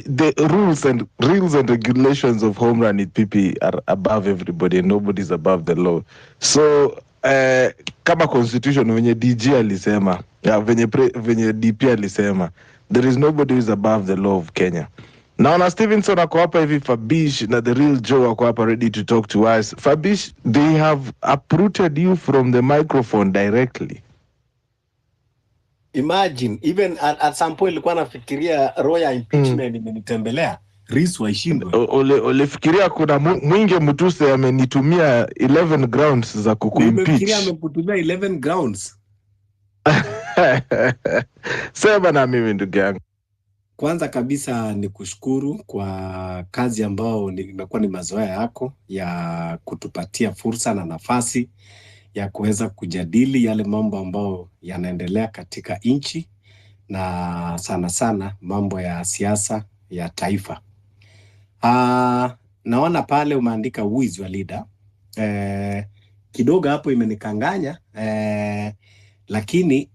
the rules and regulations of Home Run with PP are above everybody and nobody's above the law. So kama constitution venye DG alisema, venye DP alisema, there is nobody who is above the law of Kenya. Now, Stevenson ako hapa hivi, Fabish na the real Joe ako hapa ready to talk to us. Fabish, they have uprooted you from the microphone directly. Imagine, even at some point ilikuwa nafikiria royal impeachment imenitembelea. Risu waishindwe. Ulifikiria kuna Mwinge Mutuse amenitumia 11 grounds za kukuimpeach. Nimefikiria amekutumia 11 grounds. Sema na mimi ndugu yangu. Kwanza kabisa ni kushukuru kwa kazi ambao imekuwa ni mazoea yako ya kutupatia fursa na nafasi ya kuweza kujadili yale mambo ambao yanaendelea katika nchi na sana sana mambo ya siasa ya taifa. Naona pale umeandika who is your leader. Kidogo hapo imenikanganya, lakini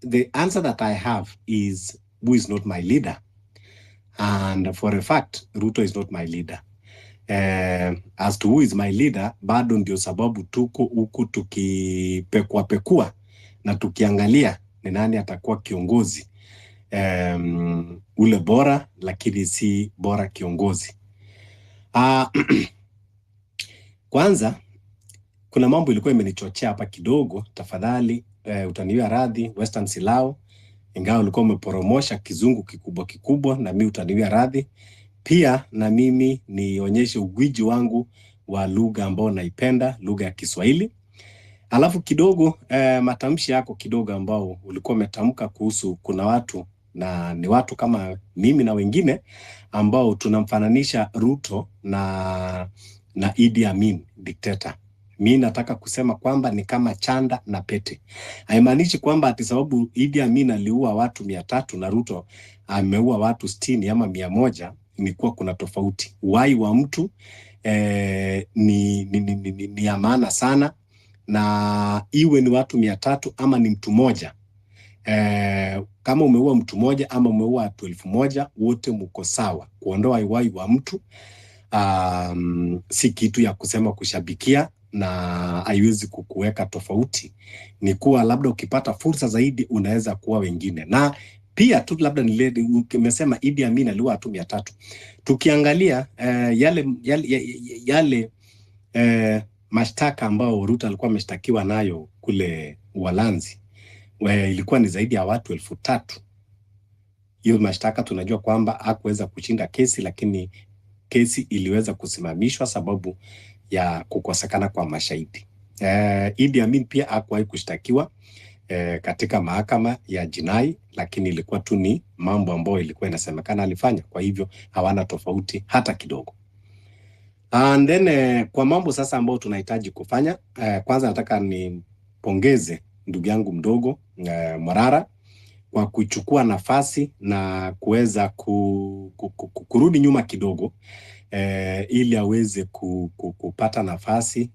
the answer that I have is who is not my leader. And for a fact, Ruto is not my leader. As to who is my leader, bado ndio sababu tuko huku tukipekua na tukiangalia ni nani atakuwa kiongozi ule bora, lakini si bora kiongozi. Kwanza kuna mambo ilikuwa imenichochea hapa kidogo. Tafadhali utaniwia radhi Western Silao, ingawa ulikuwa umeporomosha kizungu kikubwa na mimi utaniwia radhi. Pia na mimi nionyeshe ugwiji wangu wa lugha ambao naipenda, lugha ya Kiswahili. Alafu kidogo matamshi yako kidogo ambao ulikuwa umetamka kuhusu kuna watu na ni watu kama mimi na wengine ambao tunamfananisha Ruto na Idi Amin dictator. Mimi nataka kusema kwamba ni kama chanda na pete. Haimaanishi kwamba ati sababu Idi Amin aliua watu 300 na Ruto ameua watu 60 ama 100 ni kuwa kuna tofauti. Uhai wa mtu ni ya maana sana, na iwe ni watu 300 ama ni mtu mmoja. Kama umeua mtu mmoja ama umeua watu 1000, wote mko sawa. Kuondoa uhai wa mtu si kitu ya kusema kushabikia na haiwezi kukuweka tofauti. Ni kuwa labda ukipata fursa zaidi unaweza kuwa wengine. Na pia tu labda nimesema Idi Amin aliua watu 300. Tukiangalia yale mashtaka ambao Ruto alikuwa ameshtakiwa nayo kule Uholanzi, ilikuwa ni zaidi ya watu 3000. Hiyo mashtaka tunajua kwamba hakuweza kushinda kesi, lakini kesi iliweza kusimamishwa sababu ya kukosekana kwa mashahidi. Idi Amin pia hakuwahi kushtakiwa katika mahakama ya jinai, lakini ilikuwa tu ni mambo ambayo ilikuwa inasemekana alifanya. Kwa hivyo hawana tofauti hata kidogo. And then kwa mambo sasa ambao tunahitaji kufanya, kwanza nataka nipongeze ndugu yangu mdogo Morara kwa kuchukua nafasi na kuweza kurudi nyuma kidogo ili aweze kupata nafasi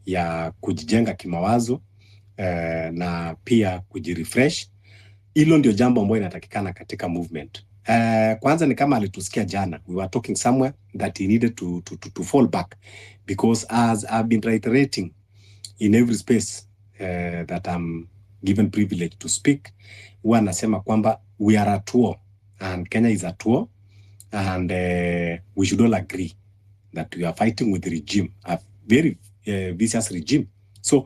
ya kujijenga kimawazo na pia kujirefresh. Hilo ndio jambo ambalo inatakikana katika movement. Kwanza ni kama alitusikia jana, we were talking somewhere that he needed to fall back, because as I've been reiterating in every space that I'm given privilege to speak, huwa anasema kwamba we are at war and Kenya is at war and we should all agree that we are fighting with the regime, a very vicious regime. So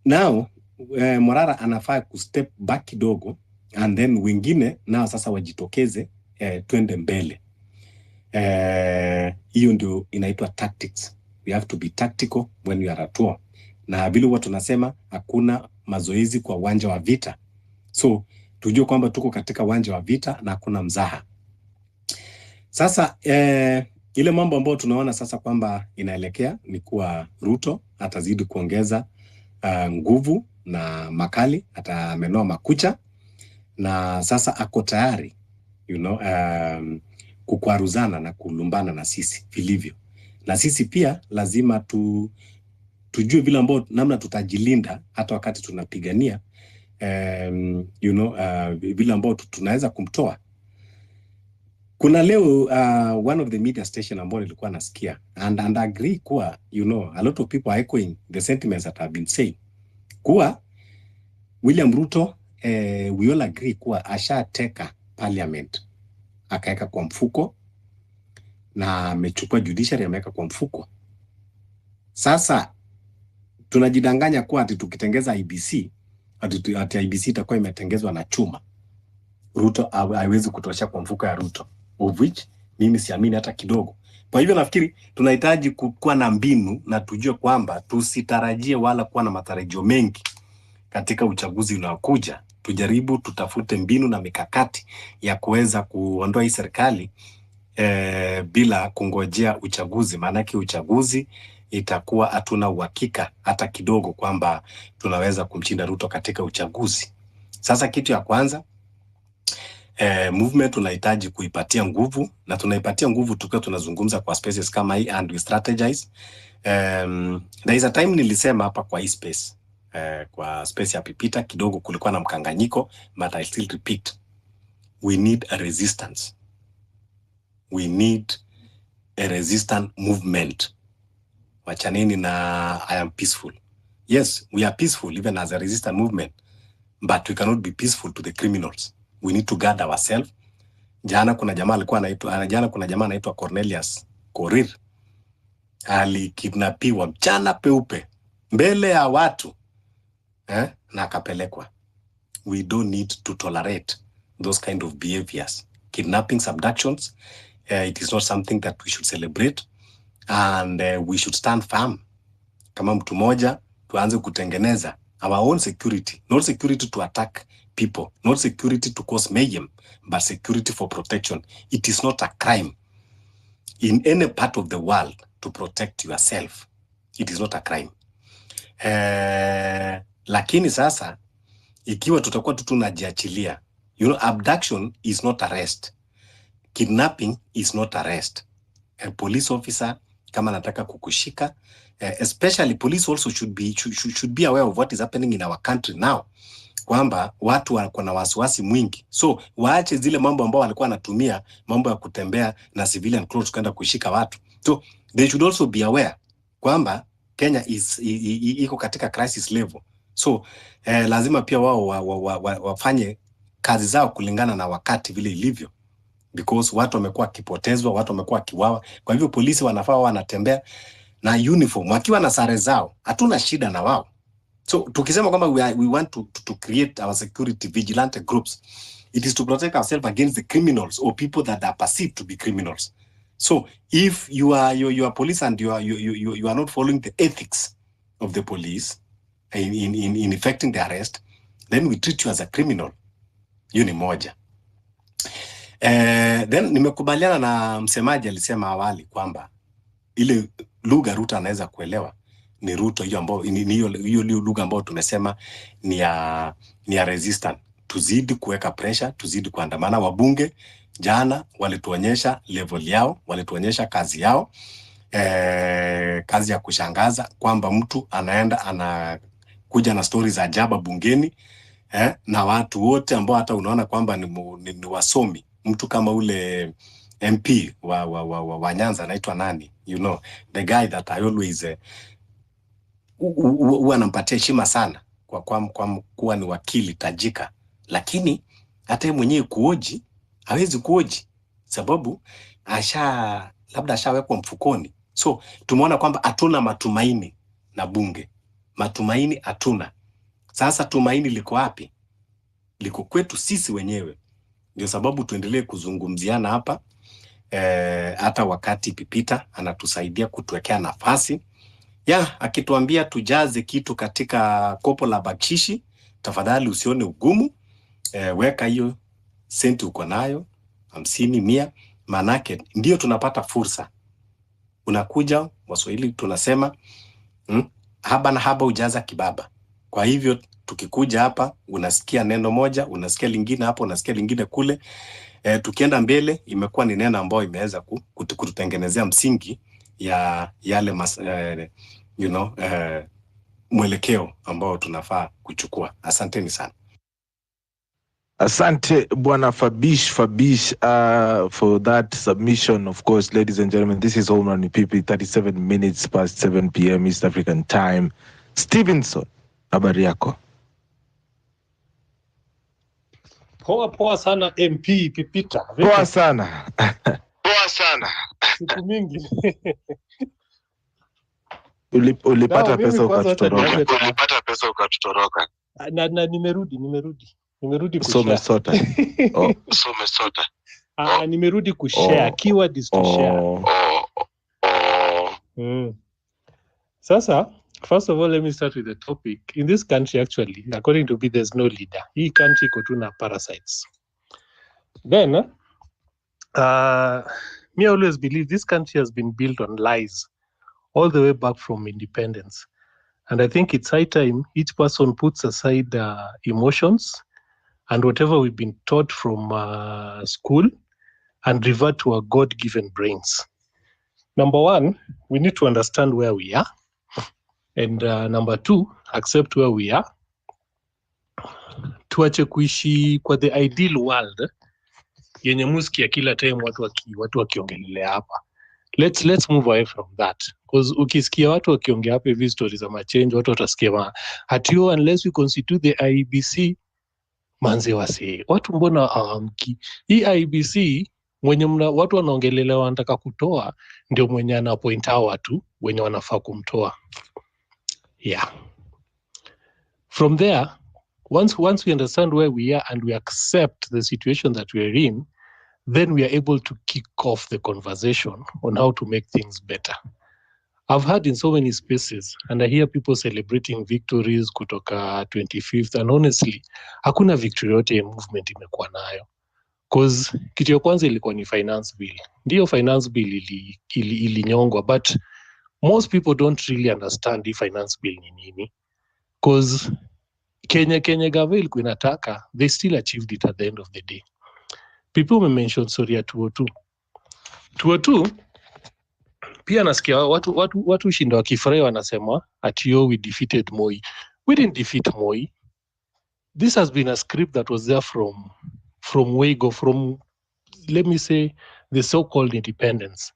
now Morara anafaa kustep back kidogo and then wengine nao sasa wajitokeze twende mbele. Hiyo ndio inaitwa tactics. We have to be tactical when we are at war. Na vile huwa tunasema hakuna mazoezi kwa uwanja wa vita. So tujue kwamba tuko katika uwanja wa vita na hakuna mzaha. Sasa ile mambo ambayo tunaona sasa kwamba inaelekea ni kuwa Ruto atazidi kuongeza nguvu na makali, atamenoa makucha na sasa ako tayari kukwaruzana na kulumbana na sisi vilivyo. Na sisi pia lazima tujue vile ambao namna tutajilinda hata wakati tunapigania vile ambao tunaweza kumtoa. Kuna leo one of the media station ambao nilikuwa nasikia and agree kuwa a lot of people are echoing the sentiments that have been said kuwa William Ruto we all agree kuwa ashateka parliament akaeka kwa mfuko na amechukua judiciary ameweka kwa mfuko. Sasa tunajidanganya kuwa ati tukitengeza IBC ati IBC itakuwa imetengezwa na chuma. Ruto haiwezi kutosha kwa mfuko ya Ruto, of which mimi siamini hata kidogo. Kwa hivyo nafikiri tunahitaji kuwa na mbinu na tujue kwamba tusitarajie wala kuwa na matarajio mengi katika uchaguzi unaokuja. Tujaribu tutafute mbinu na mikakati ya kuweza kuondoa hii serikali bila kungojea uchaguzi, maanake uchaguzi itakuwa hatuna uhakika hata kidogo kwamba tunaweza kumshinda Ruto katika uchaguzi. Sasa kitu ya kwanza movement tunahitaji kuipatia nguvu, na tunaipatia nguvu tukiwa tunazungumza kwa spaces kama hii and we strategize. There is a time nilisema hapa kwa hii space, kwa space ya Pipita kidogo kulikuwa na mkanganyiko, but I still repeat, we need a resistance. We need a resistant movement. Wachaneni na I am peaceful. Yes, we are peaceful even as a resistant movement, but we cannot be peaceful to the criminals. We need to guard ourselves. Jana kuna jamaa anaitwa Cornelius Korir alikidnapiwa mchana peupe mbele ya watu na akapelekwa. We don't need to tolerate those kind of behaviors. Kidnappings, abductions, it is not something that we should celebrate, and we should stand firm. Kama mtu moja tuanze kutengeneza our own security, not security to attack people, not security to cause mayhem, but security for protection. It is not a crime in any part of the world to protect yourself. It is not a crime. Lakini sasa ikiwa tutakuwa tunajiachilia, abduction is not arrest. Kidnapping is not arrest. A police officer kama nataka kukushika, especially police also should be aware of what is happening in our country now, kwamba watu wako na wasiwasi mwingi. So waache zile mambo ambao walikuwa wanatumia mambo ya kutembea na civilian clothes kwenda kushika watu. So they should also be aware kwamba Kenya iko katika crisis level. So lazima pia wao wafanye kazi zao kulingana na wakati vile ilivyo, because watu wamekuwa kipotezwa, watu wamekuwa kiwawa. Kwa hivyo polisi wanafaa wanatembea na uniform, wakiwa na sare zao, hatuna shida na wao. So tukisema kwamba we want to create our security vigilante groups, it is to protect ourselves against the criminals or people that are perceived to be criminals. So if you are police and you are not following the ethics of the police in effecting the arrest, then we treat you as a criminal. Hiyo ni moja. Then nimekubaliana na msemaji alisema awali kwamba ile lugha Ruto anaweza kuelewa ni Ruto hiyo ambao hiyo lugha ambao tumesema ni ya resistant. Tuzidi kuweka pressure, tuzidi kuandamana. Wabunge jana walituonyesha level yao, walituonyesha kazi yao, kazi ya kushangaza kwamba mtu anakuja na stories za ajabu bungeni, na watu wote ambao hata unaona kwamba ni wasomi. Mtu kama ule MP wa Nyanza anaitwa nani, the guy that I always huwa nampatia heshima sana, kuwa ni wakili tajika, lakini hata yeye mwenyewe kuoji hawezi kuoji sababu labda ashawekwa mfukoni. So tumeona kwamba hatuna matumaini na bunge, matumaini hatuna. Sasa tumaini liko wapi? Liko kwetu sisi wenyewe. Ndio sababu tuendelee kuzungumziana hapa. Hata wakati Pipita anatusaidia kutuwekea nafasi akituambia tujaze kitu katika kopo la bakshishi, tafadhali usione ugumu. Weka hiyo senti uko nayo 50, 100, manake ndio tunapata fursa. Unakuja, Waswahili tunasema haba na haba ujaza kibaba. Kwa hivyo tukikuja hapa unasikia neno moja, unasikia lingine hapo, unasikia lingine kule. Tukienda mbele imekuwa ni neno ambayo imeweza kututengenezea msingi ya yale mwelekeo ambao tunafaa kuchukua. Asanteni sana. Asante Bwana Fabish for that submission. Of course, ladies and gentlemen, this is Home Run PP, 37 minutes past 7 p.m. East African time. Stevenson, habari yako? Poa sana MP Pipita. Poa sana. Poa sana. Siku mingi. Ulipata pesa ukatutoroka. Ulipata pesa ukatutoroka. Na nimerudi kushare. Somesota. Somesota. Nimerudi kushare. Keyword is to share. Sasa, first of all, let me start with the topic. In this country, actually, according to me, there's no leader. Hii country iko tu na parasites. Then, me always believe this country has been built on lies all the way back from independence. And I think it's high time each person puts aside emotions and whatever we've been taught from school and revert to our God-given brains. Number one, we need to understand where we are. And number two, accept where we are. Tuache kuishi kwa the ideal world yenye musiki ya kila time watu wakiongelelea hapa. Let's move away from that. Because ukisikia watu wakiongea hapa hivi stories za change, watu watasikia hatio unless we constitute the IEBC, manze wase. Watu mbona hawamki? Hii IEBC mwenye watu wanaongelelea wanataka kutoa ndio mwenye anapoint hao watu wenye wanafaa kumtoa. Yeah. From there, once we understand where we are and we accept the situation that we are in, then we are able to kick off the conversation on how to make things better. I've heard in so many spaces, and I hear people celebrating victories kutoka 25th, and honestly, hakuna victory yote ya movement imekuwa nayo. Because kitu ya kwanza ilikuwa ni finance bill. Ndio finance bill ilinyongwa, but most people don't really understand the finance bill ni nini. Because Kenya government ilikuwa inataka, they still achieved it at the end of the day. People may mention sorry ya 202. 202, pia nasikia watu shinda wakifurahi wanasema atio we defeated Moi. We didn't defeat Moi. This has been a script that was there from way go, from, let me say, the so-called independence.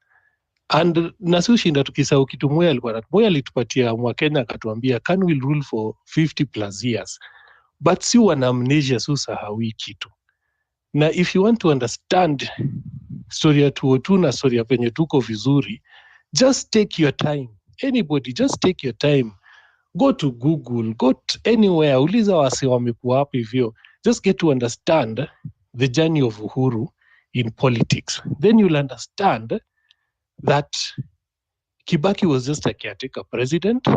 And nasushinda tukisahau kitu Moi alitupatia Mwakenya akatuambia can we rule for 50 plus years. But si wana amnesia sahawi kitu. Na if you want to understand story ya 202 na story ya penye tuko vizuri, just take your time. Anybody, just take your time. Go to Google, go to anywhere. Uliza wase wamekuwa hapo hivyo. Just get to understand the journey of Uhuru in politics. Then you'll understand that Kibaki was just a caretaker president,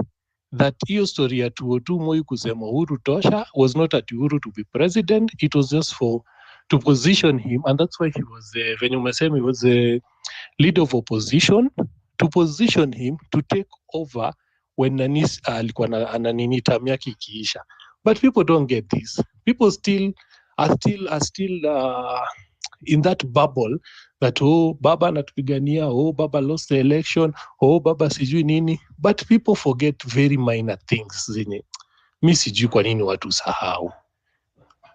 that hiyo story ya 202 Moi kusema Uhuru tosha was not at Uhuru to be president. It was just to position him, and that's why he was he was the leader of opposition, to position him to take over when Nanis alikuwa ananini tamu yake ikiisha. But people don't get this. People are still in that bubble that baba anatupigania, baba lost the election, baba sijui nini. But people forget very minor things zenye mi sijui kwa nini watu sahau.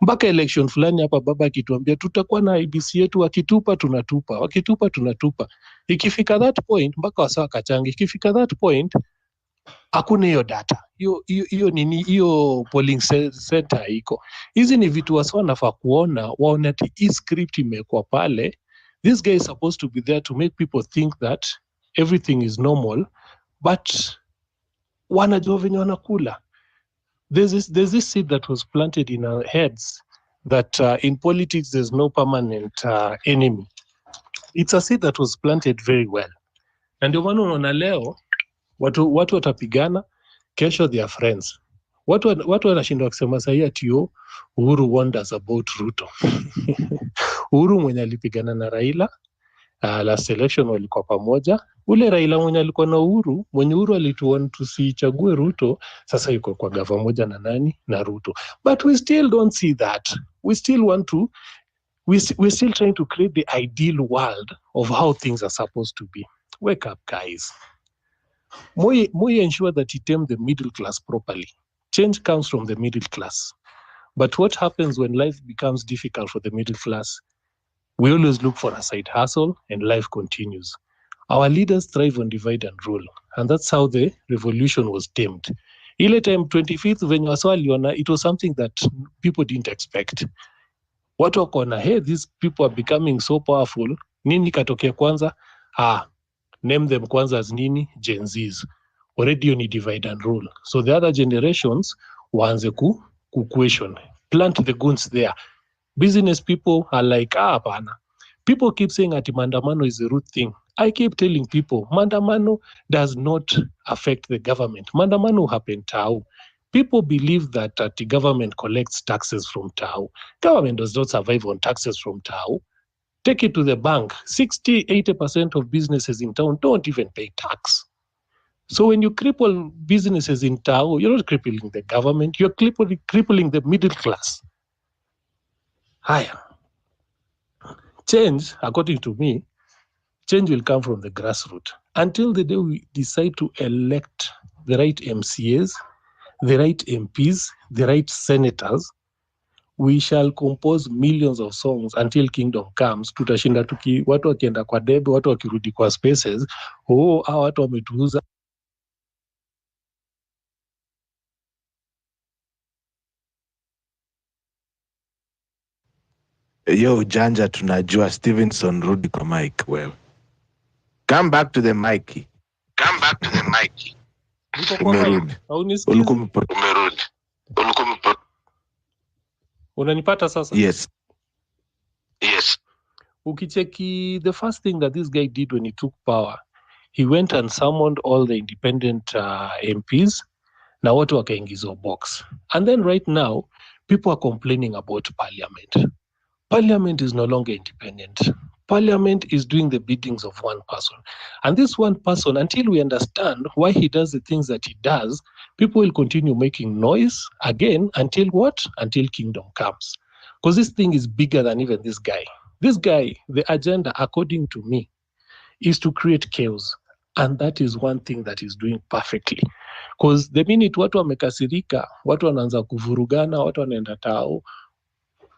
Mpaka election fulani hapa baba akituambia tutakuwa na IBC yetu, wakitupa tunatupa. Ikifika that point mpaka wasawa kachanga, ikifika that point hakuna hiyo data, hiyo polling center iko. Hizi ni vitu wasi wanafaa kuona, waone ati hii script imekuwa pale. This guy is supposed to be there to make people think that everything is normal, but wanajua venye wanakula. There's this seed that was planted in our heads that in politics there's no permanent enemy. It's a seed that was planted very well. Na ndio maana unaona leo watu watapigana, kesho they are friends. Watu wanashindwa kusema sahi ati Uhuru wonders about Ruto. Uhuru mwenye alipigana na Raila last election walikuwa pamoja. Ule Raila mwenye alikuwa na Uhuru, mwenye Uhuru alituona tusichague Ruto, sasa yuko kwa gava moja na nani? Na Ruto. But we still don't see that. We still want to we're still trying to create the ideal world of how things are supposed to be. Wake up, guys. Moi ensure that he tame the middle class properly. Change comes from the middle class. But what happens when life becomes difficult for the middle class? We always look for a side hustle and life continues. Our leaders thrive on divide and rule. And that's how the revolution was tamed. Ile time 25th venye waswaliona, it was something that people didn't expect. Watu wakona, hey, these people are becoming so powerful. Nini katokea kwanza? Name them kwanza as nini? Gen Zs. Already you need divide and rule. So the other generations waanze ku question. Plant the guns there. Business people are like, hapana. People keep saying that mandamano is a root thing. I keep telling people, mandamano does not affect the government. Mandamano happen tao. People believe that the government collects taxes from tao. Government does not survive on taxes from tao. Take it to the bank. 60-80% of businesses in town don't even pay tax. So when you cripple businesses in Tao, you're not crippling the government, you're crippling the middle class. Higher. Change, according to me, change will come from the grassroots. Until the day we decide to elect the right MCAs, the right MPs, the right senators, we shall compose millions of songs until kingdom comes. Tutashinda watu wakienda kwa debe, watu wakirudi kwa spaces. Hawa watu wametuuza. Yo, Janja tunajua. Stevenson, rudi kwa mic wewe. Come back to the mic. Umerudi. Umerudi. Unanipata sasa? Yes. Ukicheki, the first thing that this guy did when he took power, he went and summoned all the independent MPs. Na watu wakaingizwa box. And then right now, people are complaining about parliament. Parliament is no longer independent. Parliament is doing the biddings of one person. And this one person, until we understand why he does the things that he does, people will continue making noise again until what? Until kingdom comes. Because this thing is bigger than even this guy. This guy, the agenda, according to me, is to create chaos. And that is one thing that is doing perfectly. Because the minute watu wamekasirika, watu wanaanza kuvurugana, watu wanaenda tao,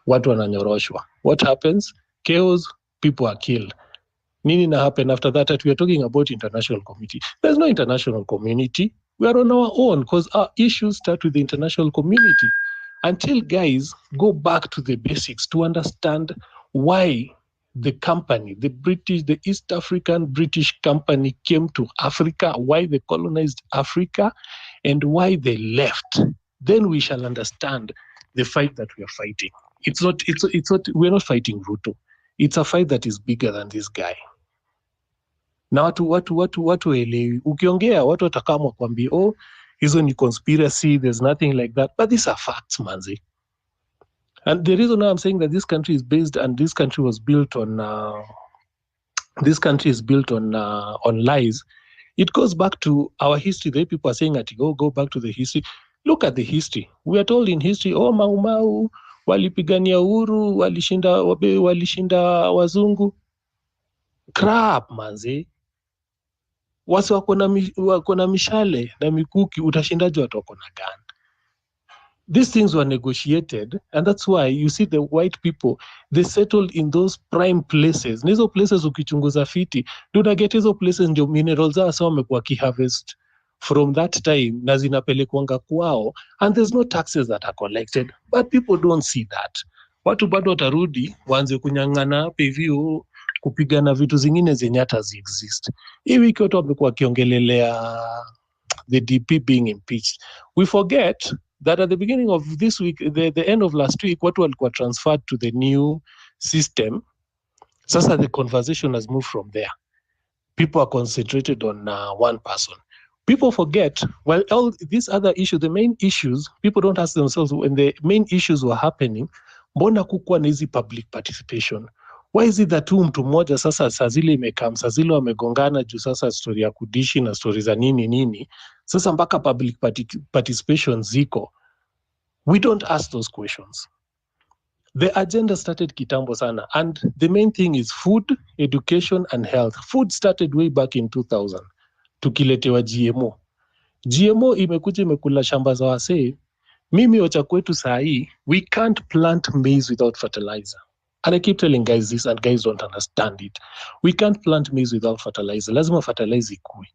watu wananyoroshwa. What happens? Chaos, people are killed. Nini na happen after that? We are talking about international community. There's no international community. We are on our own because our issues start with the international community. Until guys go back to the basics to understand why the company, the East African British company came to Africa, why they colonized Africa, and why they left. Then we shall understand the fight that we are fighting. We're not fighting Ruto. It's a fight that is bigger than this guy. Na watu elewi. Ukiongea, watu watakama kwambia, hizo ni conspiracy, there's nothing like that. But these are facts, manzi. And the reason why I'm saying that this country is based and this country was built on on lies, it goes back to our history. The people are saying that go back to the history. Look at the history. We are told in history, Mau Mau walipigania uhuru, walishinda wazungu. Crap, manze. Wasi wako na mishale na mikuki, utashindaje watu wako na gun? These things were negotiated, and that's why you see the white people, they settled in those prime places. Na hizo places ukichunguza fiti, do not get hizo places ndio minerals zao wamekuwa kiharvest from that time na zinapelekwanga kwao, and there's no taxes that are collected, but people don't see that. Watu bado watarudi waanze kunyang'ana hapa hivi kupigana vitu zingine zenye hata exist. Hii wiki watu wamekuwa wakiongelelea the DP being impeached. We forget that at the beginning of this week, the end of last week, watu walikuwa transferred to the new system. Sasa the conversation has moved from there. People are concentrated on one person. People forget, well, all these other issues, the main issues, people don't ask themselves when the main issues were happening, mbona kukuwa na hizi public participation? Why is it that mtu mmoja sasa saa zile imekam, saa zile wamegongana juu sasa story ya kudishi na story za nini, sasa mpaka public participation ziko. We don't ask those questions. The agenda started kitambo sana, and the main thing is food, education, and health. Food started way back in 2000. Tukiletewa GMO. GMO imekuja imekula shamba za wasee. Mimi ocha kwetu saa hii, we can't plant maize without fertilizer. And I keep telling guys this, and guys don't understand it. We can't plant maize without fertilizer. Lazima fertilizer ikue.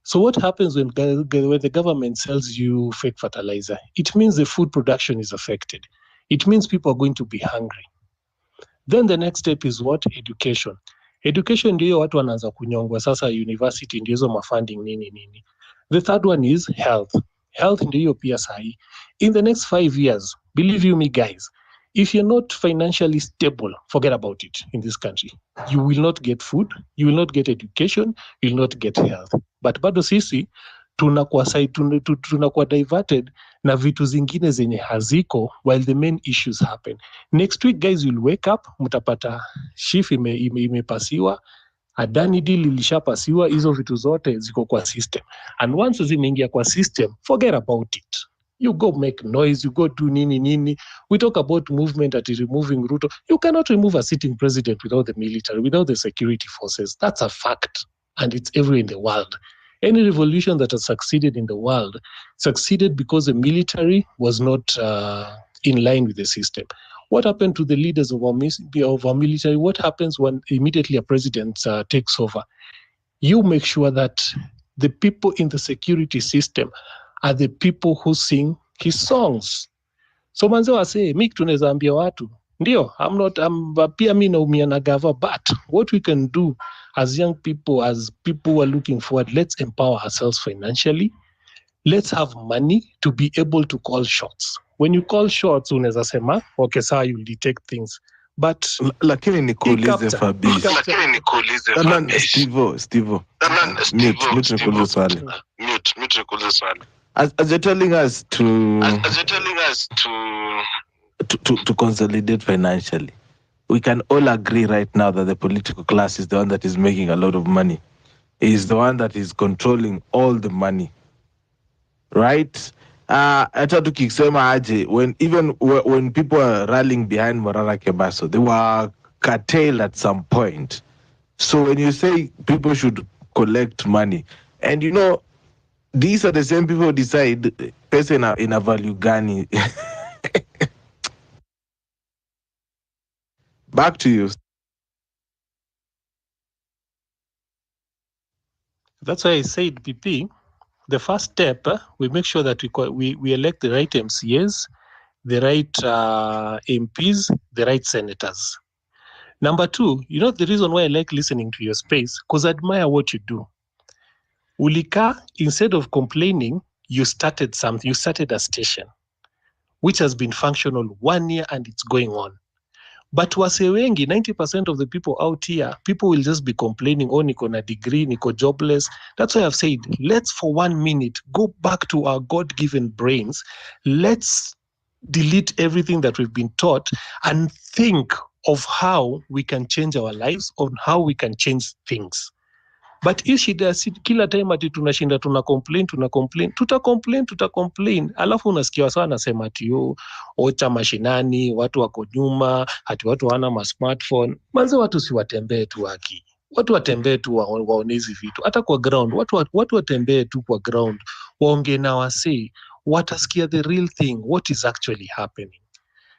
So what happens when the government sells you fake fertilizer? It means the food production is affected. It means people are going to be hungry. Then the next step is what? Education. Education ndio watu wanaanza kunyongwa sasa, university ndio hizo mafunding nini. The third one is health. Health ndio pia sahi. In the next 5 years, believe you me guys, if you're not financially stable, forget about it in this country. You will not get food, you will not get education, you will not get health. But bado sisi tunakuwa diverted na vitu zingine zenye haziko while the main issues happen. Next week guys, you'll wake up, mtapata shift imepasiwa, Adani deal ilishapasiwa, hizo vitu zote ziko kwa system. And once zimeingia kwa system, forget about it. You go make noise, you go do nini. We talk about movement that is removing Ruto. You cannot remove a sitting president without the military, without the security forces. That's a fact, and it's everywhere in the world. Any revolution that has succeeded in the world succeeded because the military was not in line with the system. What happened to the leaders of our military? What happens when immediately a president takes over? You make sure that the people in the security system are the people who sing his songs. So manze wase, mi tunaweza ambia watu, ndio, pia mi naumia na gava, but what we can do as young people, as people who are looking forward, let's empower ourselves financially. Let's have money to be able to call shots. When you call shots, unaweza sema, okay, sir, you'll detect things. But lakini nikuulize Fabrice. Steve. Mute nikuulize swali. As you're telling us to consolidate financially, we can all agree right now that the political class is the one that is making a lot of money. Is the one that is controlling all the money. Right? Hata tukisema aje, when people are rallying behind Morara Kebaso, they were curtailed at some point. So when you say people should collect money, and you know, these are the same people who decide pesa in a value gani. Back to you. That's why I said, PP, the first step, we make sure that we elect the right MCAs, the right MPs, the right senators. Number two, you know the reason why I like listening to your space? Because I admire what you do. Ulika, instead of complaining, you started something. You started a station, which has been functional 1 year and it's going on. But wase wengi, 90% of the people out here, people will just be complaining, oh, niko na degree, niko jobless. That's why I've said, let's for 1 minute go back to our God-given brains. Let's delete everything that we've been taught and think of how we can change our lives, on how we can change things. But hii shida kila time ati tunashinda tuna complain, alafu unasikia sawa nasema ati ocha mashinani, watu wako nyuma, ati watu wana ma smartphone. Manze watu si watembee tu haki. Watu watembee tu waone hizi vitu. Hata kwa ground, watu watembee tu kwa ground. Waongee na wasee, watasikia the real thing, what is actually happening.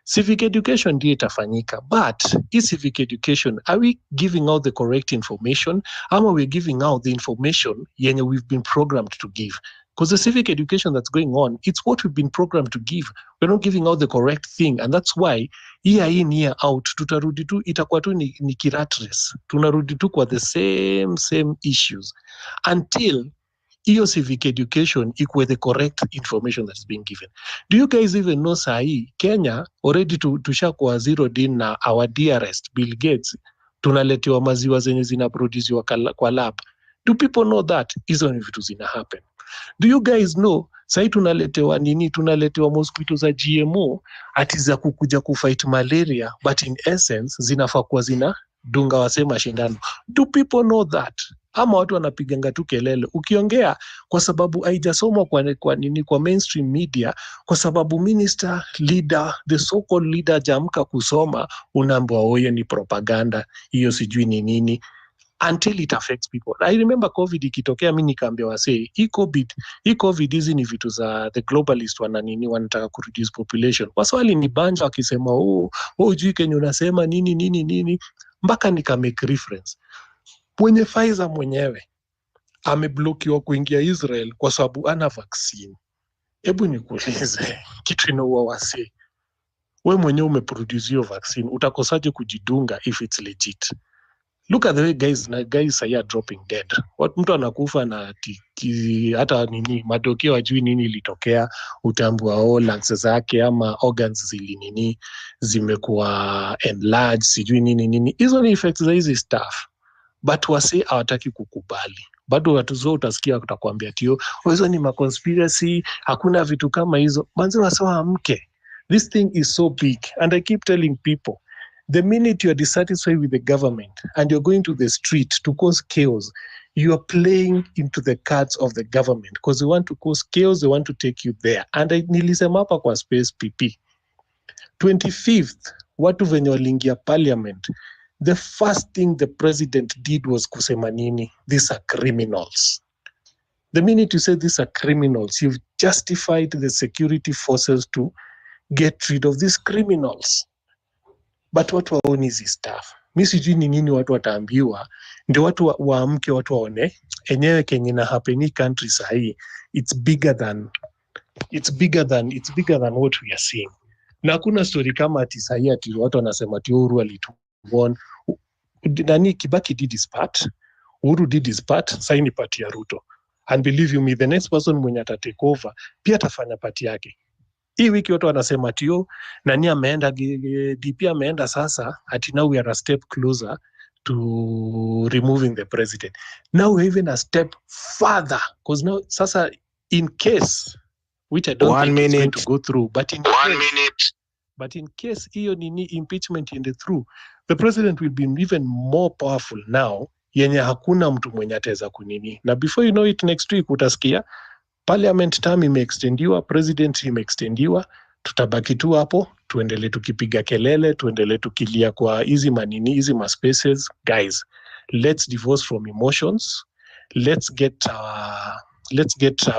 Civic education ndio itafanyika, but is civic education, are we giving out the correct information? Ama we're giving out the information yenye we've been programmed to give? Because the civic education that's going on, it's what we've been programmed to give. We're not giving out the correct thing, and that's why year in, year out, tutarudi tu, itakuwa tu ni kirat race. Tunarudi tu kwa the same issues until hiyo civic education equal the correct information that's being given. Do you guys even know sahi Kenya already tushakuwa zero din na our dearest Bill Gates tunaletewa maziwa zenye zinaproduciwa kwa lab? Do people know that hizo ni vitu zina happen? Do you guys know sahi tunaletewa nini? Tunaletewa mosquito za GMO ati za kukuja kufight malaria, but in essence zinafaa kuwa zinadunga wasema shindano. Do people know that? Ama watu wanapiganga tu kelele ukiongea kwa sababu haijasomwa kwa mainstream media, kwa sababu minister leader, the so-called leader jamka kusoma, unaambiwa oye ni propaganda, hiyo sijui ni nini, until it affects people. I remember COVID ikitokea, mimi nikaambia wasee, hii COVID hizi ni vitu za the globalist wanataka ku reduce population. Waswali ni banja wakisema juu Kenya unasema nini, mpaka nika make reference. Mwenye Pfizer mwenyewe ameblokiwa kuingia Israel kwa sababu ana vaccine. Hebu nikuulize kitu inaua wasee. Wewe mwenyewe umeproduce hiyo vaccine, utakosaje kujidunga if it's legit? Look at the way guys are dropping dead. Mtu anakufa na hata nini matokeo ajui nini ilitokea, utambua lungs zake ama organs zimekuwa enlarged, sijui nini. Hizo ni effects za hizi stuff. But wasi hawataki kukubali. Bado watu zote utasikia kutakwambia tio, hizo ni conspiracy, hakuna vitu kama hizo. Manzi wasawa amke. This thing is so big, and I keep telling people, the minute you are dissatisfied with the government and you're going to the street to cause chaos, you are playing into the cards of the government because they want to cause chaos, they want to take you there. And nilisema hapa kwa space PP. 25th, watu venye walingia parliament, the first thing the president did was kusema nini? These are criminals. The minute you say these are criminals, you've justified the security forces to get rid of these criminals. But watu waoni hizi stuff. Mi sijui ni nini watu wataambiwa, ndio watu waamke, watu waone enyewe kenye na happen country sahi. It's bigger than what we are seeing. Na hakuna story kama ati sahi ati watu wanasema ati Uhuru alituon. Nani Kibaki did his part, Uhuru did his part, sahi ni part ya Ruto. And believe you me, the next person mwenye ata take over pia atafanya part yake. Hii wiki watu wanasema tio nani ameenda, DP ameenda sasa, ati now we are a step closer to removing the president. Now we're even a step further, because now sasa in case, which I don't think it's going to go through, but in case hiyo nini impeachment iende through, the president will be even more powerful now, yenye hakuna mtu mwenye ataweza kunini. Na before you know it, next week utasikia parliament term imeextendiwa, president imeextendiwa, tutabaki tu hapo, tuendelee tukipiga kelele, tuendelee tukilia kwa hizi manini, hizi spaces. Guys, let's divorce from emotions. Let's get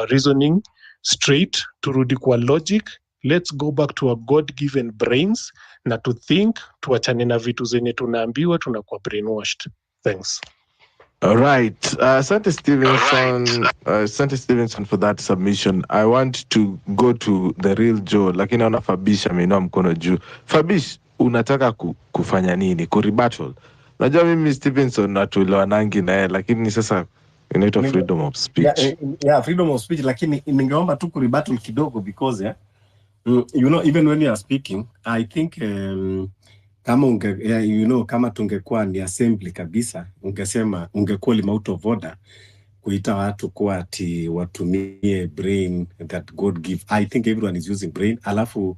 reasoning straight, turudi kwa logic. Let's go back to our God-given brains na to think, tuachane na vitu zenye tunaambiwa, tunakuwa brainwashed. Thanks. All right. Asante Stevenson for that submission. I want to go to the real Joe, lakini naona Fabish ameinua mkono juu. Fabish, unataka kufanya nini? Kurebuttal? Najua mimi Stevenson natuelewanangi naye, lakini sasa inaitwa freedom of speech. Yeah, freedom of speech, lakini ningeomba tu kurebuttal kidogo because you know, even when you are speaking, I think kama tungekuwa ni assembly kabisa, ungekuwa out of order kuita watu kwa ati watumie brain that God give. I think everyone is using brain. Alafu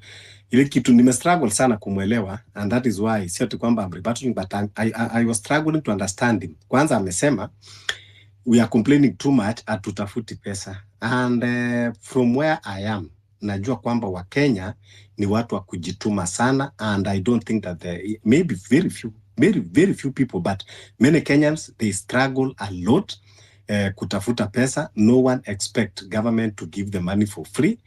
ile kitu nimestruggle sana kumwelewa, and that is why sio tu kwamba I'm rebutting, but I was struggling to understand him. Kwanza amesema we are complaining too much, atutafuti pesa. And from where I am, najua kwamba wa Kenya ni watu wa kujituma sana, and I don't think that there maybe very few people, but many Kenyans, they struggle a lot, kutafuta pesa. No one expect government to give the money for free.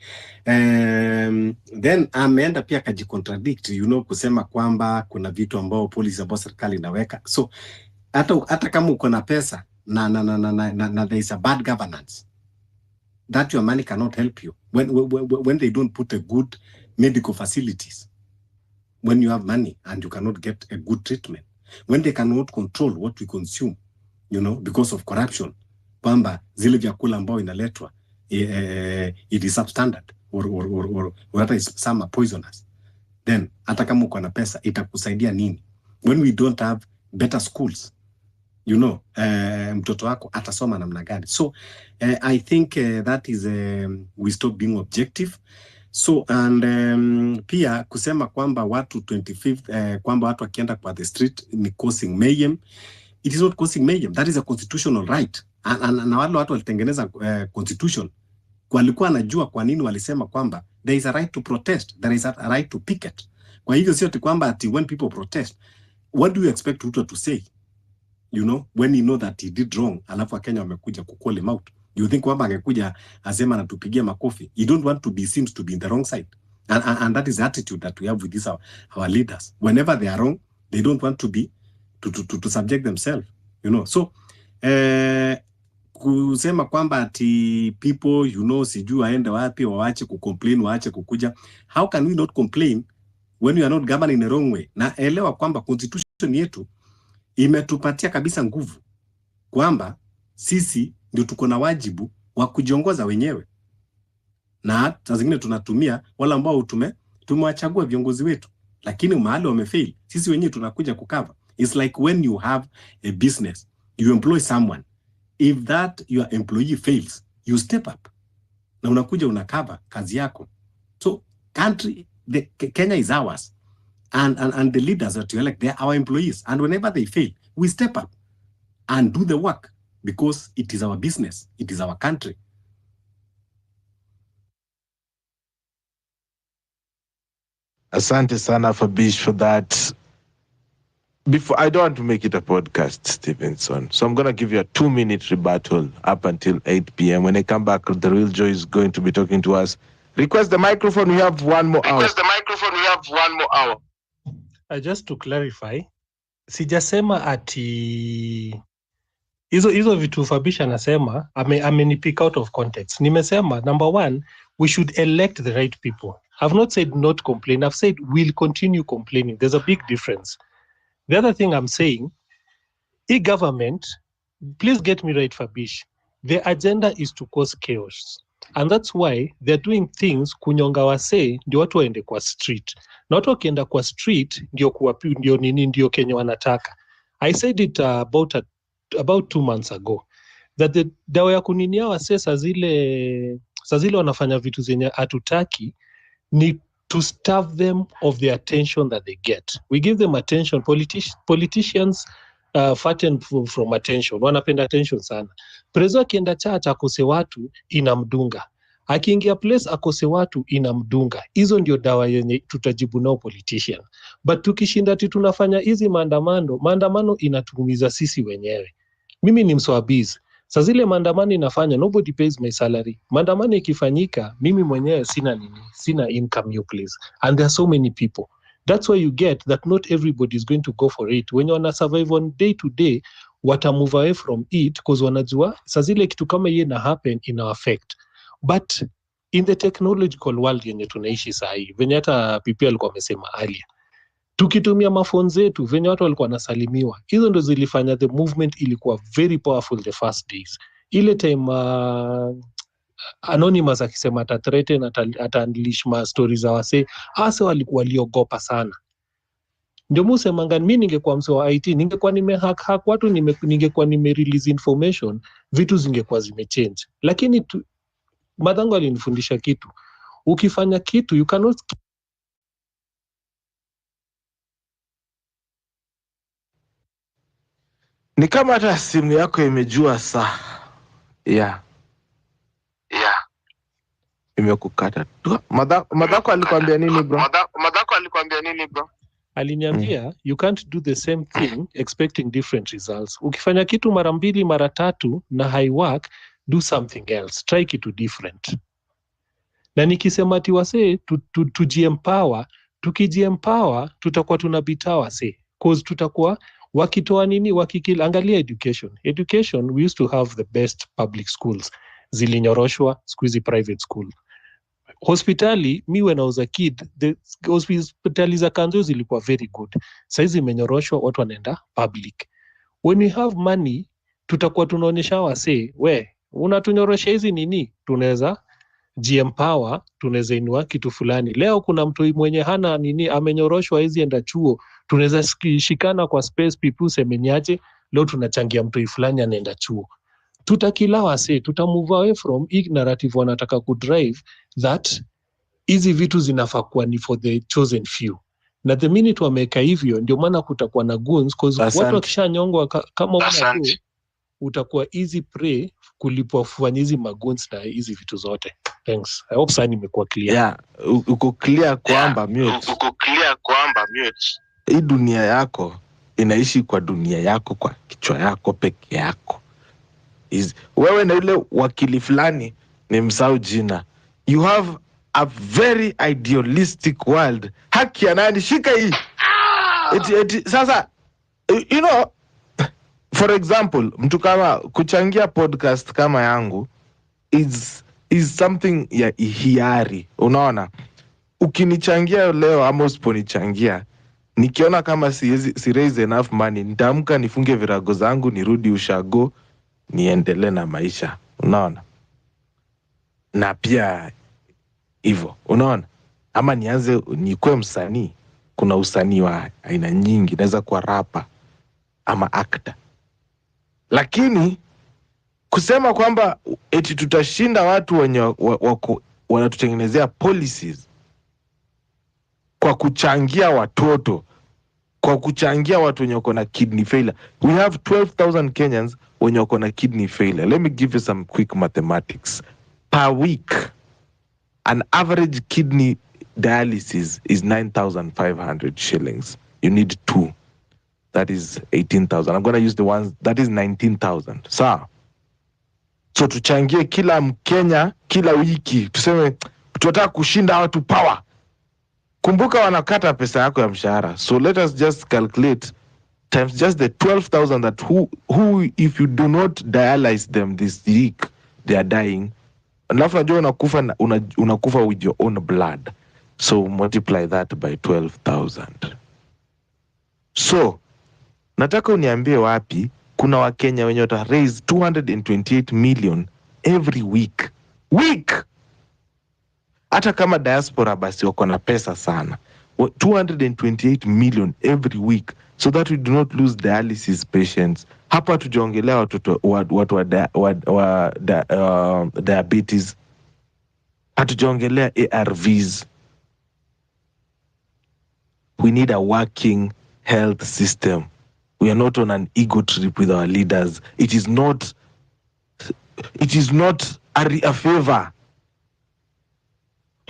Then ameenda pia kajicontradict, kusema kwamba kuna vitu ambao policy ambao serikali inaweka. So hata kama uko na pesa na there is a bad governance, that your money cannot help you when they don't put a good medical facilities. When you have money and you cannot get a good treatment, when they cannot control what we consume, because of corruption, kwamba zile vyakula ambao inaletwa it is substandard or hata some are poisonous, then hata kama uko na pesa itakusaidia nini? When we don't have better schools, mtoto wako atasoma namna gani? So I think that is we stop being objective. So and pia kusema kwamba watu 25th kwamba watu wakienda kwa the street ni causing mayhem. It is not causing mayhem. That is a constitutional right. Na wale watu walitengeneza constitution walikuwa najua kwa nini walisema kwamba there is a right to protest, there is a right to picket. Kwa hivyo sio kwamba ati when people protest, what do you expect Ruto to say? When you know that he did wrong, alafu Kenya wamekuja kucall him out. You think kwamba angekuja asema na tupigia makofi? You don't want to be seen to be in the wrong side. And that is the attitude that we have with these our leaders. Whenever they are wrong, they don't want to be to subject themselves, So kusema kwamba ati people, sijui aende wapi, waache kucomplain, waache kukuja. How can we not complain when you are not governing in the wrong way? Na elewa kwamba constitution yetu imetupatia kabisa nguvu kwamba sisi ndio tuko na wajibu wa kujiongoza wenyewe, na saa zingine tunatumia wala ambao tumewachagua viongozi wetu, lakini mahali wamefail, sisi wenyewe tunakuja kukava. It's like when you have a business, you employ someone. If that your employee fails, you step up na unakuja unakava kazi yako. So Kenya is ours, and the leaders that you elect, they are our employees, and whenever they fail, we step up and do the work because it is our business, it is our country. Asante sana Fabish for that. Before, I don't want to make it a podcast, Stevenson, so I'm going to give you a 2-minute rebuttal up until 8 p.m. When I come back, the real Joy is going to be talking to us. Request the microphone, we have 1 more hour. Request the microphone, we have 1 more hour. Just to clarify, sijasema ati hizo vitu Fabish anasema amenipick out of context. Nimesema number 1, we should elect the right people. I've not said not complain. I've said we'll continue complaining. There's a big difference. The other thing I'm saying, e-government, please get me right, Fabish, the agenda is to cause chaos. And that's why they're doing things kunyonga wase ndio watu waende kwa street. Na watu wakienda kwa street ndio Kenya wanataka. I said it about 2 months ago that the dawa ya kuninia wase saa zile wanafanya vitu zenye hatutaki ni to starve them of the attention that they get. We give them attention. Politicians fatten from attention. Wanapenda attention sana. Prezo akienda church akose watu inamdunga. Akiingia place akose watu inamdunga. Hizo ndio dawa yenye tutajibu nao politician. But tukishinda tunafanya hizi maandamano inatuumiza sisi wenyewe. Mimi ni mswabizi. Saa zile maandamano inafanya, nobody pays my salary. Maandamano ikifanyika, mimi mwenyewe sina income, you please. And there are so many people. That's why you get that not everybody is going to go for it. When you wanna survive on day to day, wata move away from it because wanajua saa zile kitu kama hiyo ina happen ina affect. But in the technological world yenye tunaishi saa hii, venye hata PP alikuwa amesema earlier, tukitumia mafoni zetu venye watu walikuwa nasalimiwa, hizo ndo zilifanya the movement ilikuwa very powerful the first days. Ile time Anonymous akisema atathreaten ataunleash ma stories za wase, hasa waliogopa sana. Ndio musemanga mimi ningekuwa msee wa IT, ningekuwa nimehack watu, ningekuwa release information, vitu zingekuwa zimechange. Lakini madhangu alinifundisha kitu. Ukifanya kitu you cannot. Ni kama hata simu yako imejua saa. Yeah. Imekukata. Madhako alikwambia nini bro? Madhako alikwambia nini bro? aliniambia you can't do the same thing expecting different results. Ukifanya kitu mara mbili mara tatu na haiwork, do something else, try kitu different. Na nikisema ati wasee tujiempower, tukijiempower tutakuwa tunabita wasee, cause tutakuwa wakitoa nini, angalia education. We used to have the best public schools, zilinyoroshwa, siku hizi private school. Hospitali, mi when I was a kid, the hospitali za kanzo zilikuwa very good. Saizi imenyoroshwa, watu wanaenda public. When we have money, tutakuwa tunaonyesha wasee, unatunyorosha hizi nini, tunaweza jiempower, tunaweza inua kitu fulani. Leo kuna mtu mwenye hana nini, amenyoroshwa hizi enda chuo, tunaweza shikana kwa space people semenyaje, leo tunachangia mtu fulani anaenda chuo. Tutakila wase, tutamove away from hii narrative wanataka kudrive that hizi vitu zinafaa kuwa ni for the chosen few. Na the minute wameka hivyo, ndio maana kutakuwa na goons, cause watu wakishanyongwa kama una utakuwa easy prey kulipwa kufanya hizi magoons na hizi vitu zote. Thanks. I hope sana nimekuwa clear. Yeah, uko clear kwamba hii dunia yako inaishi kwa dunia yako, kwa kichwa yako peke yako. Wewe na yule wakili fulani ni msau jina. You have a very idealistic world. Haki ya nani? Shika hii. Sasa, you know, for example, mtu kama kuchangia podcast kama yangu is something ya hiari. Unaona? Ukinichangia leo ama usiponichangia, nikiona kama si raise enough money, nitaamka nifunge virago zangu, nirudi ushago, niendelee na maisha. Unaona? Na pia hivyo, unaona? Ama nianze nikuwe msanii. Kuna usanii wa aina nyingi, naweza kuwa rapper ama actor. Lakini kusema kwamba eti tutashinda watu wenye wanatutengenezea policies kwa kuchangia watoto, kwa kuchangia watu wenye wako na kidney failure. We have 12,000 Kenyans wenye wako na kidney failure. Let me give you some quick mathematics. Per week, an average kidney dialysis is 9,500 shillings. You need 2. That is 18,000. I'm going to use the ones, that is 19,000. So tuchangie kila Mkenya, kila wiki. Tuseme, tunataka kushinda watu power. Kumbuka wanakata pesa yako ya mshahara. So let us just calculate times just the 12,000 that who if you do not dialyze them this week, they are dying. Alafu najua unakufa with your own blood. So multiply that by 12,000. So, nataka uniambie wapi kuna Wakenya wenye wata raise 228 million every week. Hata kama diaspora basi wako na pesa sana. 228 million every week, so that we do not lose dialysis patients. Hapa tujaongelea watu wa diabetes. Hatujaongelea ARVs. We need a working health system. We are not on an ego trip with our leaders. It is not a favor.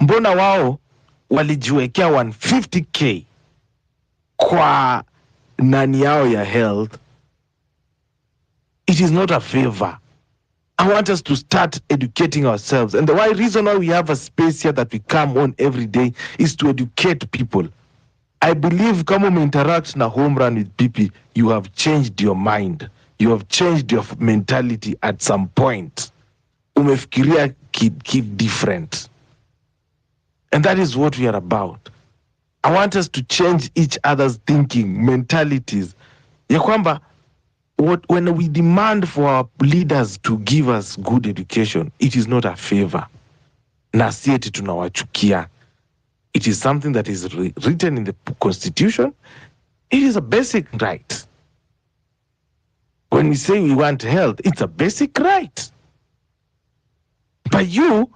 Mbona wao walijiwekea 150k kwa nani yao ya health? It is not a favor. I want us to start educating ourselves. And the reason why we have a space here that we come on every day is to educate people. I believe kama interact na home run with people, you have changed your mind. You have changed your mentality at some point. Umefikiria kid different. And that is what we are about. I want us to change each other's thinking, mentalities. Ya kwamba, when we demand for our leaders to give us good education, it is not a favor. Na si eti tunawachukia. It is something that is written in the Constitution. It is a basic right. When we say we want health, it's a basic right. But you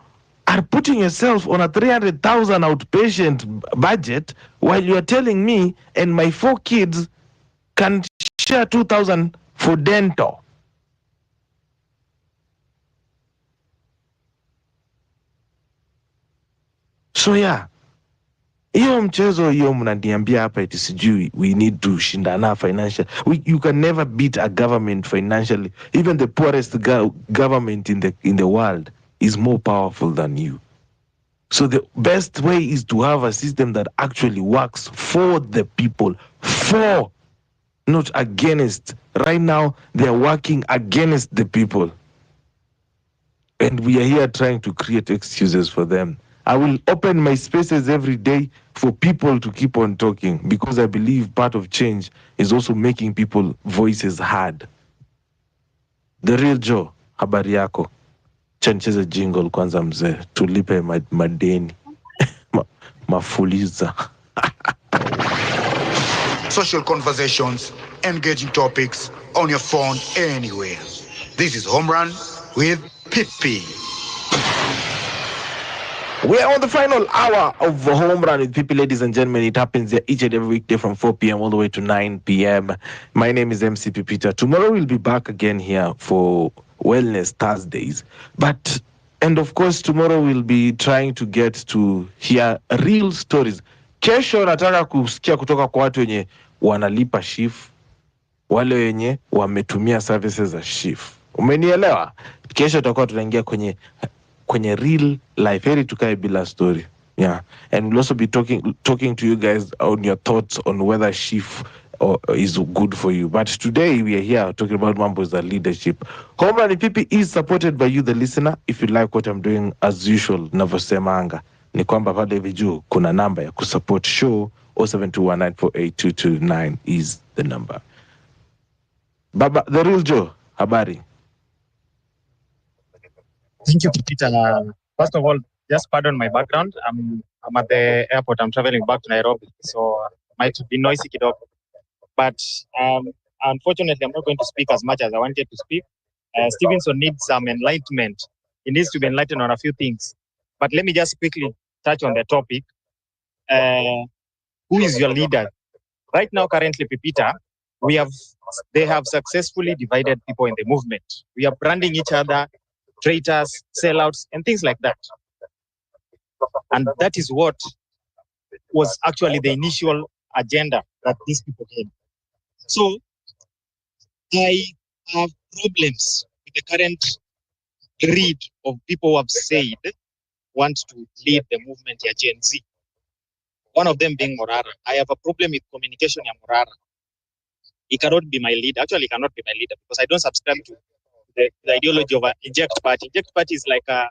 are putting yourself on a 300,000 outpatient budget while you are telling me and my 4 kids can share 2,000 for dental. So yeah, hiyo mchezo hiyo mnaniambia hapa eti sijui we need to shindana financial. You can never beat a government financially. Even the poorest government in the world is more powerful than you. So the best way is to have a system that actually works for the people, for, not against. Right now, they are working against the people. And we are here trying to create excuses for them. I will open my spaces every day for people to keep on talking, because I believe part of change is also making people voices heard. The Real Joe, habari yako. Chancheze jingle kwanza mzee, tulipe madeni. Mafuliza. Social conversations, engaging topics on your phone anywhere. This is Home Run with Pippi. We are on the final hour of Home Run with Pippi, ladies and gentlemen. It happens here each and every weekday from 4 p.m. all the way to 9 p.m. My name is MC Pipita. Tomorrow we'll be back again here for Wellness Thursdays. And of course, tomorrow we'll be trying to get to hear real stories. Kesho nataka kusikia kutoka kwa watu wenye wanalipa shift, wale wenye wametumia services za shift. Umenielewa? Kesho tutakuwa tunaingia kwenye real life. Heri tukae bila story. Yeah. And we'll also be talking to you guys on your thoughts on whether shift is good for you. But today we are here talking about Mambo's leadership. Home Run Pipi is supported by you, the listener. If you like what I'm doing, as usual, navyosemanga ni kwamba pale hivi juu kuna namba ya kusupport show. 0721948229 is the number. Baba, the Real Joe, habari. Thank you, Peter. First of all, just pardon my background. I'm at the airport. I'm traveling back to Nairobi, so might be noisy kidogo. But unfortunately, I'm not going to speak as much as I wanted to speak. Stevenson needs some enlightenment. He needs to be enlightened on a few things. But let me just quickly touch on the topic. Who is your leader? Right now, currently, Pipita, they have successfully divided people in the movement. We are branding each other, traitors, sellouts, and things like that. And that is what was actually the initial agenda that these people had. So I have problems with the current greed of people who have said want to lead the movement here, Gen Z. One of them being Morara. I have a problem with communication in Morara. He cannot be my leader. Actually, he cannot be my leader because I don't subscribe to the ideology of an Inject Party. Inject Party is like a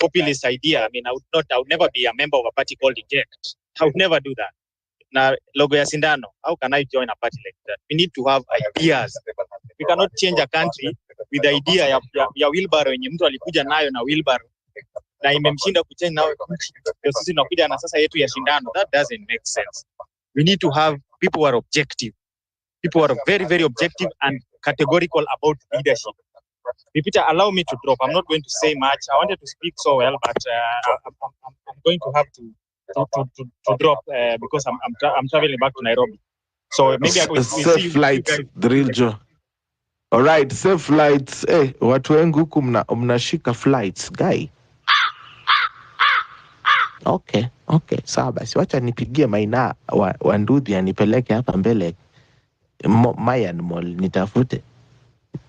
populist idea. I mean, I would never be a member of a party called Inject. I would never do that. Now, logo ya sindano. How can I join a party like that? We need to have ideas. We cannot change a country with the idea ya wheelbarrow yenye mtu alikuja nayo na wheelbarrow na imemshinda kuchange nayo nchi. Ndio sisi tunakuja na sasa yetu ya shindano. That doesn't make sense. We need to have people who are objective. People who are very, very objective and categorical about leadership. Peter, allow me to drop. I'm not going to say much. I wanted to speak so well, but I'm going to have to drop because I'm traveling back to Nairobi. So maybe I will see safe flights, the Real Joe. All right, safe flights. Hey, watu wengi huku mnashika flights, guy. Okay. Sawa basi, wacha nipigie Maina wa Ndudhi anipeleke hapa mbele Mayan Mall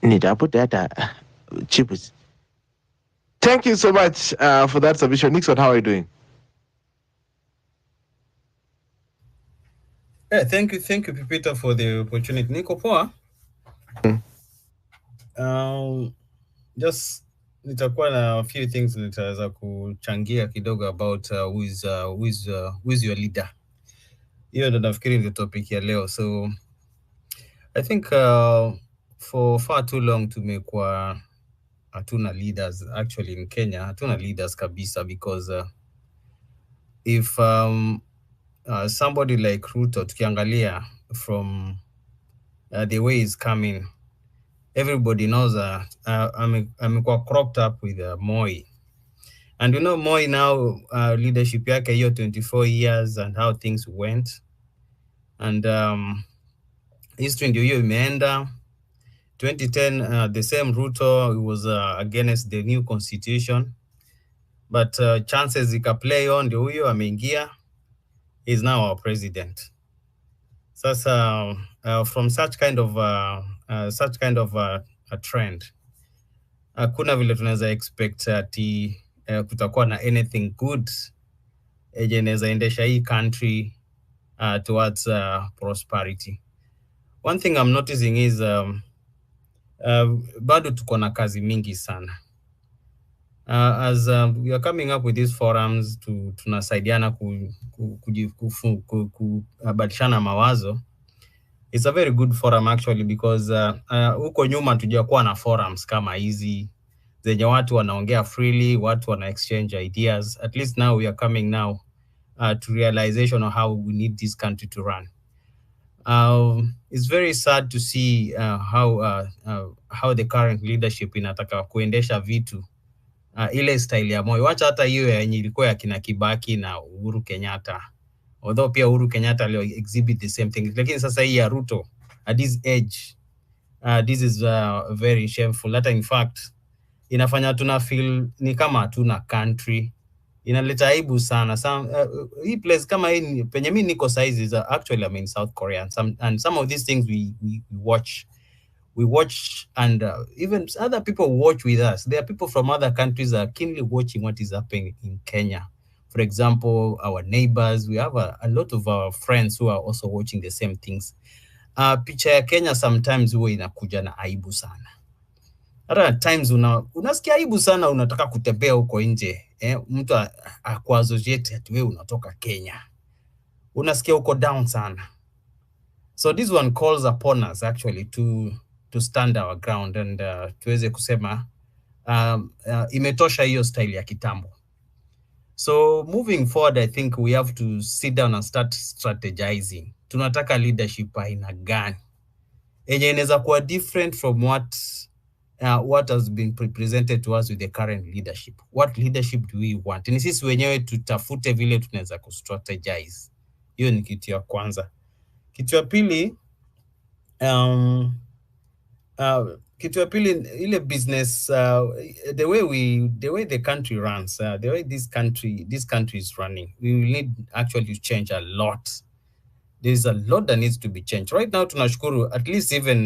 nitafute hata chips. Thank you so much for that submission. Nixon, how are you doing? Yeah, thank you, Pipita, for the opportunity. Niko poa. Just nitakuwa na a few things nitaweza kuchangia kidogo about who is your leader. Hiyo ndo nafikiri ndio topic ya leo. So I think for far too long tumekuwa hatuna leaders actually in Kenya, hatuna leaders kabisa, because if somebody like Ruto tukiangalia from the way he's coming, everybody knows amekuwa cropped up with Moi. And you know Moi now leadership yake hiyo 24 years and how things went. And history ndio hiyo imeenda. 2010 the same Ruto was against the new constitution. But chances zika play on ndio huyo ameingia. is now our president. Sasa from such kind of a trend, hakuna vile tunaweza expect ati kutakuwa na anything good yenye inaweza endesha hii country towards prosperity. One thing I'm noticing is bado tuko na kazi mingi sana. As we are coming up with these forums tunasaidiana kubadilishana mawazo. It's a very good forum actually, because huko nyuma tujakuwa na forums kama hizi zenye watu wanaongea freely, watu wana exchange ideas. At least now we are coming now to realization of how we need this country to run. It's very sad to see how the current leadership inataka kuendesha vitu ile style ya Moi. Wacha hata hiyo yenye ilikuwa ya kina Kibaki na Uhuru Kenyatta, although pia Uhuru Kenyatta leo exhibit the same thing, lakini sasa hii ya Ruto at this age, this is very shameful. Hata in fact inafanya tuna feel ni kama hatuna country, inaleta aibu sana. Hii place kama hii penye mimi niko size is actually I'm in South Korea, and some of these things we watch and even other people watch with us. There are people from other countries are keenly watching what is happening in Kenya. For example, our neighbors, we have a lot of our friends who are also watching the same things. Picha ya Kenya sometimes huwa inakuja na aibu sana. At times unasikia aibu sana, unataka kutembea huko nje, mtu akuassociate ati wewe unatoka Kenya. Unasikia uko down sana. So this one calls upon us actually to stand our ground and tuweze kusema imetosha hiyo style ya kitambo. So moving forward, I think we have to sit down and start strategizing. Tunataka leadership aina gani yenye inaweza kuwa different from what has been presented to us with the current leadership. What leadership do we want? Ni sisi wenyewe tutafute vile tunaweza kustrategize. Hiyo ni kitu ya kwanza. Kitu ya pili, ile business, the way the country runs, the way this country is running, we will need actually to change a lot. There's a lot that needs to be changed. Right now, tunashukuru, at least even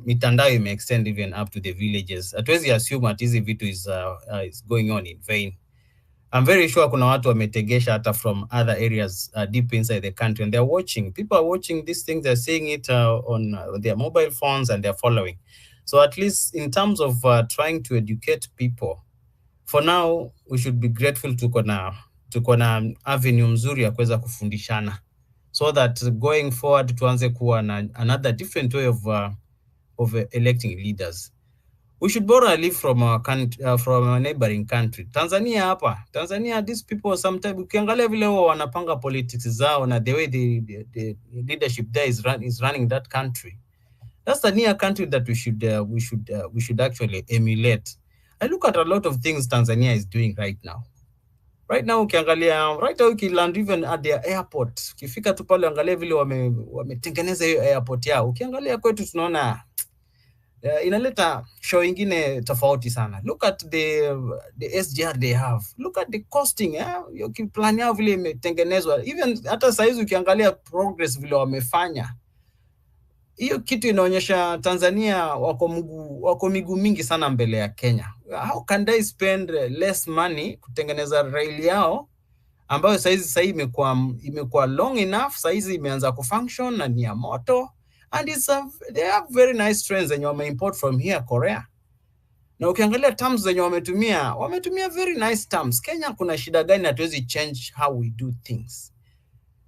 mitandao may extend even up to the villages. Hatuwezi assume that hizi vitu is going on in vain. I'm very sure kuna watu wametegesha hata from other areas deep inside the country, and they're watching. People are watching these things, they're seeing it on their mobile phones, and they're following. So at least in terms of trying to educate people, for now, we should be grateful tuko na avenue mzuri ya kuweza kufundishana, so that going forward tuanze kuwa na another different way of electing leaders. We should borrow a leaf from our country, from our neighboring country. Tanzania, these people sometimes, ukiangalia vile wao wanapanga politics zao na the way the leadership there is running that country. That's the near country that we should actually emulate. I look at a lot of things Tanzania is doing right now. Right now ukiangalia, right now ukiland even at their airport, ukifika tu pale angalia vile wametengeneza hiyo airport yao. Ukiangalia kwetu tunaona inaleta show ingine tofauti sana. Look at the SGR they have. Look at the costing, plan yao vile imetengenezwa. Even hata saizi ukiangalia progress vile wamefanya, hiyo kitu inaonyesha Tanzania wako miguu mingi sana mbele ya Kenya. How can they spend less money kutengeneza rail yao ambayo saizi imekuwa long enough, saizi imeanza kufunction na ni ya moto, and they have very nice trains zenye wameimport from here Korea. Na ukiangalia terms zenye wametumia very nice terms. Kenya kuna shida gani hatuwezi change how we do things?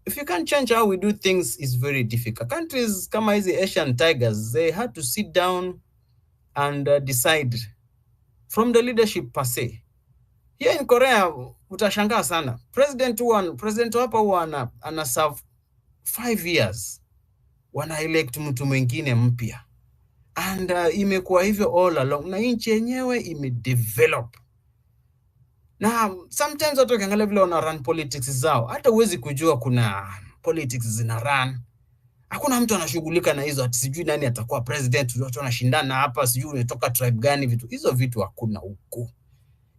If you can't change how we do things, it's very difficult. Countries kama hizi Asian tigers, they had to sit down and decide from the leadership per se. Here in Korea, utashangaa sana. President hapa huwa ana serve 5 years. Wana elect mtu mwingine mpya. And imekuwa hivyo all along. Na nchi yenyewe imedevelop. Na sometimes watu wakiangalia vile wana run politics zao, hata huwezi kujua kuna politics zina run. Hakuna mtu anashughulika na hizo, ati sijui nani atakuwa president, watu wanashindana hapa, sijui unatoka tribe gani, hizo vitu hakuna huko.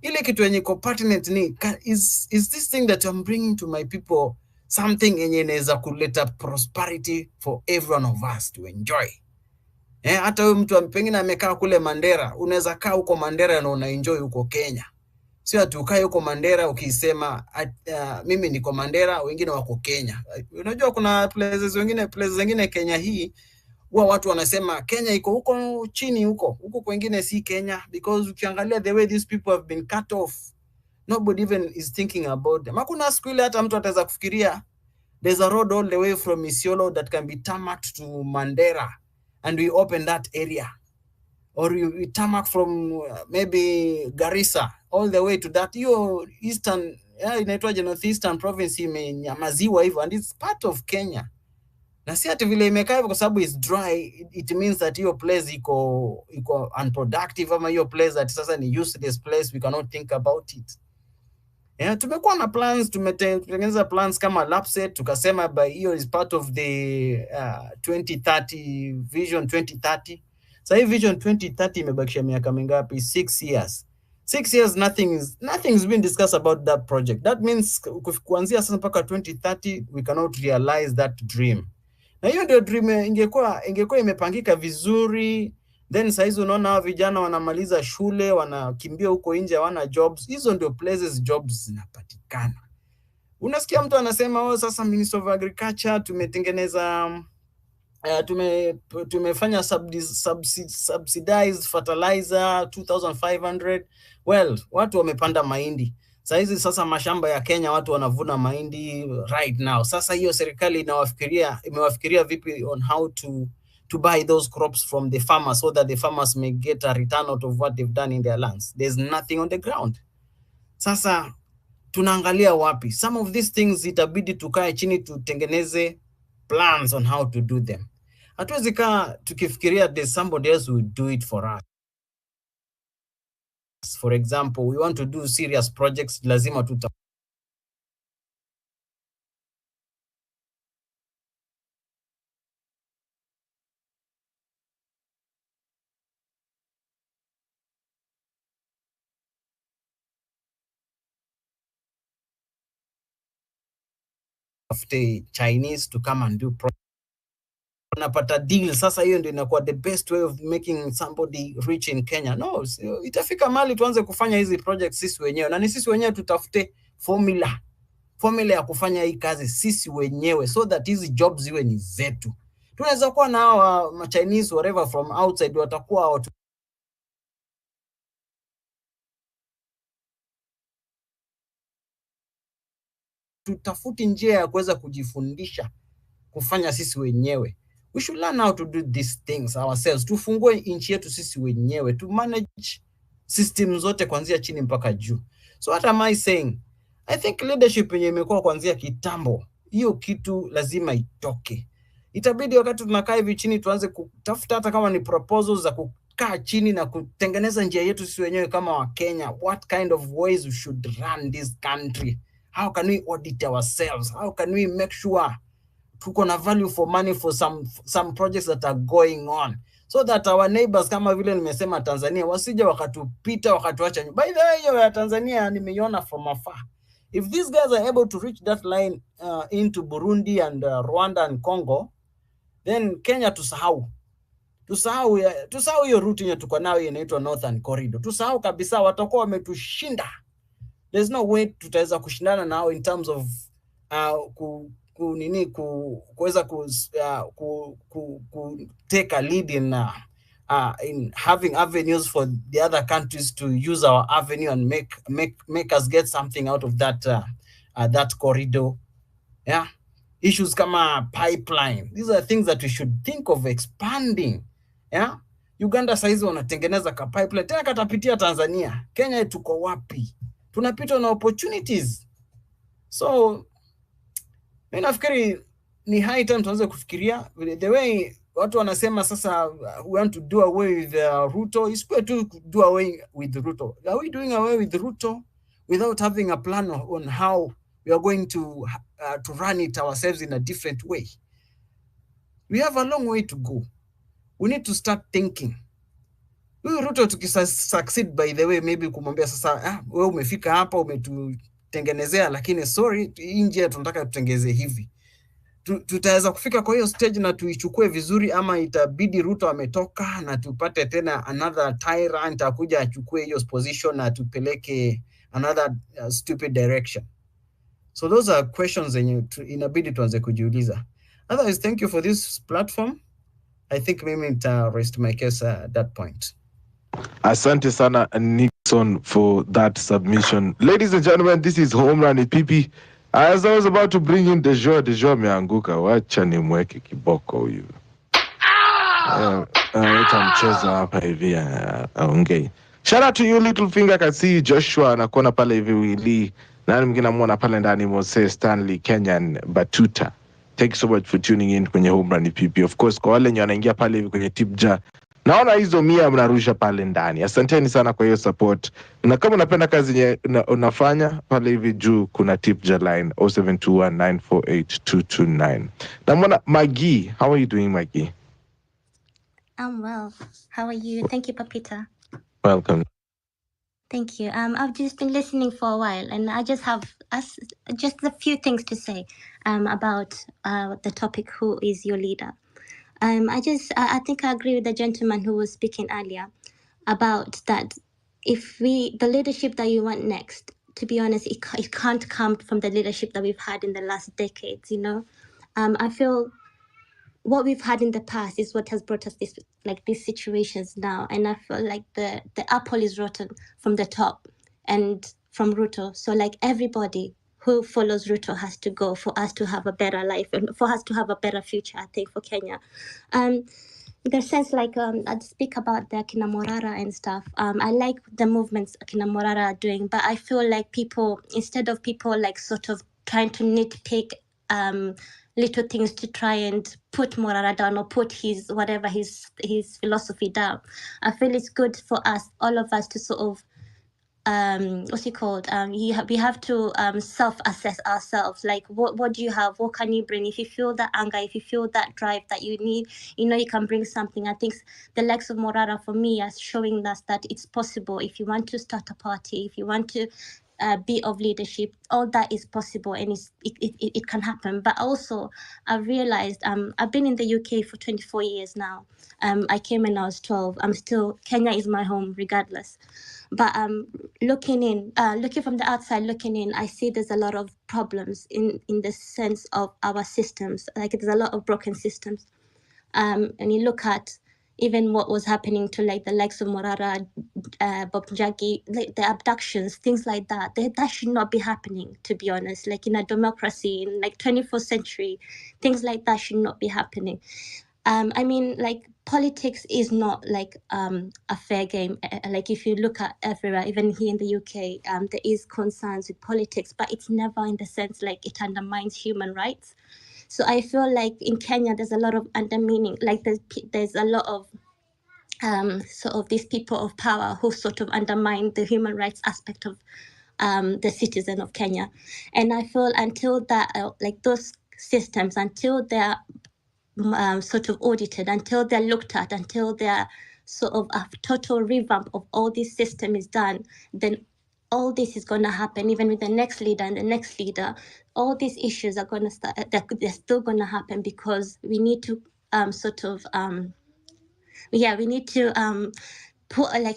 Ile kitu yenye iko pertinent ni is this thing that I'm bringing to my people something yenye inaweza kuleta prosperity for every one of us to enjoy. Hata huyu mtu pengine amekaa kule Mandera, unaweza kaa huko Mandera na unaenjoy huko Kenya. Sio ati ukae huko Mandera ukisema mimi niko Mandera, wengine wako Kenya. Unajua kuna places zingine Kenya hii huwa watu wanasema Kenya iko huko chini huko kwingine si Kenya, because ukiangalia the way these people have been cut off, nobody even is thinking about them. Hakuna siku ile hata mtu ataweza kufikiria there's a road all the way from Isiolo that can be tarmacked to Mandera and we open that area, or we tarmac from maybe Garissa all the way to that eastern inaitwaje, northeastern province imenyamaziwa hivyo, and it's part of Kenya. Na si ati vile imekaa hivyo kwa sababu is dry, it means that hiyo place iko unproductive, ama hiyo place that sasa ni useless place, we cannot think about it. Tumekuwa na plans, tumetengeneza plans kama LAPSSET, tukasema by hiyo is part of the 2030 vision 2030. Sasa hii vision 2030 imebakisha miaka mingapi? 6 years. 6 years nothing's been discussed about that project. That means kuanzia sasa mpaka 2030 we cannot realize that dream. Na hiyo ndio dream ingekuwa imepangika vizuri, then saizi unaona vijana wanamaliza shule, wanakimbia huko nje, hawana jobs. Hizo ndio places jobs zinapatikana. Unasikia mtu anasema sasa Minister of Agriculture tumetengeneza tumefanya subsidized fertilizer 2500. Well, watu wamepanda mahindi. Saizi sasa mashamba ya Kenya watu wanavuna mahindi right now. Sasa hiyo serikali imewafikiria vipi on how to buy those crops from the farmers so that the farmers may get a return out of what they've done in their lands. There's nothing on the ground. Sasa tunaangalia wapi? Some of these things itabidi tukae chini tutengeneze plans on how to do them. Hatuwezi kaa tukifikiria there's somebody else who will do it for us. For example, we want to do serious projects, lazima Chinese to come and do projects. Unapata deal. Sasa hiyo ndio inakuwa the best way of making somebody rich in Kenya. No, itafika mahali tuanze kufanya hizi projects sisi wenyewe, na ni sisi wenyewe tutafute formula ya kufanya hii kazi sisi wenyewe, so that hizi jobs ziwe ni zetu. Tunaweza kuwa na hawa Chinese whatever from outside, watakuwa tutafuti njia ya kuweza kujifundisha kufanya sisi wenyewe. We should learn how to do these things ourselves. Tufungue nchi yetu sisi wenyewe, to manage system zote kuanzia chini mpaka juu. So what am I saying? I think leadership yenye imekuwa kuanzia kitambo, hiyo kitu lazima itoke. Itabidi wakati tunakaa hivi chini tuanze kutafuta hata kama ni proposals za kukaa chini na kutengeneza njia yetu sisi wenyewe kama wa Kenya. What kind of ways we should run this country? How can we audit ourselves? How can we make sure tuko na value for money for some projects that are going on, so that our neighbors, kama vile nimesema Tanzania, wasije wakatupita wakatuacha. By the way, hiyo ya Tanzania nimeiona from afar. If these guys are able to reach that line into Burundi and Rwanda and Congo, then Kenya tusahau hiyo route yenye tuko nayo inaitwa Northern Corridor. Tusahau kabisa, watakuwa wametushinda. There's no way tutaweza kushindana nao in terms of kuweza take a lead in having avenues for the other countries to use our avenue and make us get something out of that corridor. Yeah, issues kama pipeline, these are things that we should think of expanding. Yeah, Uganda saizi wanatengeneza ka pipeline tena katapitia Tanzania. Kenya tuko wapi? Tunapita na opportunities. So mimi nafikiri ni high time tuanze kufikiria the way watu wanasema sasa we want to do away with Ruto. Isikuwe tu do away with Ruto. Are we doing away with Ruto without having a plan on how we are going to run it ourselves in a different way? We have a long way to go. We need to start thinking. Huyu Ruto tukisucceed, by the way, maybe kumwambia sasa wewe umefika hapa, tumewatengenezea, lakini sorry, hii njia tunataka tutengeze hivi. Tutaweza kufika kwa hiyo stage na tuichukue vizuri, ama itabidi Ruto ametoka na tupate tena another tyrant akuja achukue hiyo position na tupeleke another stupid direction? So those are questions zenye inabidi tuanze kujiuliza. Otherwise, thank you for this platform. I think mimi nita rest my case at that point. Asante sana Nixon for that submission. Ladies and gentlemen, this is Home Run with PP. As I was about to bring in Dejo ameanguka, wacha nimweke kiboko huyu. Acha mchezo hapa hivi aongei. Shout out to you Little Finger, can see Joshua anakuona pale hivi, Willy. Nani mwingine namuona pale ndani, Moses Stanley, Kenyan Batuta. Thank you so much for tuning in kwenye Home Run PP. Of course, kwa wale wenye wanaingia pale hivi kwenye tipja, naona hizo 100 mnarusha pale ndani. Asanteni sana kwa hiyo support. Na kama unapenda kazi yenye unafanya pale hivi juu kuna tipja line 0721948229. Namuona Magi, how are you doing Magi? I'm well. How are you? Thank you, Papita. Welcome. Thank you. I've just been listening for a while, and I just have just a few things to say about the topic. Who is your leader? I think I agree with the gentleman who was speaking earlier about that. If the leadership that you want next, to be honest, it can't come from the leadership that we've had in the last decades. You know, I feel what we've had in the past is what has brought us these situations now, and I feel like the apple is rotten from the top and from Ruto. So like everybody who follows Ruto has to go for us to have a better life and for us to have a better future, I think, for Kenya. In the sense, like I'd speak about the Kina Morara and stuff. I like the movements Kina Morara are doing, but I feel like people, instead of people like sort of trying to nitpick little things to try and put Morara down or put his philosophy down, I feel it's good for us, all of us, to sort of what's it called? We have to self-assess ourselves. Like, what do you have? What can you bring? If you feel that anger, if you feel that drive that you need, you know, you can bring something. I think the likes of Morara, for me, are showing us that it's possible. If you want to start a party, if you want to be of leadership, all that is possible, and it can happen. But also, I've realized I've been in the UK for 24 years now. I came when I was 12. Kenya is my home regardless. But looking from the outside, looking in, I see there's a lot of problems in the sense of our systems. Like, there's a lot of broken systems. And you look at even what was happening to like the likes of Morara, Bob Njagi, like the abductions, things like that. That should not be happening, to be honest. Like, in a democracy, in like 21st century, things like that should not be happening. I mean, like, politics is not like a fair game. Like, if you look at everywhere, even here in the UK, there is concerns with politics, but it's never in the sense like it undermines human rights. So I feel like in Kenya, there's a lot of undermining. Like, there's a lot of sort of these people of power who sort of undermine the human rights aspect of the citizen of Kenya. And I feel until that, like those systems, until they're sort of audited, until they're looked at, until they're sort of a total revamp of all this system is done, then all this is going to happen. Even with the next leader and the next leader, all these issues are going to start. They're still going to happen, because we need to we need to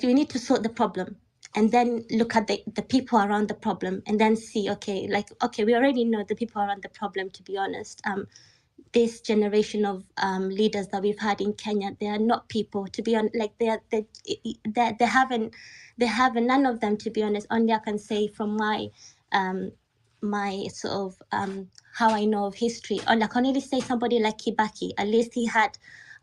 we need to sort the problem, and then look at the people around the problem, and then see, okay, we already know the people around the problem, to be honest. This generation of leaders that we've had in Kenya, they are not people, to be honest. Like, they haven't, none of them, to be honest. Only I can say from my sort of how I know of history. And I can only say somebody like Kibaki, at least he had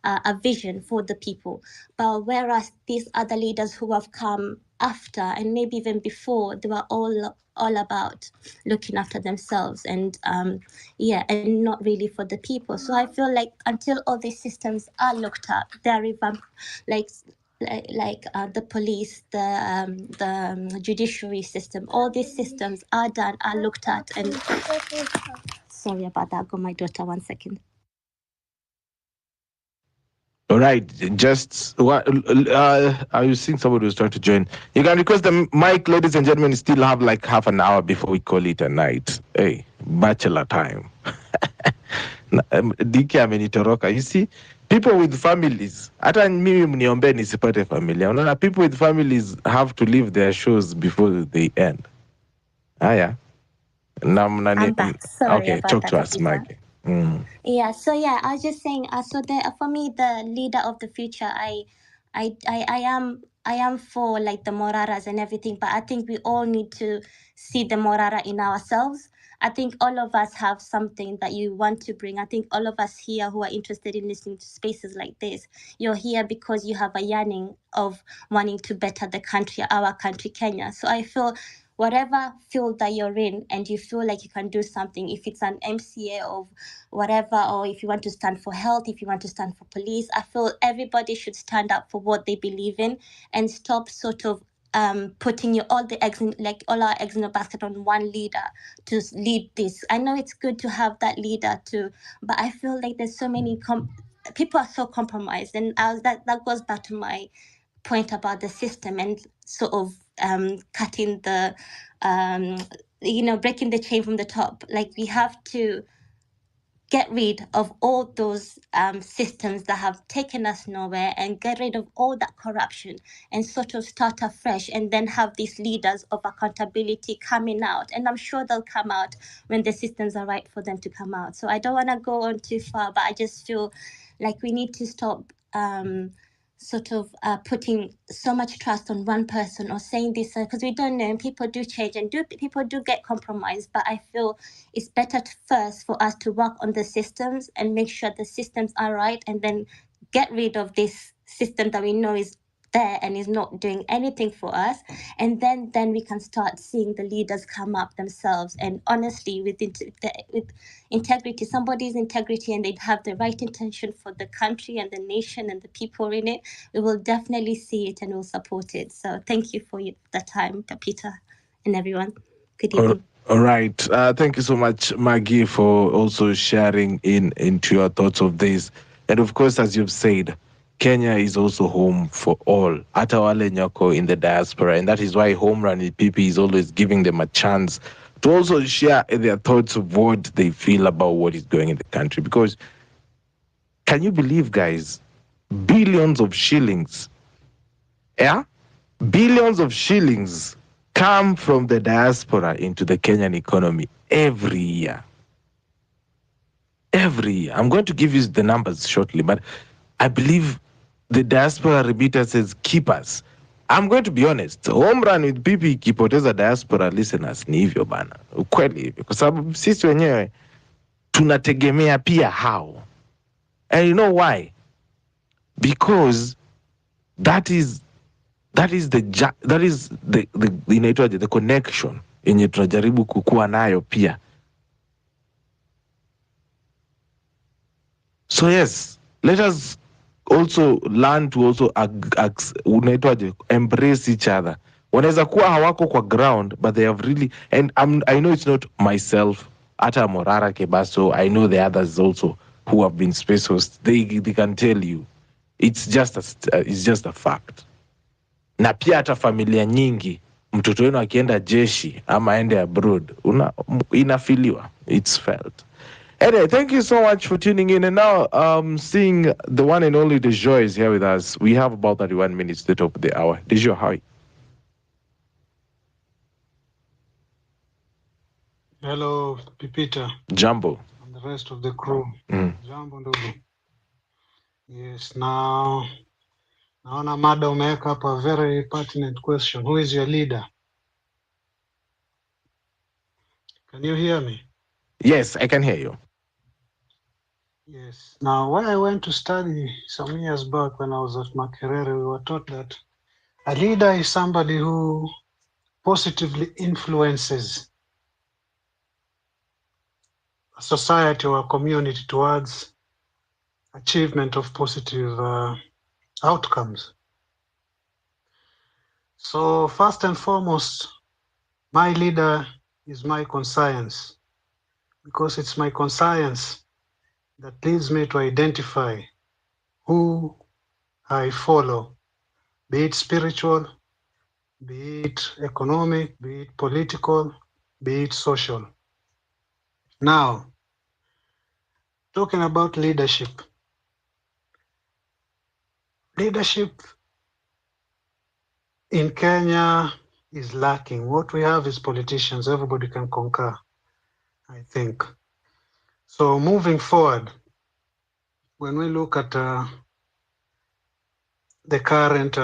a vision for the people. But whereas these other leaders who have come after, and maybe even before, they were all about looking after themselves and and not really for the people. So I feel like until all these systems are looked at, they're revamped, like the police, the judiciary system, all these systems are done, are looked at. And sorry about that, I got my daughter, 1 second. All right, just what I was seeing somebody was trying to join. You can request the mic, ladies and gentlemen. Still have like half an hour before we call it a night. Hey, bachelor time. DK amenitoroka. You see, people with families. Hata mimi mniombe nisipate familia. Unaona, people with families have to leave their shows before they end. Aya. I'm back. Sorry Okay, about talk that, to us, Kapita. Maggie. Mm. Yeah, so yeah, I was just saying, for me, the leader of the future, I am for like the Moraras and everything, but I think we all need to see the Morara in ourselves. I think all of us have something that you want to bring. I think all of us here who are interested in listening to spaces like this, you're here because you have a yearning of wanting to better the country, our country, Kenya. So I feel whatever field that you're in and you feel like you can do something, if it's an MCA of whatever, or if you want to stand for health, if you want to stand for police, I feel everybody should stand up for what they believe in and stop sort of putting all our eggs in a basket on one leader to lead this. I know it's good to have that leader too, but I feel like there's so many people are so compromised, and that goes back to my point about the system and sort of cutting the breaking the chain from the top. Like, we have to get rid of all those systems that have taken us nowhere, and get rid of all that corruption, and sort of start afresh, and then have these leaders of accountability coming out. And I'm sure they'll come out when the systems are right for them to come out. So I don't want to go on too far, but I just feel like we need to stop sort of putting so much trust on one person or saying this, because we don't know, and people do change, and people do get compromised. But I feel it's better first for us to work on the systems and make sure the systems are right, and then get rid of this system that we know is there and is not doing anything for us, and then we can start seeing the leaders come up themselves. And honestly, with integrity, somebody's integrity, and they have the right intention for the country and the nation and the people in it, we will definitely see it and we'll support it. So thank you for the time, Kapita, and everyone. Good evening. All right. Thank you so much, Maggie, for also sharing into your thoughts of this. And of course, as you've said, Kenya is also home for all, hata wale nyoko in the diaspora. And that is why Home Run with PP is always giving them a chance to also share their thoughts of what they feel about what is going in the country. Because can you believe, guys, billions of shillings, billions of shillings come from the diaspora into the Kenyan economy every year. Every year. I'm going to give you the numbers shortly, but I believe the diaspora remittances keep us. I'm going to be honest. Home Run with PP ikipoteza diaspora listeners ni hivyo bana. Ukweli hivyo. Kwa sababu sisi wenyewe tunategemea pia hao. And you know why? Because that is the inaitwaje, the connection yenye tunajaribu kukua nayo pia. So yes, let us also learn to also unaitwaje, embrace each other. Wanaweza kuwa hawako kwa ground, but they have really, and I know it's not myself, hata Morara Kebaso, I know the others also who have been space hosts, they can tell you it's just a fact. Na pia hata familia nyingi, mtoto wenu akienda jeshi ama aende abroad, inafiliwa, it's felt. Anyway, thank you so much for tuning in. And now, seeing the one and only Dejo is here with us. We have about 31 minutes to the top of the hour. Dejo, how are you? Hello, Pipita. Jumbo. And the rest of the crew. Jambo ndugu. Yes, now, naona mada umeweka up a very pertinent question. Who is your leader? Can you hear me? Yes, I can hear you. Yes. Now, when I went to study some years back when I was at Makerere, we were taught that a leader is somebody who positively influences a society or a community towards achievement of positive outcomes. So first and foremost, my leader is my conscience, because it's my conscience that leads me to identify who I follow, be it spiritual, be it economic, be it political, be it social. Now, talking about leadership. Leadership in Kenya is lacking. What we have is politicians. Everybody can concur, I think. So moving forward, when we look at the current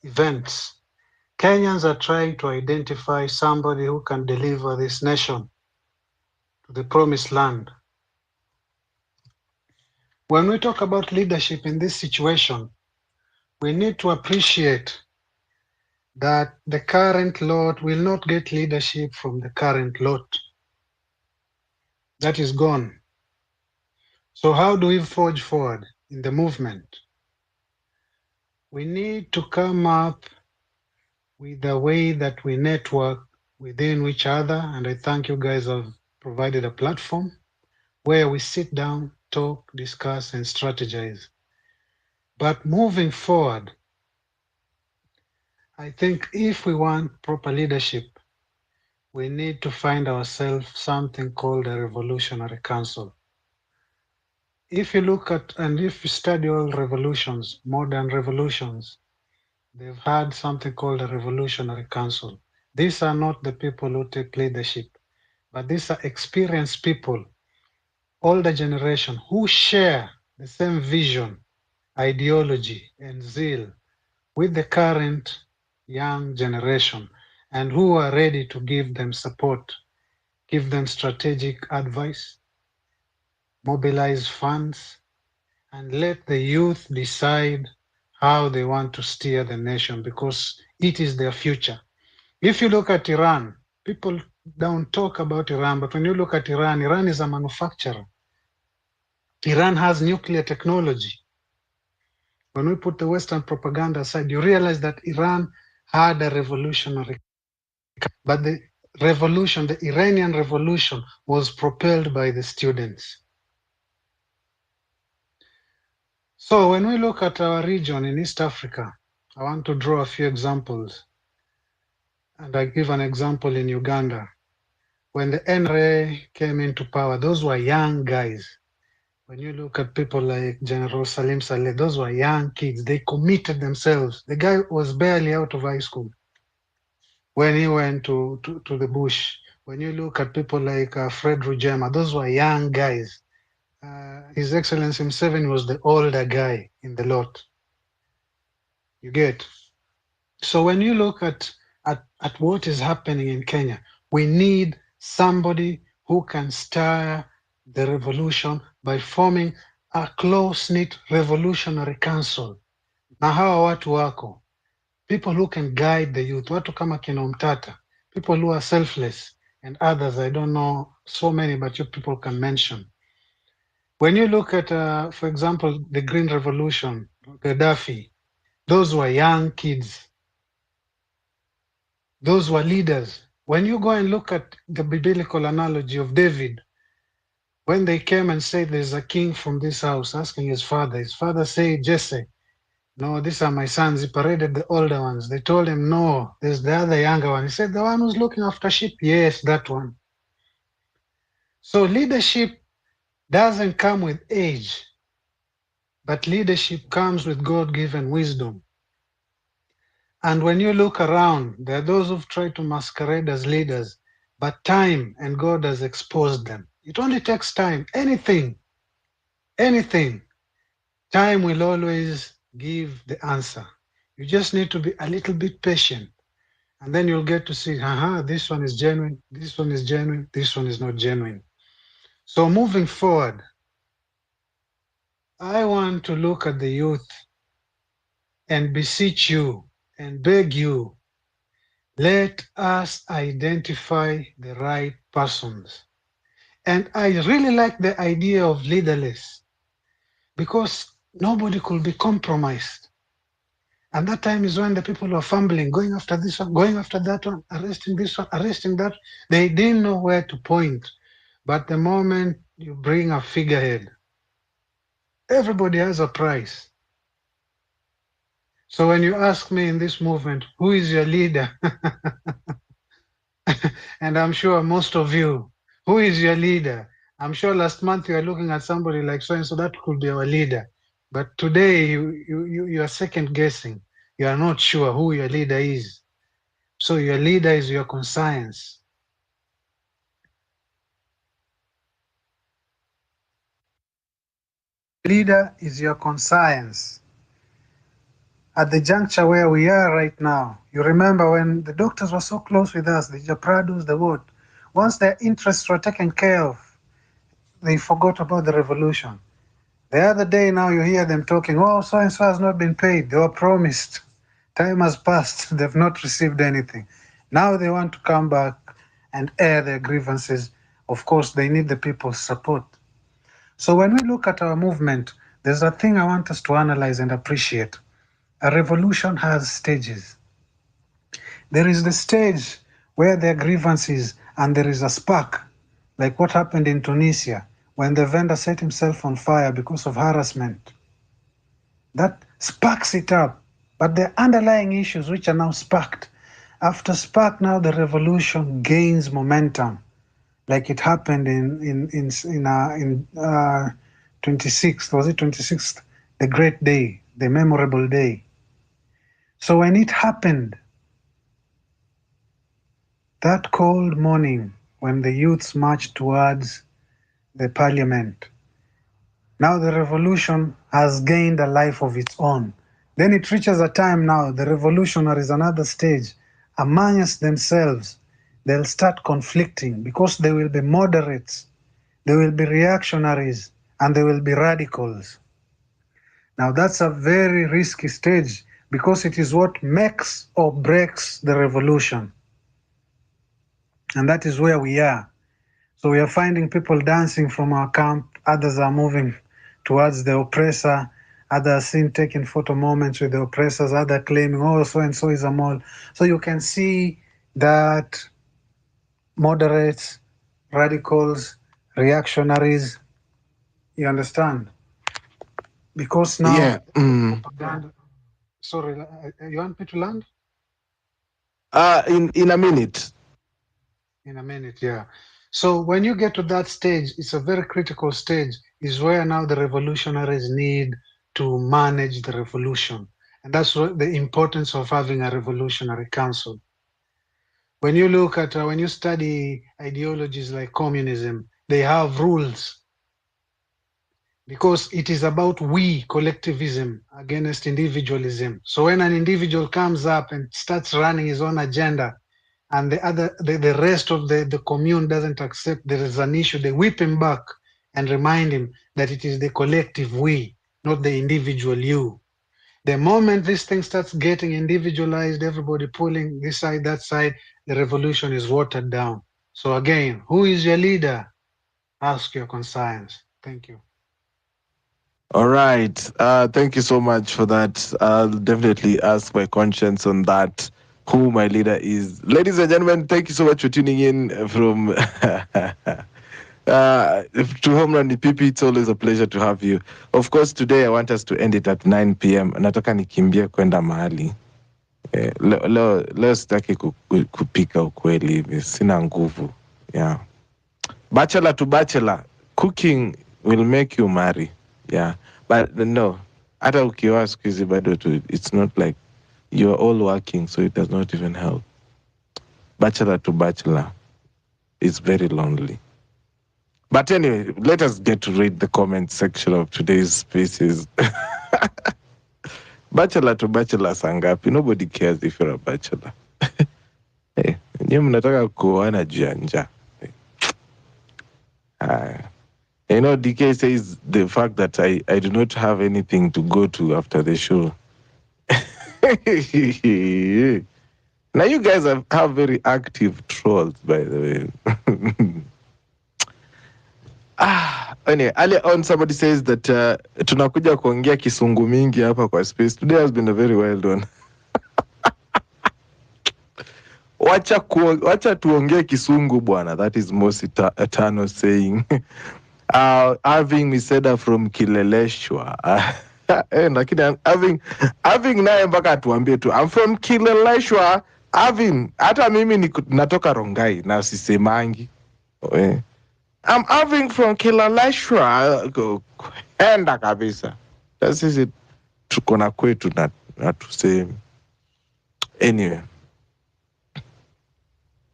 events, Kenyans are trying to identify somebody who can deliver this nation to the promised land. When we talk about leadership in this situation, we need to appreciate that the current lot will not get leadership from the current lot. That is gone. So how do we forge forward in the movement? We need to come up with a way that we network within each other, and I thank you guys have provided a platform where we sit down, talk, discuss, and strategize. But moving forward, I think if we want proper leadership, we need to find ourselves something called a revolutionary council. If you look at and if you study all revolutions, modern revolutions, they've had something called a revolutionary council. These are not the people who take leadership, but these are experienced people, older generation, who share the same vision, ideology, and zeal with the current young generation, and who are ready to give them support, give them strategic advice, mobilize funds, and let the youth decide how they want to steer the nation, because it is their future. If you look at Iran, people don't talk about Iran, but when you look at Iran, Iran is a manufacturer. Iran has nuclear technology. When we put the Western propaganda aside, you realize that Iran had a revolutionary, but the revolution, the Iranian revolution, was propelled by the students. So when we look at our region in East Africa, I want to draw a few examples. And I give an example in Uganda. When the NRA came into power, those were young guys. When you look at people like General Salim Saleh, those were young kids. They committed themselves. The guy was barely out of high school when he went to the bush. When you look at people like Fred Rujema, those were young guys. His Excellency Museveni was the older guy in the lot. You get? So when you look at what is happening in Kenya, we need somebody who can stir the revolution by forming a close-knit revolutionary council. Na hawa watu wako, people who can guide the youth, watu kama kina Umtata, people who are selfless, and others, I don't know so many, but you people can mention. When you look at, for example, the Green Revolution, Gaddafi, those were young kids. Those were leaders. When you go and look at the biblical analogy of David, when they came and said, there's a king from this house, asking his father said, Jesse, no, these are my sons. He paraded the older ones. They told him, no, there's the other younger one. He said, the one who's looking after sheep? Yes, that one. So leadership doesn't come with age, but leadership comes with God-given wisdom. And when you look around, there are those who've tried to masquerade as leaders, but time and God has exposed them. It only takes time. Anything. Time will always give the answer. You just need to be a little bit patient. And then you'll get to see, this one is genuine, this one is genuine, this one is not genuine. So moving forward, I want to look at the youth and beseech you and beg you, let us identify the right persons. And I really like the idea of leaderless, because nobody could be compromised. And that time is when the people were fumbling, going after this one, going after that one, arresting this one, arresting that. They didn't know where to point. But the moment you bring a figurehead, everybody has a price. So when you ask me in this movement, who is your leader? And I'm sure most of you, who is your leader? I'm sure last month you were looking at somebody like so and so that could be our leader. But today you are second guessing. You are not sure who your leader is. So your leader is your conscience. Leader is your conscience. At the juncture where we are right now, you remember when the doctors were so close with us, the Japrados, the what? Once their interests were taken care of, they forgot about the revolution. The other day now you hear them talking, oh, so-and-so has not been paid. They were promised. Time has passed. They've not received anything. Now they want to come back and air their grievances. Of course, they need the people's support. So when we look at our movement, there's a thing I want us to analyze and appreciate. A revolution has stages. There is the stage where there are grievances and there is a spark, like what happened in Tunisia when the vendor set himself on fire because of harassment. That sparks it up, but the underlying issues which are now sparked. After spark, now the revolution gains momentum, like it happened in 26th, was it 26th? The great day, the memorable day. So when it happened, that cold morning when the youths marched towards the parliament, now the revolution has gained a life of its own. Then it reaches a time now, the revolutionaries, another stage, amongst themselves, they'll start conflicting because there will be moderates, there will be reactionaries, and there will be radicals. Now that's a very risky stage because it is what makes or breaks the revolution. And that is where we are. So we are finding people dancing from our camp, others are moving towards the oppressor, others seen taking photo moments with the oppressors, others claiming, oh, so-and-so is a mole. So you can see that moderates, radicals, reactionaries, you understand? Because now, Yeah. propaganda. Sorry, you want me to land? In a minute. In a minute, yeah. So when you get to that stage, it's a very critical stage, is where now the revolutionaries need to manage the revolution. And that's what the importance of having a revolutionary council. When you look at, when you study ideologies like communism, they have rules because it is about we, collectivism against individualism. So when an individual comes up and starts running his own agenda, and the rest of the commune doesn't accept there is an issue, they whip him back and remind him that it is the collective we, not the individual you. The moment this thing starts getting individualized, everybody pulling this side, that side, the revolution is watered down. So again, who is your leader? Ask your conscience. Thank you. All right. Thank you so much for that. I'll definitely ask my conscience on that, who my leader is. Ladies and gentlemen, thank you so much for tuning in from to Home Run PP. It's always a pleasure to have you. Of course, today I want us to end it at 9 p.m. Nataka nikimbie kwenda mahali. Leo sitaki kupika ukweli hivi. Sina nguvu. Yeah. Bachelor to bachelor, cooking will make you marry. Yeah. But no, hata ukioa siku hizi bado tu, it's not like you're all working, so it does not even help. Bachelor to bachelor is very lonely. But anyway, let us get to read the comment section of today's spaces. Bachelor to bachelor sangapi? Nobody cares if you're a bachelor. Hey, nyewe mnataka kuoana juu ya njaa. You know, DK says the fact that I do not have anything to go to after the show. Now you guys have very active trolls, by the way. Anyway, earlier on somebody says that tunakuja kuongea kisungu mingi hapa kwa space. Today has been a very wild one. Wacha tuongee kisungu bwana. That is most eternal saying. Having Miseda from Kileleshwa. Lakini having naye mpaka atuambie tu I'm from Kileleshwa. Having hata mimi natoka Rongai na sisemangi. I'm having from Kileleshwa. Enda kabisa. Sisi tuko na kwetu na tuseme. Anyway.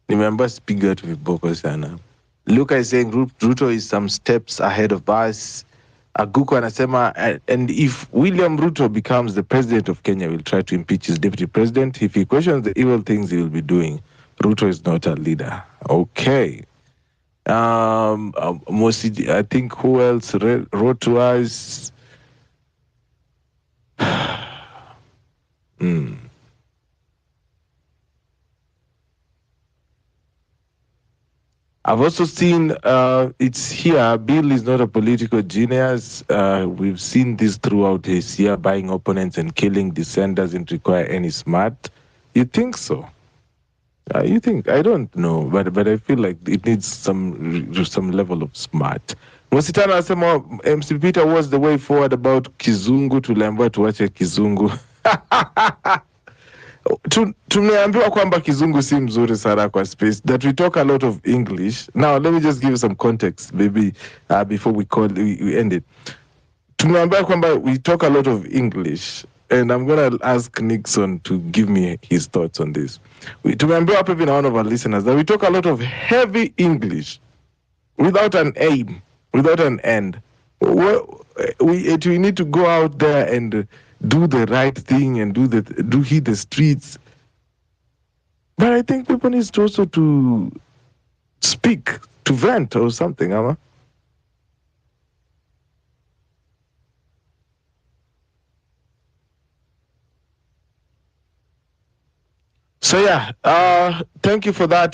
Nimeambiwa sipiga watu viboko sana. Luca is saying Ruto is some steps ahead of us. Aguko anasema, and if William Ruto becomes the president of Kenya, we'll try to impeach his deputy president. If he questions the evil things he will be doing, Ruto is not a leader. Okay. Mostly, I think who else wrote to us? I've also seen it's here. Bill is not a political genius. We've seen this throughout his year. Buying opponents and killing dissent doesn't require any smart. You think so? You think? I don't know, but I feel like it needs some level of smart. Mositana anasema MC Peter was the way forward about Kizungu. Tuliambiwa tuache Kizungu. Tumeambiwa kwamba Kizungu si mzuri sana kwa space, that we talk a lot of English. Now let me just give you some context maybe before we end it. Tumeambiwa kwamba we talk a lot of English, and I'm going to ask Nixon to give me his thoughts on this. Tumeambiwa hapa hivi na one of our listeners that we talk a lot of heavy English without an aim, without an end. We need to go out there and do the right thing and hit the streets. But I think people need to also to speak, to vent or something, Ama. So yeah, thank you for that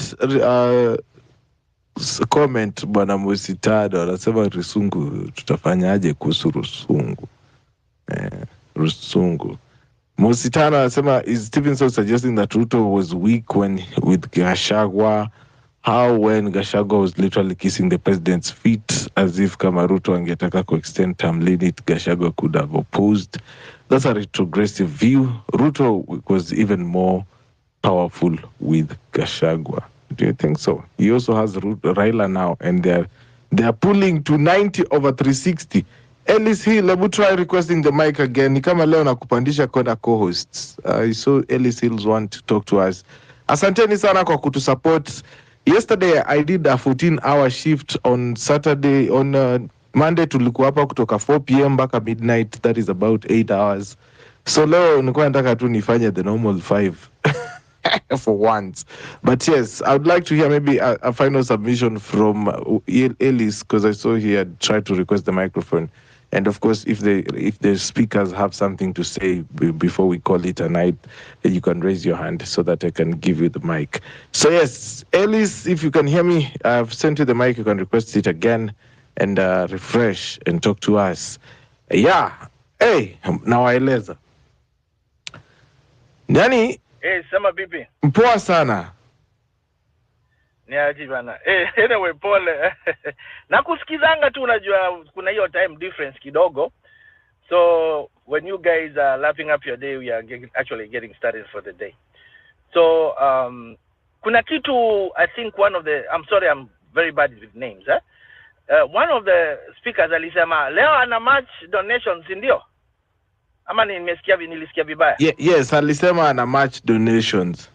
comment, Bwana Musitado. Anasema Rusungu, tutafanyaje kuhusu Rusungu? Rusungu. Musitano anasema, is Stevenson suggesting that Ruto was weak with Gachagua? How when Gachagua was literally kissing the president's feet, as if kama Ruto angetaka ku extend term limit, Gachagua could have opposed? That's a retrogressive view. Ruto was even more powerful with Gachagua. Do you think so? He also has Raila now, and they're pulling to 90 over 360. Ellis Hill, let me try requesting the mic again. Ni kama leo nakupandisha kwenda co-hosts. I saw Ellis Hills want to talk to us. Asanteni sana kwa kutusupport. Yesterday I did a 14-hour shift on Saturday. On Monday tulikuwa hapa kutoka 4 p.m. mpaka midnight. That is about 8 hours. So leo nilikuwa nataka tu nifanye the normal 5 for once. But yes, I would like to hear maybe a final submission from Ellis, because I saw he had tried to request the microphone. And of course, if the speakers have something to say before we call it a night, you can raise your hand so that I can give you the mic. So yes, Ellis, if you can hear me, I've sent you the mic. You can request it again and refresh and talk to us. Yeah. Hey, nawaeleza. Nani? Sema bibi. Mpoa sana. Ni aje bana. Anyway, pole. Nakusikizanga tu, unajua kuna hiyo time difference kidogo. So when you guys are lapping up your day, we are actually getting started for the day. So kuna kitu, I think one of the, I'm sorry, I'm very bad with names. One of the speakers alisema leo ana match donations, ndio? Ama nilisikia vibaya? Yes, alisema ana match donations.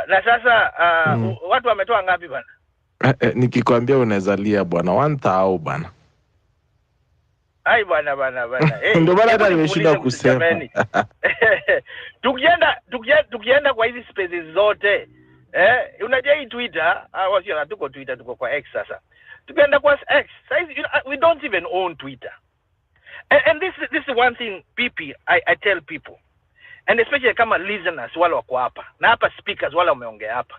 Na sasa watu wametoa ngapi bana? Nikikwambia unazalia bwana 1,000 bana. Ai bana. Ndio bana hata nimeshinda kusema. Tukienda kwa hizi spaces zote, unajua hii Twitter, wasio tuko Twitter, tuko kwa X sasa. Tukienda kwa X, we don't even own Twitter. And this is one thing, PP, I tell people, and especially kama listeners wale wako hapa na hapa speakers wale wameongea hapa,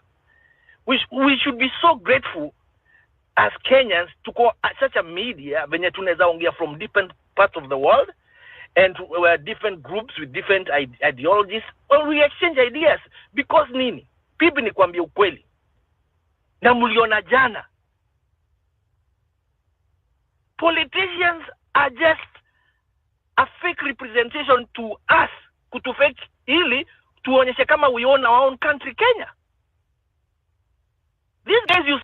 we should be so grateful as Kenyans to go at such a media venye tunaweza ongea from different parts of the world, and we're different groups with different ideologies, or we exchange ideas. Because nini? Pipi ni kuambia ukweli, na muliona jana, politicians are just a fake representation to us, kutufake ili tuonyeshe kama we own our own country, Kenya. These guys you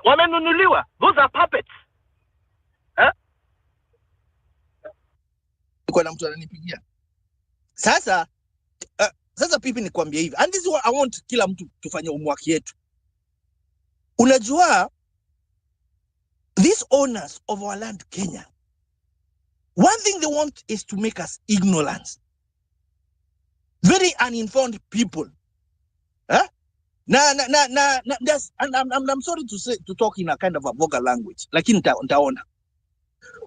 wamenunuliwa, those are puppets. Kuna mtu ananipigia. Sasa pipi nikwambia hivi. And this is what I want kila mtu tufanye homework yetu. Unajua these owners of our land Kenya, one thing they want is to make us ignorant. Very uninformed people. And I'm sorry to talk in a kind of a vulgar language. Lakini nitaona.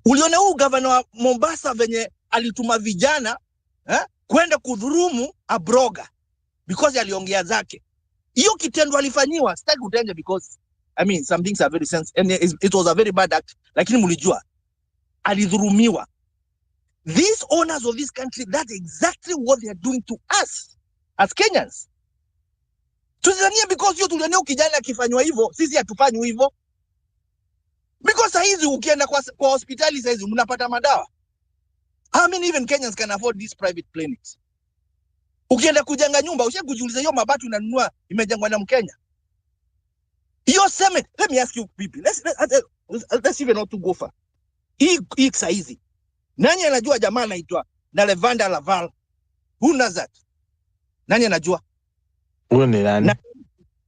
Uliona huu governor wa Mombasa venye alituma vijana kwenda kudhurumu abroga because aliongea zake. Hiyo kitendo alifanyiwa, sitaki kutaja because I mean some things are very sensitive and it was a very bad act, lakini mlijua alidhurumiwa. These owners of this country, that's exactly what they are doing to us as Kenyans. Tuzania because you tuliona kijana akifanywa hivyo, sisi hatufanywi hivyo. Because saizi ukienda kwa hospitali saizi mnapata madawa. I mean even Kenyans can afford these private clinics. Ukienda kujenga nyumba, ushakujiuliza hiyo mabati unanunua imejengwa na Mkenya? Hiyo cement, let me ask you people. Let's even not to go far. Hii saizi. Nani anajua jamaa anaitwa na Lavanda Laval? Who knows that? Nani anajua? Huyo ni nani?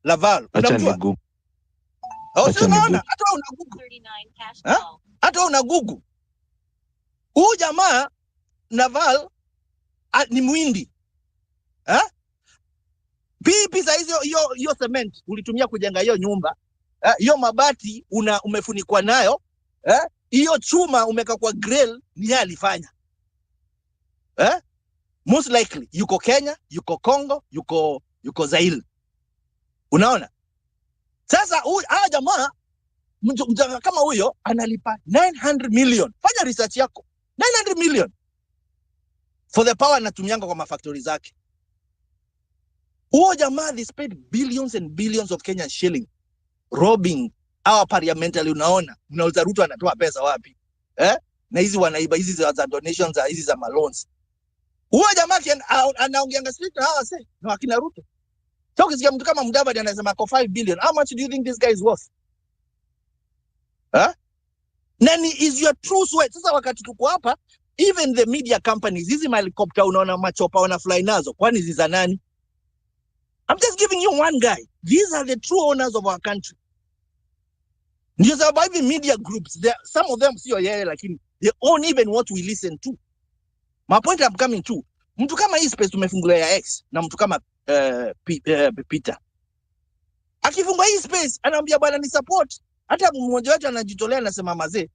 Laval. Unamjua? Unaona? Hata una Google. Huyu jamaa Laval ni Muhindi. Pipi saizi hiyo cement ulitumia kujenga hiyo nyumba. Hiyo mabati umefunikwa nayo. Hiyo chuma umeka kwa grill ni yeye alifanya. Most likely yuko Kenya, yuko Congo, yuko Zaire. Unaona? Sasa hawa jamaa mjanga kama huyo analipa 900 million. Fanya research yako. 900 million for the power anatumianga kwa mafactory zake. Huyo jamaa they spend billions and billions of Kenyan shilling robbing our parliamentary. Unaona? Mnauza Ruto anatoa pesa wapi? Na hizi wanaiba hizi za donations, hizi za loans. Huyo jamaa anaongeanga street hawa say na akina Ruto. So ukisikia mtu kama Mudavadi anasema kwa 5 billion, how much do you think this guy is worth? Nani is your true sweat? Sasa wakati tuko hapa, even the media companies, hizi helicopter unaona machopa wana fly nazo, kwani hizi za nani? I'm just giving you one guy. These are the true owners of our country. Ndio sababu hivi media groups, some of them sio yeye lakini they own even what we listen to. My point I'm coming to, mtu kama hii space tumefungulia ya X na mtu kama Peter. Akifungua hii space anaambia bwana ni support. Hata mmoja wetu anajitolea anasema mazee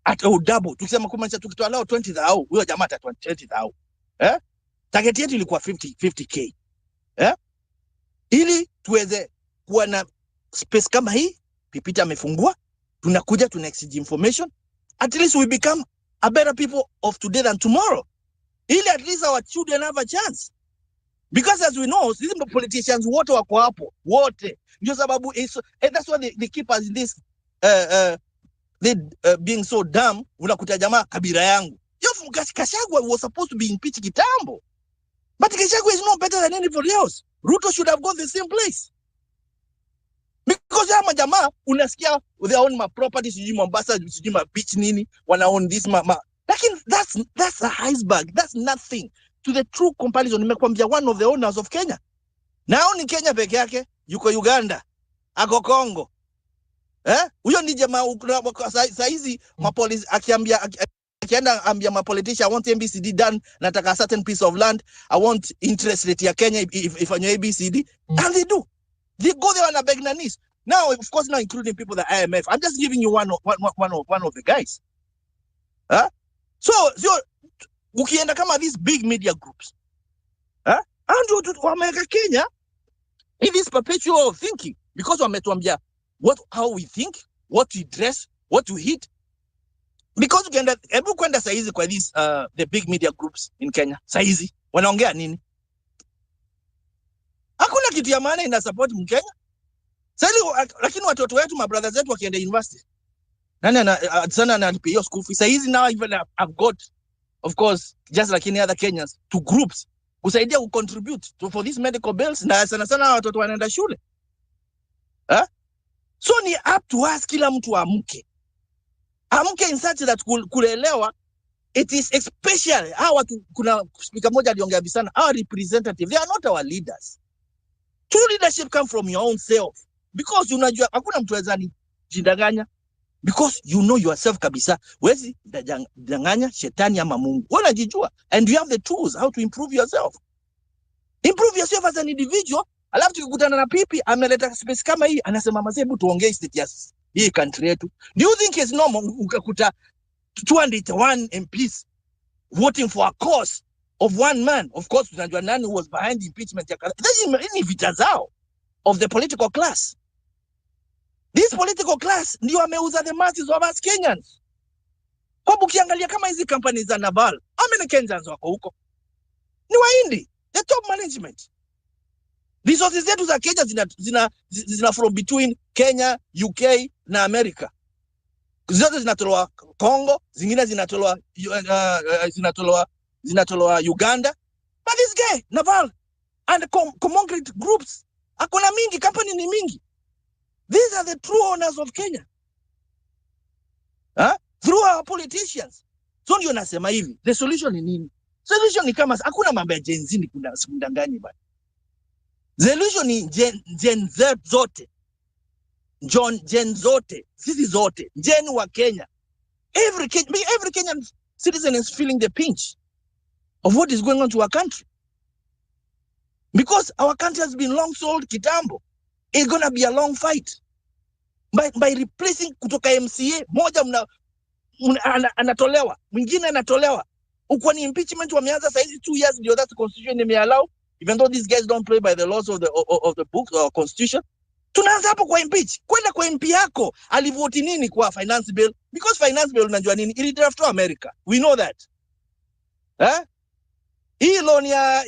hata double. Tukisema kumaanisha tukitoa lao 20,000, huyo jamaa ata 20,000. Target yetu ilikuwa 50k. Ili tuweze kuwa na space kama hii, Peter amefungua, tunakuja tuna exchange information. At least we become a better people of today than tomorrow. Ili at least our children have a chance. Because as we know, these politicians wote wako hapo, wote. Ndio sababu that's why they keep us in this being so dumb. Unakuta jamaa kabila yangu. Kashagwa was supposed to be impeached kitambo. But Kashagwa is no better than anybody else. Ruto should have gone the same place. Because ama jamaa unasikia they own my properties in Mombasa, in my beach nini, wana own this lakini that's a iceberg. That's nothing to the true comparison. Nimekwambia one of the owners of Kenya. Nao ni Kenya peke yake, yuko Uganda, ako Congo. Huyo ni jamaa saizi mapolisi akienda ambia mapolitician I want ABCD done, nataka a certain piece of land, I want interest rate ya Kenya if I know ABCD, and they do. They go there and beg nanis. Now, of course, now including people the IMF. I'm just giving you one of the guys. So ukienda kama these big media groups, and wameka Kenya in this perpetual thinking because wametuambia how we think, what we dress, what we eat. Because ukienda hebu kwenda saizi kwa these the big media groups in Kenya, saizi wanaongea nini? Hakuna kitu ya maana ina support Mkenya. Sasa lakini watoto wetu, my brothers wetu wakienda university, nani sana analipia school fees. Saizi now even I've got of course, just like any other Kenyans, to groups kusaidia ku contribute for these medical bills na sana sana watoto wanaenda shule. So ni up to us, kila mtu amke in such that kuelewa it is especially hawa kuna speaker moja aliongea bisana, our representative, they are not our leaders. True leadership come from your own self, because unajua hakuna mtu wezani jindanganya, because you know yourself kabisa, wezi danganya shetani ama Mungu, unajijua, and you have the tools how to improve yourself as an individual. Alafu tukikutana na pipi ameleta space kama hii, anasema mazebu tuongee status hii country yetu. Do you think it's normal ukakuta 201 MPs voting for a cause of one man? Of course tunajua nani who was behind the impeachment ya ni vita zao of the political class. This political class ndio ameuza the masses of us Kenyans. Kwa ukiangalia kama hizi companies za Naval, how many Kenyans wako huko? Ni Wahindi, the top management. Resources zetu za Kenya zina from between Kenya, UK na America. Zote zinatolewa Congo, zingine zinatolewa Uganda. But this guy, Naval, and concrete groups, akona mingi, company ni mingi. These are the true owners of Kenya. Through our politicians. So ndio nasema hivi, the solution ni nini? Solution ni kama hakuna mambo ya genz ni kundanganya bana. Solution ni gen zote. Gen zote, sisi zote, gen wa Kenya. Every Kenyan citizen is feeling the pinch of what is going on to our country. Because our country has been long sold kitambo. It's going to be a long fight. By replacing kutoka MCA, moja anatolewa, mwingine anatolewa. Ukwa ni impeachment wameanza saizi 2 years ndio that constitution imeallow, even though these guys don't play by the laws of the book or constitution. Tunaanza hapo kwa impeach. Kwenda kwa MP yako alivoti nini kwa finance bill? Because finance bill unajua nini? Ilidraft to America. We know that. Hii loan ya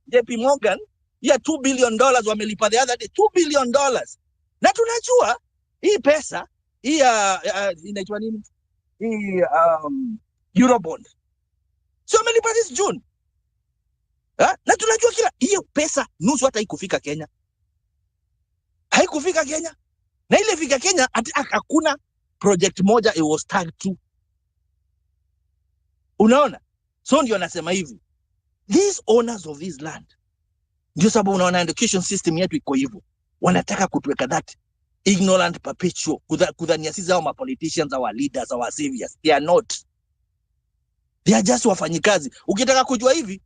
JP Morgan ya $2 billion wamelipa the other day, $2 billion. Na tunajua hii pesa hii inaitwa nini? Hii Eurobond. So wamelipa this June. Na tunajua kila hiyo pesa nusu hata haikufika Kenya. Haikufika Kenya. Na ile fika Kenya hakuna project moja it was tagged to. Unaona? So ndio nasema hivi. These owners of this land, ndio sababu unaona education system yetu iko hivyo. Wanataka kutuweka that ignorant perpetual, kudhania sisi hao politicians, our leaders, our saviors. They are not. They are just wafanyikazi. Ukitaka kujua hivi,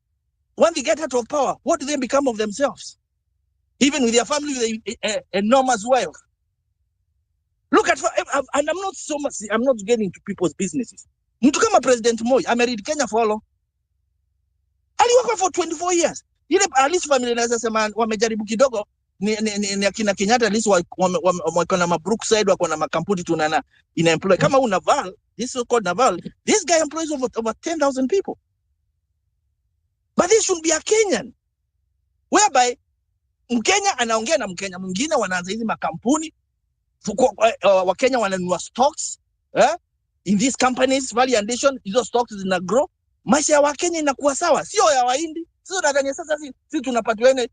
when they get out of power, what do they become of themselves? Even with their family, with enormous wealth. Look at, and I'm not getting into people's businesses. Mtu kama President Moi, ameread Kenya for how long? Aliwaka for 24 years. Ile at least family naweza sema wamejaribu kidogo, ni akina Kenyatta at least wako na Brookside, wako na makampuni tunana ina employ. Kama Naval, this so-called Naval, this guy employs over 10,000 people. But this should be a Kenyan. Whereby Mkenya anaongea na Mkenya mwingine, wanaanza hizi makampuni, Wakenya wananunua stocks in these companies, value addition, hizo stocks zina grow, maisha ya Wakenya inakuwa sawa, sio ya Wahindi. Sio nadhani sasa sisi tunapatiwa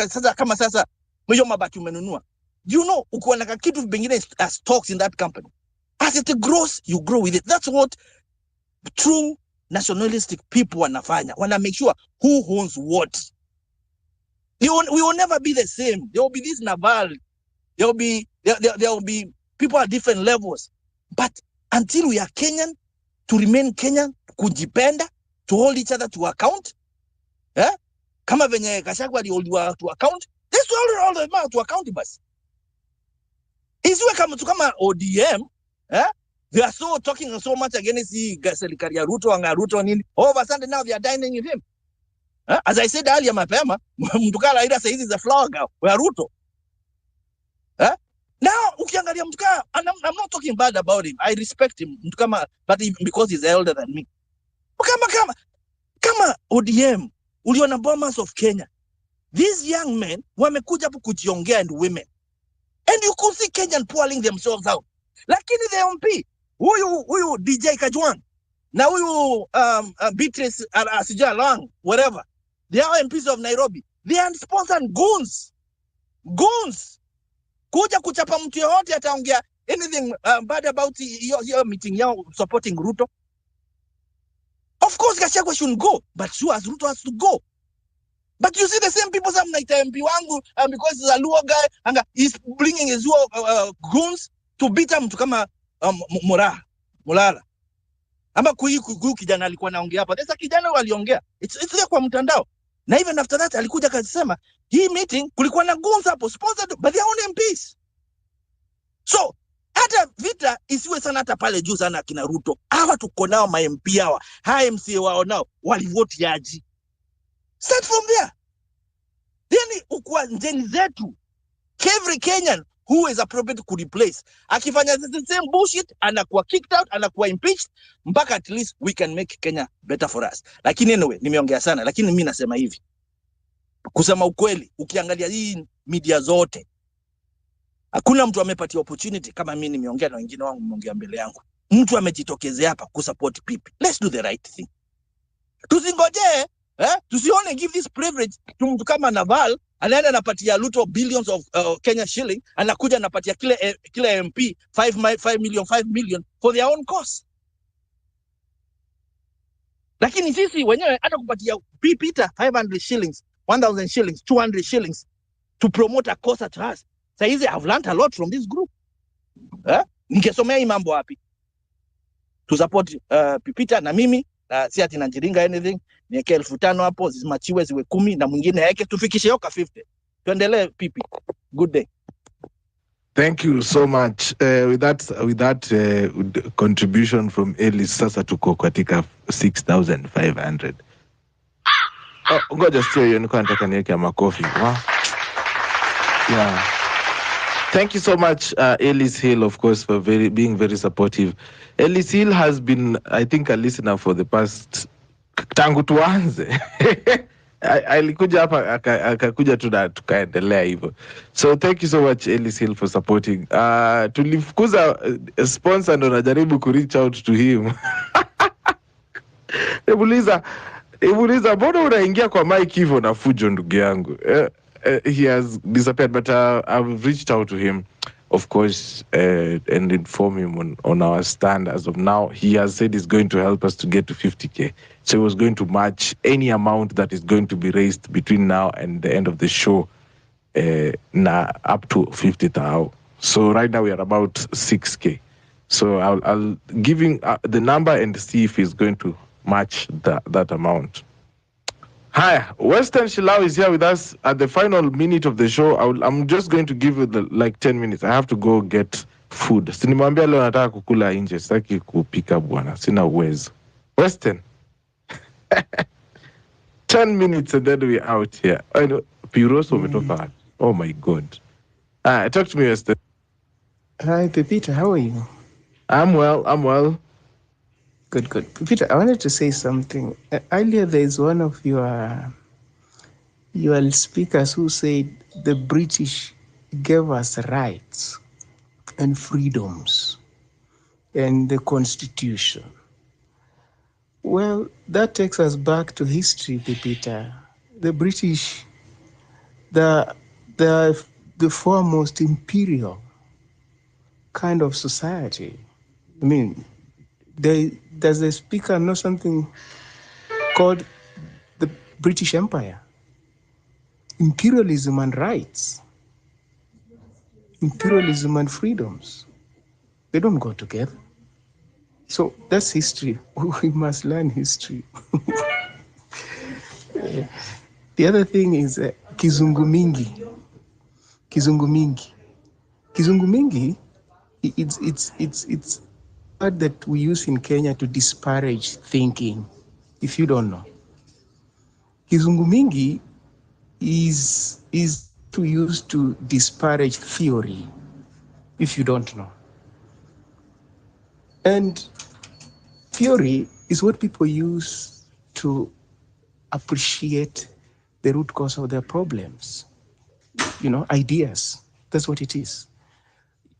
sasa kama sasa hiyo mabati umenunua. You know, ukiwa na kitu vingine as stocks in that company, as it grows, you grow with it. That's what true nationalistic people wanafanya. Wana make sure who owns what. We will never be the same. There will be this Naval. There will be people at different levels. But until we are Kenyan, to remain Kenyan, kujipenda, to hold each other to account, kama venye Gachagua aliholdiwa to account, let's hold them to account basi. Isiwe kama ODM, they are so talking so much against the serikali ya Ruto nini. All of a sudden now they are dining with him. As I said earlier, mapema, mtukala ila saizi is a flower girl, we are Ruto. Now, ukiangalia mtuka, I'm not talking bad about him. I respect him, mtukama, but because he's elder than me. Kama ODM, uliona bombers of Kenya. These young men, wamekuja hapo kujiongea and women. And you could see Kenyan pouring themselves out. Lakini the MP, huyu DJ Kajwang, na huyu Beatrice Asija Long, whatever, they are MPs of Nairobi. They are sponsored goons. Kuja kuchapa mtu yoyote ataongea anything bad about your meeting yao supporting Ruto. Of course Gachagua shouldn't go, but so as Ruto has to go. But you see the same people, some like MP wangu, because he's a Luo guy, and he's bringing his goons to beat him to kama Mulala. Ama kuyu kijana alikuwa naongea hapa. There's a kijana waliongea. It's there kwa mtandao. Na even after that alikuja kasema, hii meeting kulikuwa na goons hapo sponsored by their own MPs. So, hata vita isiwe sana hata pale juu sana kina Ruto. Hawa tuko nao ma MP hawa. MCA wao nao walivote yaji. Start from there. Then ukua njeni zetu. Every Kenyan who is appropriate to replace. Akifanya the same bullshit, anakuwa kicked out, anakuwa impeached, mpaka at least we can make Kenya better for us. Lakini anyway, nimeongea sana, lakini mimi nasema hivi. Kusema ukweli, ukiangalia hii media zote, hakuna mtu amepatia opportunity kama mimi nimeongea na wengine wangu mmeongea mbele yangu. Mtu amejitokezea hapa kusupport people. Let's do the right thing. Tusingoje, tusione give this privilege to mtu kama Naval, anaenda anapatia Ruto billions of Kenya shilling, anakuja anapatia kila MP 5 million for their own cause. Lakini sisi wenyewe hata kupatia Peter 500 shillings, 1000 shillings, 200 shillings to promote a cause at us. Saizi I've learned a lot from this group. Ningesomea hii mambo wapi? To support Peter na mimi, si ati najiringa anything, niweke 5,000 hapo, zimachiwe ziwe 10 na mwingine yake tufikishe yoka 50. Tuendelee Pipi. Good day. Thank you so much. With that contribution from Ellis, sasa tuko katika 6,500. Ngoja sio hiyo, nilikuwa nataka niweke makofi. Wow. Yeah. Thank you so much, Ellis Hill, of course, for being very supportive. Ellis Hill has been, I think, a listener for the past tangu tuanze. Alikuja hapa akakuja tu na tukaendelea hivyo. So thank you so much, Ellis Hill, for supporting. Tulifukuza sponsor ndo najaribu ku reach out to him. Ebuliza, mbona unaingia kwa mic hivyo na fujo ndugu yangu? He has disappeared, but I've reached out to him, of course, and inform him on our stand. As of now, he has said he's going to help us to get to 50K. So he was going to match any amount that is going to be raised between now and the end of the show, up to 50,000. So right now we are about 6K. So I'll give him the number and see if he's going to match that amount. Hi, Western Shilau is here with us at the final minute of the show. I'm just going to give you 10 minutes. I have to go get food. Sinimwambia leo nataka kukula nje, sitaki kupika bwana. Sina uwezo. Western. 10 minutes and then we're out here. I know Piroso umetoka. Oh my God. Talk to me, Western. Hi, Pepita. How are you? I'm well. Good. Peter, I wanted to say something. Earlier, there is one of your speakers who said the British gave us rights and freedoms and the Constitution. Well, that takes us back to history, Peter. The British, the foremost imperial kind of society. I mean, does the speaker know something called the British Empire? Imperialism and rights. Imperialism and freedoms. They don't go together. So that's history. We must learn history. The other thing is Kizungu Mingi. It's a word that we use in Kenya to disparage thinking, if you don't know. Kizungu Mingi is to use to disparage theory, if you don't know. And theory is what people use to appreciate the root cause of their problems. Ideas. That's what it is.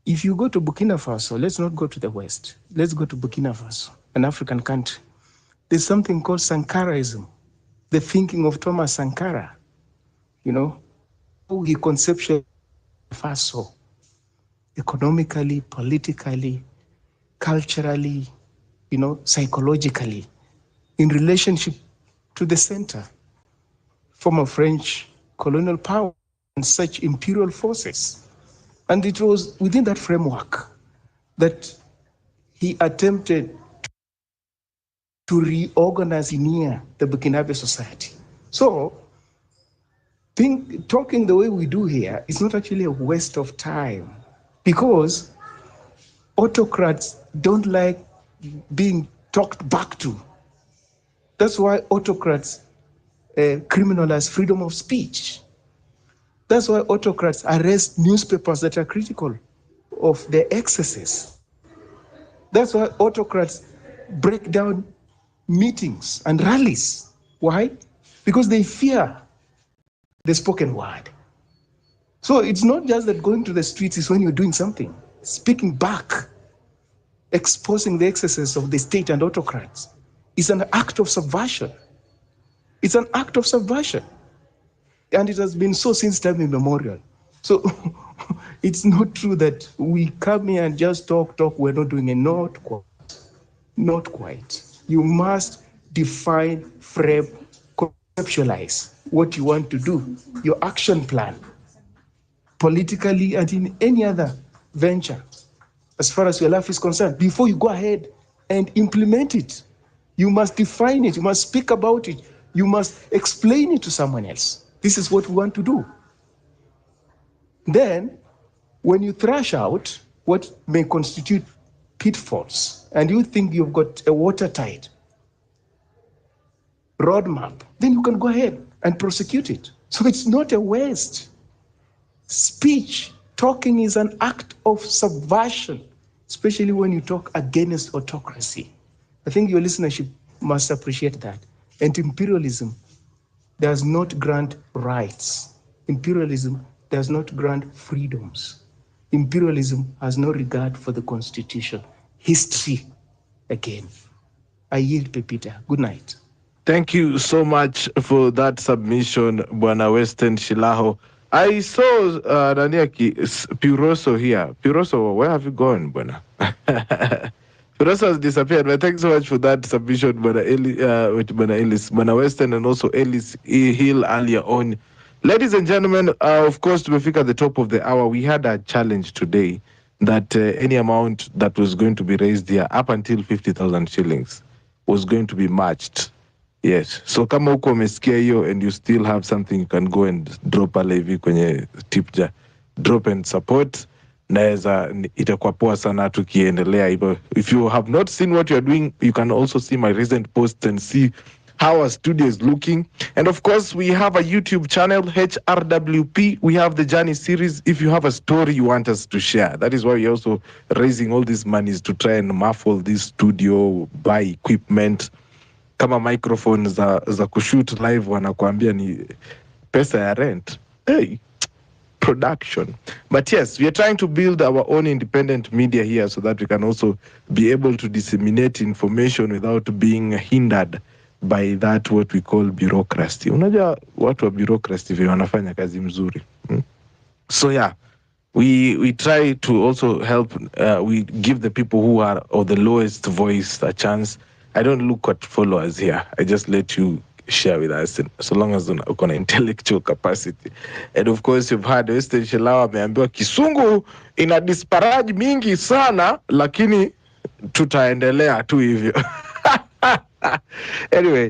If you go to Burkina Faso, let's not go to the West. Let's go to Burkina Faso. an African country. There's something called Sankaraism, the thinking of Thomas Sankara, you know, how he conceptualized Faso, economically, politically, culturally, you know, psychologically, in relationship to the center, former French colonial power and such imperial forces. And it was within that framework that he attempted to reorganize near the Burkinabe society. So, talking the way we do here is not actually a waste of time, because autocrats don't like being talked back to. That's why autocrats criminalize freedom of speech. That's why autocrats arrest newspapers that are critical of their excesses. That's why autocrats break down meetings and rallies. Why? Because they fear the spoken word. So it's not just that going to the streets is when you're doing something. Speaking back, exposing the excesses of the state and autocrats is an act of subversion. It's an act of subversion. And it has been so since time immemorial. So it's not true that we come here and just talk, we're not doing it. Not quite. You must define, frame, conceptualize what you want to do, your action plan, politically and in any other venture, as far as your life is concerned. Before you go ahead and implement it, you must define it, you must speak about it, you must explain it to someone else. This is what we want to do. Then, when you thrash out what may constitute pitfalls, and you think you've got a watertight roadmap, then you can go ahead and prosecute it. So it's not a waste. Speech, talking is an act of subversion, especially when you talk against autocracy. I think your listenership must appreciate that. And imperialism does not grant rights. Imperialism does not grant freedoms. Imperialism has no regard for the Constitution. History, again. I yield, Pepita. Good night. Thank you so much for that submission, Bwana Western Shilaho. I saw Naniaki Puroso here. Puroso, where have you gone, Bwana? Puroso has disappeared, but thanks so much for that submission, Bwana Western, and also Ellis Hill earlier on. Ladies and gentlemen, of course, to be at the top of the hour, we had a challenge today that any amount that was going to be raised here up until 50,000 shillings was going to be matched. Yes. So kama uko umesikia hiyo and you still have something, you can go and drop pale hivi kwenye tip jar. Drop and support. Naweza itakuwa poa sana tukiendelea hivyo. If you have not seen what you are doing, you can also see my recent posts and see how our studio is looking. And of course, we have a YouTube channel, HRWP. We have the Journey series. If you have a story you want us to share, that is why we're also raising all these monies to try and muffle this studio, buy equipment. Kama microphone za kushoot live wanakuambia ni pesa ya rent. Hey, production. But yes, we are trying to build our own independent media here so that we can also be able to disseminate information without being hindered by that what we call bureaucracy. Unajua watu wa bureaucracy vile wanafanya kazi mzuri. So yeah, we try to also help, we give the people who are of the lowest voice a chance. I don't look at followers here. I just let you share with us, so long as uko na intellectual capacity. And of course, you've heard Western Shilawa ameambiwa Kisungu ina disparage mingi sana, lakini tutaendelea tu hivyo. Anyway,